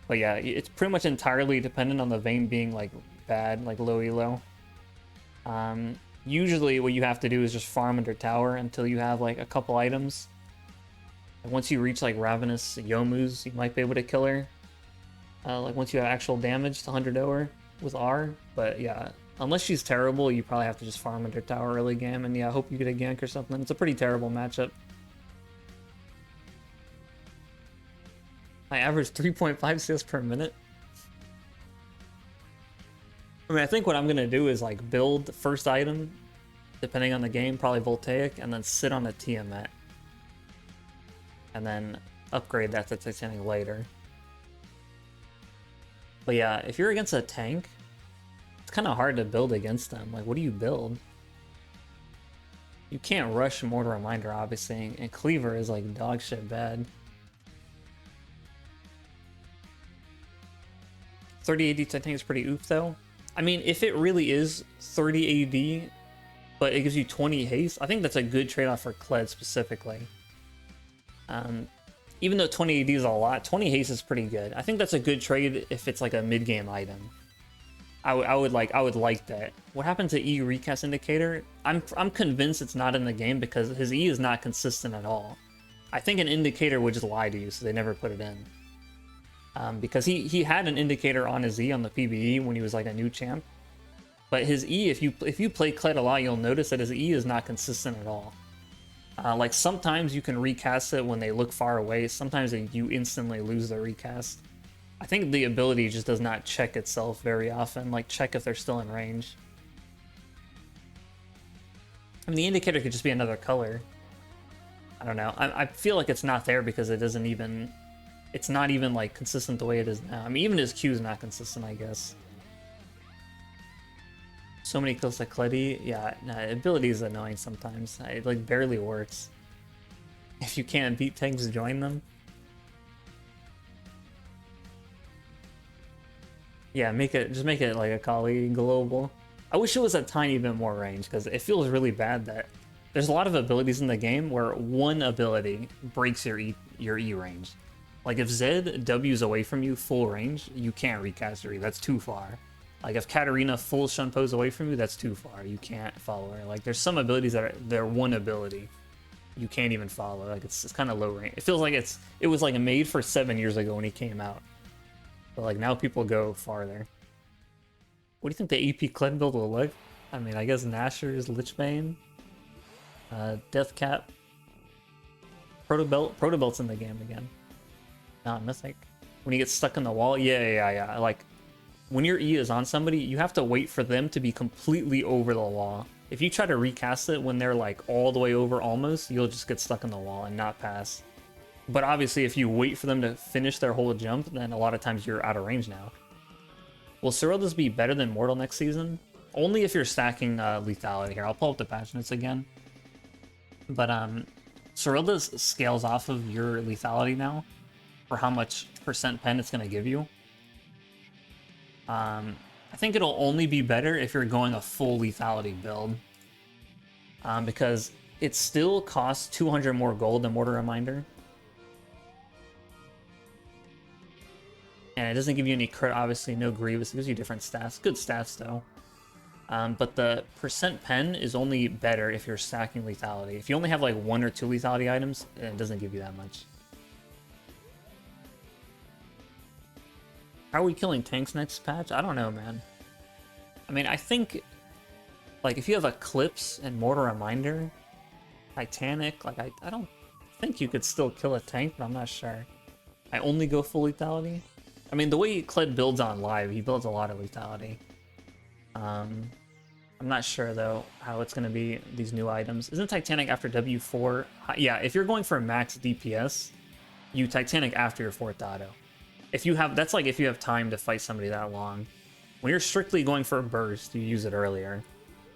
But yeah, it's pretty much entirely dependent on the Vayne being like bad, like low elo. Usually what you have to do is just farm under tower until you have like a couple items. And once you reach like Ravenous Yomu's, you might be able to kill her. Like once you have actual damage to 100-0 her with R. But yeah, unless she's terrible, you probably have to just farm under tower early game. And yeah, I hope you get a gank or something. It's a pretty terrible matchup. I average 3.5 CS per minute. I mean, I think what I'm going to do is like build the first item, depending on the game, probably Voltaic, and then sit on a Tiamat. And then upgrade that to Titanic later. But yeah, if you're against a tank, it's kind of hard to build against them. Like, what do you build? You can't rush Mortal Reminder, obviously, and Cleaver is like dog shit bad. 30 AD I think is pretty oof though. I mean, if it really is 30 AD, but it gives you 20 haste, I think that's a good trade-off for Kled specifically. Even though 20 AD is a lot, 20 haste is pretty good. I think that's a good trade if it's like a mid-game item. I would like that. What happened to E recast indicator? I'm convinced it's not in the game because his E is not consistent at all. I think an indicator would just lie to you, so they never put it in. Because he had an indicator on his E on the PBE when he was like a new champ. But his E, if you play Kled a lot, you'll notice that his E is not consistent at all. Like sometimes you can recast it when they look far away. Sometimes you instantly lose the recast. I think the ability just does not check itself very often. Like check if they're still in range. I mean, the indicator could just be another color. I don't know. I feel like it's not there because it doesn't even... It's not even like consistent the way it is now. I mean, even his Q is not consistent, I guess. So many kills like Kled. Yeah, nah, ability is annoying sometimes. It like barely works. If you can't beat tanks, join them. Yeah, just make it like a Kali global. I wish it was a tiny bit more range because it feels really bad that there's a lot of abilities in the game where one ability breaks your E range. Like if Zed W's away from you full range, you can't recast her E. That's too far. Like if Katarina full Shun Pose away from you, that's too far. You can't follow her. Like there's some abilities that they're one ability. You can't even follow. Like it's kind of low range. It feels like it was like made for 7 years ago when he came out. But like now people go farther. What do you think the AP Kled build will look? I mean, I guess Nashor's Lichbane, Deathcap, Protobelt's in the game again. Not Mythic. When you get stuck in the wall, yeah. Like when your E is on somebody, you have to wait for them to be completely over the wall. If you try to recast it when they're like all the way over almost, you'll just get stuck in the wall and not pass. But obviously, if you wait for them to finish their whole jump, then a lot of times you're out of range now. Will Serylda's be better than Mortal next season? Only if you're stacking lethality here. I'll pull up the patch notes again. But Serylda's scales off of your lethality now for how much percent pen it's going to give you. I think it'll only be better if you're going a full lethality build. Because it still costs 200 more gold than Mortal Reminder. And it doesn't give you any crit, obviously, no Grievous. It gives you different stats. Good stats, though. But the percent pen is only better if you're stacking lethality. If you only have like 1 or 2 lethality items, it doesn't give you that much. How are we killing tanks next patch? I don't know, man. I mean, I think, like, if you have Eclipse and Mortal Reminder, Titanic, like, I don't think you could still kill a tank, but I'm not sure. I only go full lethality. I mean, the way Kled builds on live, he builds a lot of lethality. I'm not sure, though, how it's going to be, these new items. Isn't Titanic after W4? Yeah, if you're going for max DPS, you Titanic after your 4th auto. If you have, that's like if you have time to fight somebody that long. When you're strictly going for a burst, you use it earlier.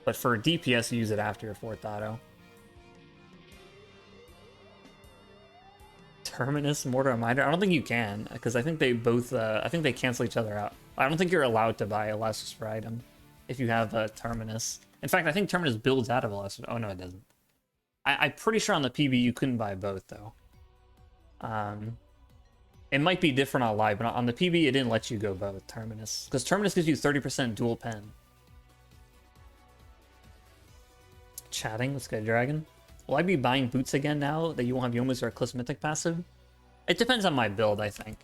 But for DPS, you use it after your 4th auto. Terminus, Mortar, and Miter. I don't think you can, because I think they both, I think they cancel each other out. I don't think you're allowed to buy a Last Whisper item if you have a Terminus. In fact, I think Terminus builds out of a Last Whisper. Oh, no, it doesn't. I'm pretty sure on the PB you couldn't buy both, though. It might be different on live, but on the PB it didn't let you go both Terminus. Because Terminus gives you 30% dual pen. Chatting, let's go Dragon. Will I be buying boots again now that you won't have Youmuu's or Eclipse Mythic passive? It depends on my build, I think.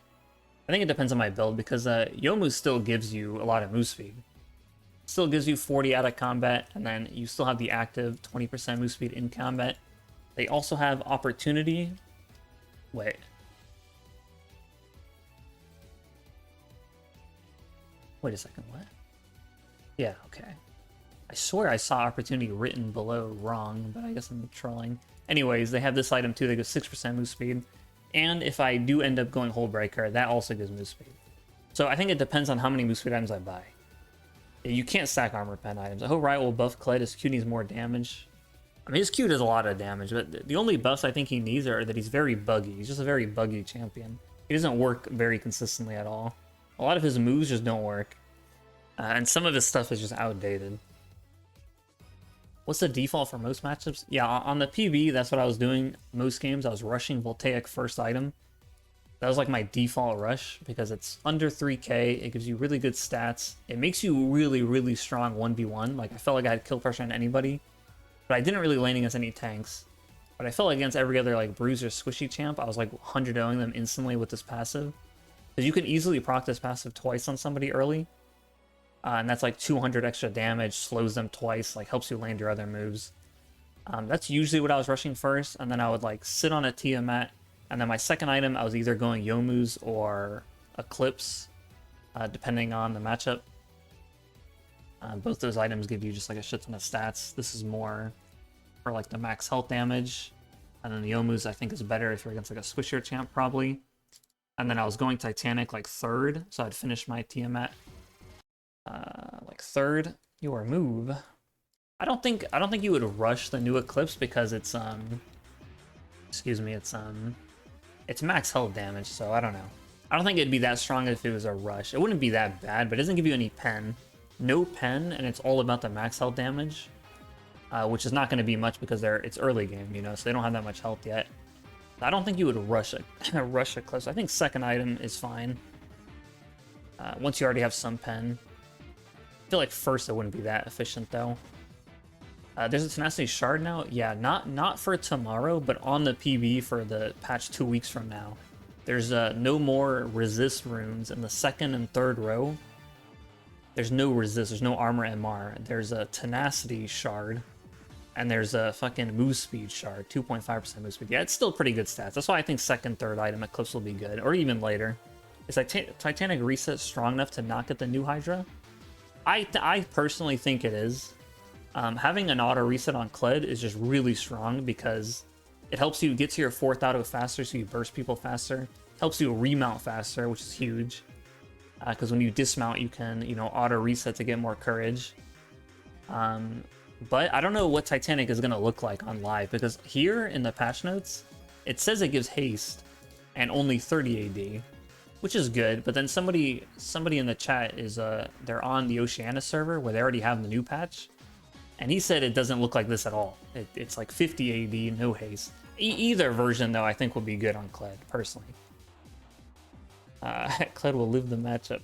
I think it depends on my build because Youmuu's still gives you a lot of move speed. Still gives you 40 out of combat, and then you still have the active 20% move speed in combat. They also have opportunity. Wait. Wait a second, what? Yeah, okay. I swear I saw opportunity written below wrong, but I guess I'm trolling. Anyways, they have this item too that gives 6% move speed. And if I do end up going Hullbreaker, that also gives move speed. So I think it depends on how many move speed items I buy. You can't stack armor pen items. I hope Riot will buff Kled. His Q needs more damage. I mean, his Q does a lot of damage, but the only buffs I think he needs are that he's very buggy. He's just a very buggy champion. He doesn't work very consistently at all. A lot of his moves just don't work. And some of his stuff is just outdated. What's the default for most matchups? Yeah, on the PB, that's what I was doing. Most games, I was rushing Voltaic first item. That was like my default rush because it's under 3k. It gives you really good stats. It makes you really, really strong 1v1. Like, I felt like I had kill pressure on anybody. But I didn't really lane against any tanks. But I felt like against every other like bruiser squishy champ, I was like 100-0ing them instantly with this passive. Because you can easily proc this passive twice on somebody early. And that's like 200 extra damage, slows them twice, like helps you land your other moves. That's usually what I was rushing first, and then I would like sit on a Tiamat, and then my second item I was either going Youmuu's or Eclipse, depending on the matchup. Both those items give you just like a shit ton of stats. This is more for like the max health damage, and then the Youmuu's I think is better if you're against like a squishier champ probably. And then I was going Titanic like third, so I'd finish my Tiamat. Like third, your move. I don't think you would rush the new Eclipse because it's excuse me, it's max health damage, so I don't know. I don't think it'd be that strong if it was a rush. It wouldn't be that bad, but it doesn't give you any pen. No pen, and it's all about the max health damage, which is not going to be much because it's early game, you know, so they don't have that much health yet. I don't think you would rush rush Eclipse. I think second item is fine. Once you already have some pen. I feel like first it wouldn't be that efficient though. There's a Tenacity Shard now. Yeah, not for tomorrow, but on the PB for the patch 2 weeks from now. There's no more resist runes in the second and third row. There's no resist. There's no armor MR. There's a Tenacity Shard, and there's a fucking move speed shard, 2.5% move speed. Yeah, it's still pretty good stats. That's why I think second, third item Eclipse will be good, or even later. Is Titanic Reset strong enough to not get the new Hydra? I personally think it is. Having an auto reset on Kled is just really strong because it helps you get to your 4th auto faster, so you burst people faster. Helps you remount faster, which is huge. Because when you dismount, you can, you know, auto reset to get more courage. But I don't know what Titanic is going to look like on live, because here in the patch notes, it says it gives haste and only 30 AD. Which is good, but then somebody in the chat is they're on the Oceania server where they already have the new patch, and he said it doesn't look like this at all. It's like 50 AD, no haste. Either version though I think will be good on Kled personally. Kled will live the matchup.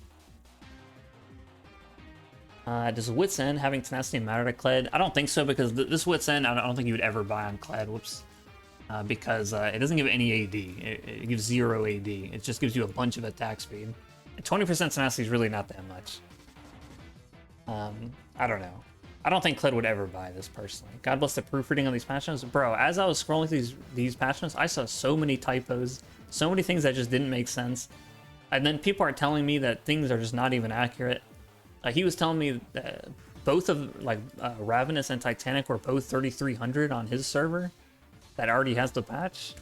Does Wit's End having tenacity matter to Kled? I don't think so, because this Wit's End I don't think you would ever buy on Kled. Whoops. Because it doesn't give any AD. It gives 0 AD. It just gives you a bunch of attack speed. And 20% tenacity is really not that much. I don't know. I don't think Kled would ever buy this personally. God bless the proofreading on these patch notes. Bro, as I was scrolling through these patch notes, I saw so many typos, so many things that just didn't make sense. And then people are telling me that things are just not even accurate. He was telling me that both of Ravenous and Titanic were both 3300 on his server. That already has the patch.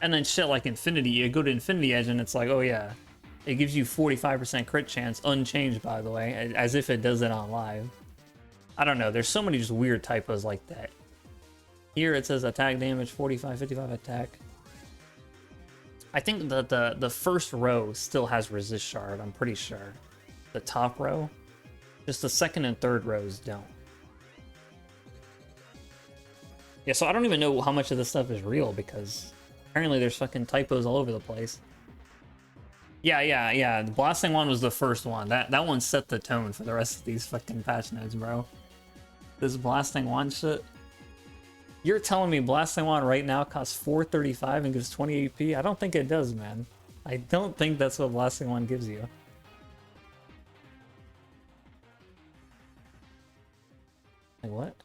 And then shit like Infinity, you go to Infinity Edge and it's like, oh yeah, it gives you 45% crit chance, unchanged by the way, as if it does it on live. I don't know, there's so many just weird typos like that. Here it says attack damage, 45, 55 attack. I think that the first row still has resist shard, I'm pretty sure. The top row. Just the second and third rows don't. Yeah, so I don't even know how much of this stuff is real because apparently there's fucking typos all over the place. Yeah. The Blasting Wand was the first one. That one set the tone for the rest of these fucking patch notes, bro. This Blasting Wand shit. You're telling me Blasting Wand right now costs 435 and gives 20 AP? I don't think it does, man. I don't think that's what Blasting Wand gives you. Like, what?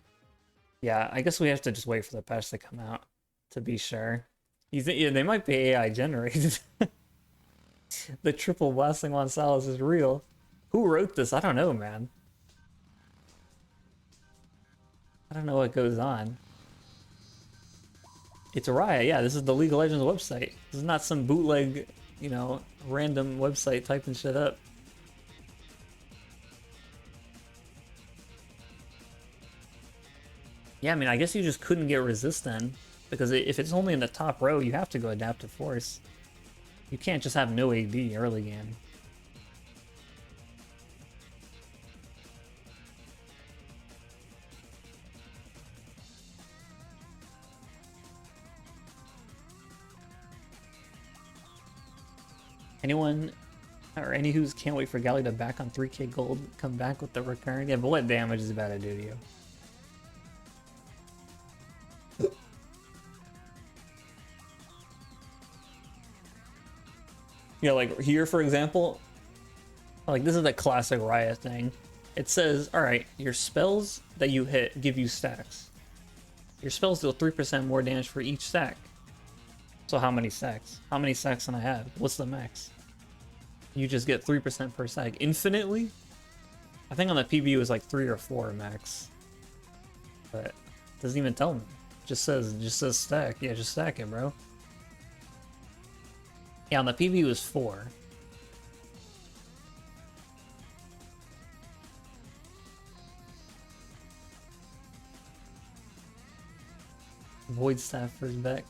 Yeah, I guess we have to just wait for the patch to come out to be sure. You think, yeah, they might be AI generated. The triple Blasting Wand Salus is real. Who wrote this? I don't know, man. I don't know what goes on. It's Riot, yeah, this is the League of Legends website. This is not some bootleg, you know, random website typing shit up. Yeah, I mean, I guess you just couldn't get resist then, because if it's only in the top row, you have to go Adaptive Force. You can't just have no AD early game. Anyone or any who's can't wait for Galley to back on 3k gold, come back with the recurring? Yeah, but what damage is about to do to you? You know, like here, for example, like this is the classic Riot thing. It says, all right, your spells that you hit give you stacks. Your spells deal 3% more damage for each stack. So how many stacks? How many stacks can I have? What's the max? You just get 3% per stack. Infinitely? I think on the PB it was like 3 or 4 max. But it doesn't even tell me. It just says stack. Yeah, just stack it, bro. Yeah, on the PB it was 4. Void Staffer's back.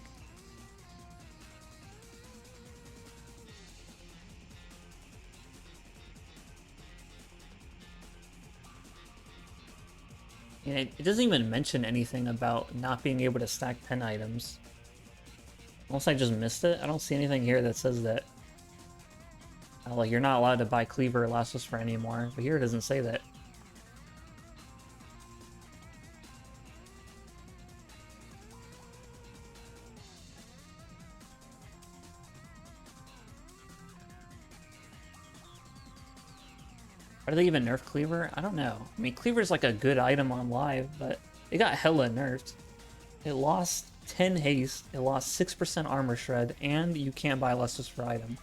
Yeah, it doesn't even mention anything about not being able to stack 10 items. Unless I just missed it. I don't see anything here that says that. Like, you're not allowed to buy Cleaver or Last Whisper anymore. But here it doesn't say that. Why do they even nerf Cleaver? I don't know. I mean, Cleaver's like a good item on live, but it got hella nerfed. It lost 10 haste, it lost 6% armor shred, and you can't buy Last Whisper item.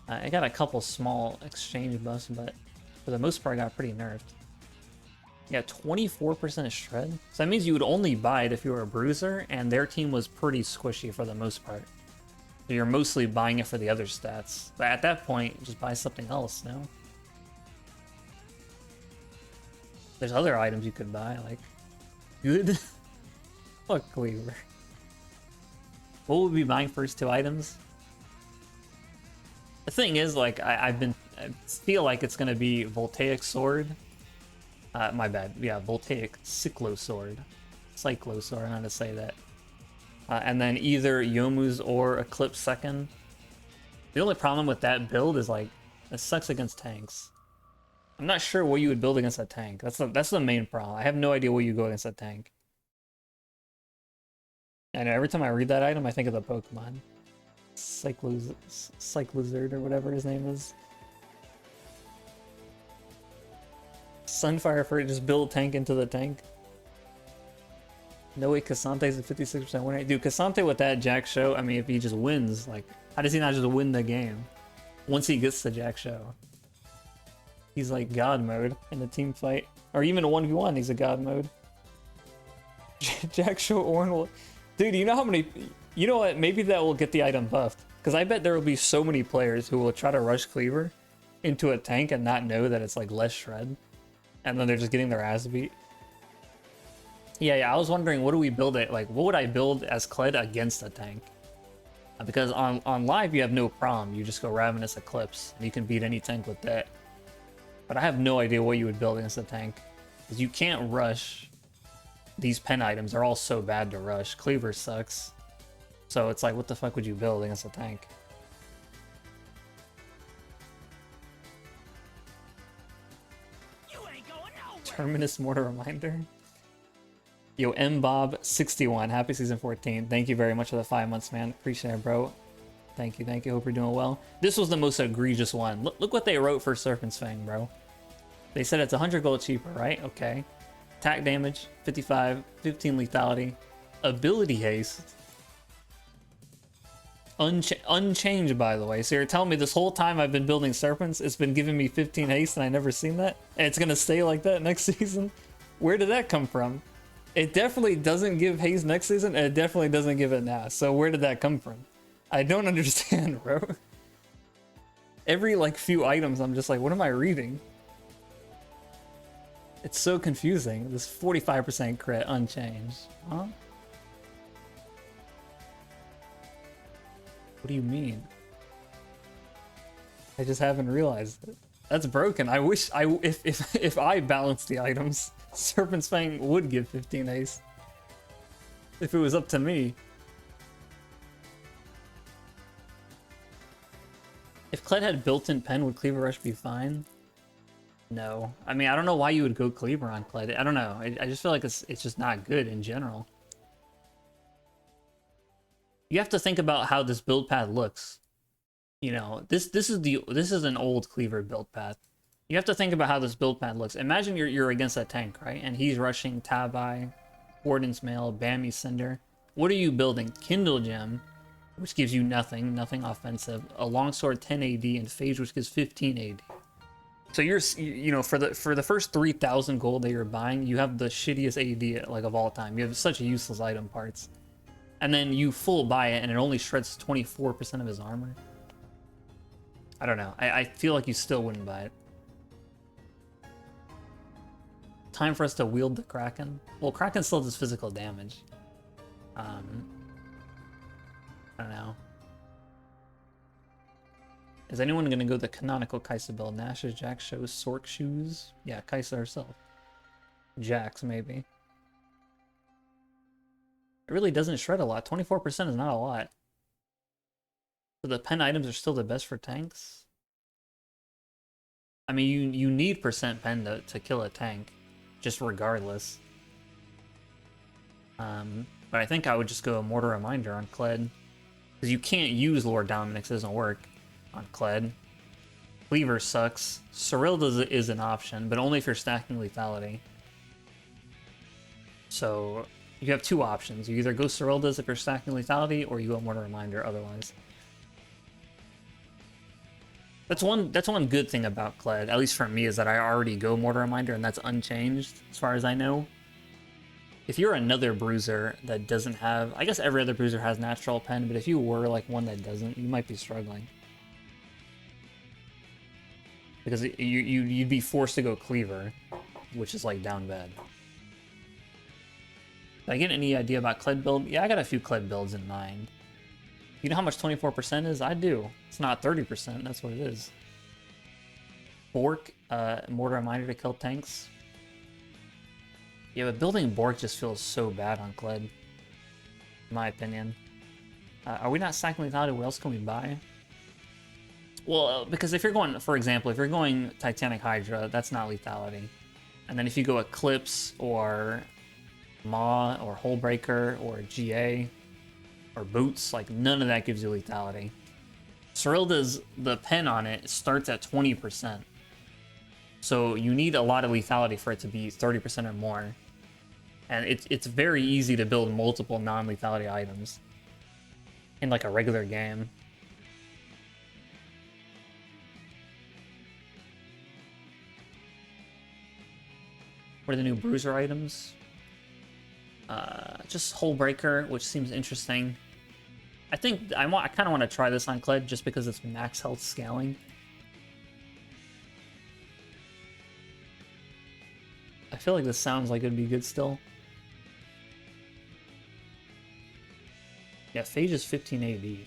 It got a couple small exchange buffs, but for the most part, it got pretty nerfed. Yeah, 24% shred. So that means you would only buy it if you were a bruiser, and their team was pretty squishy for the most part. So you're mostly buying it for the other stats. But at that point, just buy something else, no? There's other items you could buy, like good. Fuck Cleaver. What would we be buying first 2 items? The thing is, like, I feel like it's gonna be Voltaic Sword. My bad. Yeah, Voltaic Cyclo Sword. Cyclo Sword, how to say that. And then either Youmuu's or Eclipse second. The only problem with that build is, like, it sucks against tanks. I'm not sure what you would build against a tank. That's the main problem. I have no idea what you go against a tank. I know every time I read that item, I think of the Pokemon. Cyclozard or whatever his name is. Sunfire for just build tank into the tank. No way Casante's a 56% win rate. Dude, Casante with that Jack Show, I mean, if he just wins, like, how does he not just win the game? Once he gets to Jack Show. He's like God mode in the team fight. Or even a 1v1, he's a God mode. Jack Show Orn. Dude, you know how many... You know what? Maybe that will get the item buffed. Because I bet there will be so many players who will try to rush Cleaver into a tank and not know that it's like less shred. And then they're just getting their ass beat. Yeah, I was wondering, what do we build it? Like, what would I build as Kled against a tank? Because on live you have no problem. You just go Ravenous Eclipse, and you can beat any tank with that. But I have no idea what you would build against a tank. Because you can't rush. These pen items are all so bad to rush. Cleaver sucks. So it's like, what the fuck would you build against a tank?
You ain't going nowhere.
Terminus Mortar Reminder. Yo, MBob61, happy season 14. Thank you very much for the 5 months, man. Appreciate it, bro. Thank you, thank you. Hope you're doing well. This was the most egregious one. Look what they wrote for Serpent's Fang, bro. They said it's 100 gold cheaper, right? Okay. Attack damage, 55, 15 lethality, ability haste. Unchanged, by the way. So you're telling me this whole time I've been building Serpents, it's been giving me 15 haste and I never seen that? And it's gonna stay like that next season? Where did that come from? It definitely doesn't give haste next season, and it definitely doesn't give it now. So where did that come from? I don't understand, bro. Every, like, few items, I'm just like, what am I reading? It's so confusing. This 45% crit unchanged. Huh? What do you mean? I just haven't realized it. That's broken. I wish if I balanced the items, Serpent's Fang would give 15 ace. If it was up to me. If Kled had built-in pen, would Cleaver Rush be fine? No. I mean, I don't know why you would go Cleaver on Kled. I don't know. I just feel like it's just not good in general. You have to think about how this build path looks. You know, this is an old Cleaver build path. You have to think about how this build path looks. Imagine you're against a tank, right? And he's rushing Tabi, Warden's Mail, Bammy Cinder. What are you building? Kindle Gem, which gives you nothing offensive. A Longsword 10 AD and Phage, which gives 15 AD. So you know, for the first 3,000 gold that you're buying, you have the shittiest AD like of all time. You have such useless item parts. And then you full buy it and it only shreds 24% of his armor. I don't know. I feel like you still wouldn't buy it. Time for us to wield the Kraken. Well, Kraken still does physical damage. I don't know. Is anyone going to go the canonical Kai'Sa build? Nash's, Jax shows, Sork shoes? Yeah, Kai'Sa herself. Jax, maybe. It really doesn't shred a lot. 24% is not a lot. So the pen items are still the best for tanks? I mean, you need percent pen to kill a tank, just regardless. But I think I would just go a Mortar Reminder on Kled. Because you can't use Lord Dominic's, it doesn't work on Kled. Cleaver sucks. Cyrilda is an option, but only if you're stacking lethality. So you have two options. You either go Cyrilda's if you're stacking lethality, or you go Mortar Reminder otherwise. That's one good thing about Kled, at least for me, is that I already go Mortar Reminder, and that's unchanged, as far as I know. If you're another bruiser that doesn't have... I guess every other bruiser has Natural Pen, but if you were like one that doesn't, you might be struggling. Because you'd be forced to go Cleaver, which is like down bad. Did I get any idea about Kled build? Yeah, I got a few Kled builds in mind. You know how much 24% is? I do. It's not 30%, that's what it is. Bork, Mortar Reminder to kill tanks. Yeah, but building Bork just feels so bad on Kled, in my opinion. Are we not stacking lethality? What else can we buy? Well, because if you're going, for example, if you're going Titanic Hydra, that's not lethality. And then if you go Eclipse or Maw or Hullbreaker or GA or Boots, like none of that gives you lethality. Cyrilda's, the pen on it starts at 20%. So you need a lot of lethality for it to be 30% or more. And it's very easy to build multiple non-lethality items in like a regular game. What are the new bruiser items? Just Hullbreaker, which seems interesting. I think I kind of want to try this on Kled just because it's max health scaling. I feel like this sounds like it'd be good still. Yeah, Phage is 15 AD.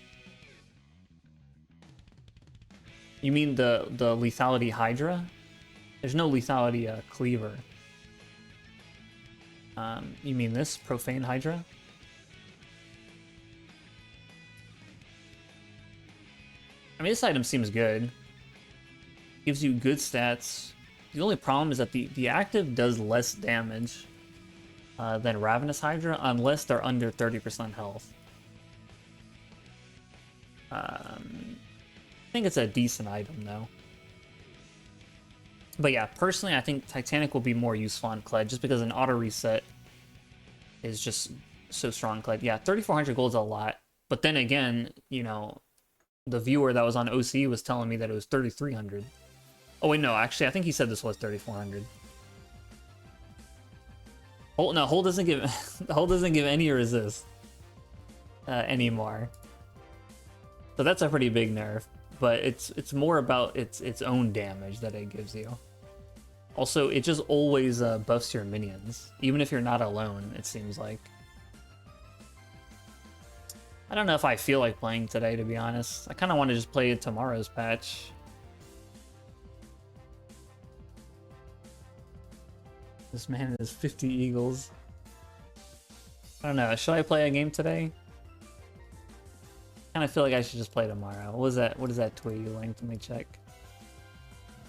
You mean the lethality Hydra? There's no lethality Cleaver. You mean this Profane Hydra? I mean, this item seems good. Gives you good stats. The only problem is that the active does less damage than Ravenous Hydra unless they're under 30% health. I think it's a decent item though. But yeah, personally, I think Titanic will be more useful on Kled just because an auto reset is just so strong on Kled. Yeah, 3,400 gold is a lot. But then again, you know, the viewer that was on OC was telling me that it was 3,300. Oh wait, no, actually, I think he said this was 3,400. Hold, no, Hold doesn't give Hold doesn't give any resist anymore. So that's a pretty big nerf, but it's more about its own damage that it gives you. Also, it just always buffs your minions, even if you're not alone, it seems like. I don't know if I feel like playing today, to be honest. I kind of want to just play tomorrow's patch. This man has 50 eagles. I don't know, should I play a game today? I kind of feel like I should just play tomorrow. What is that tweet you linked? Let me check.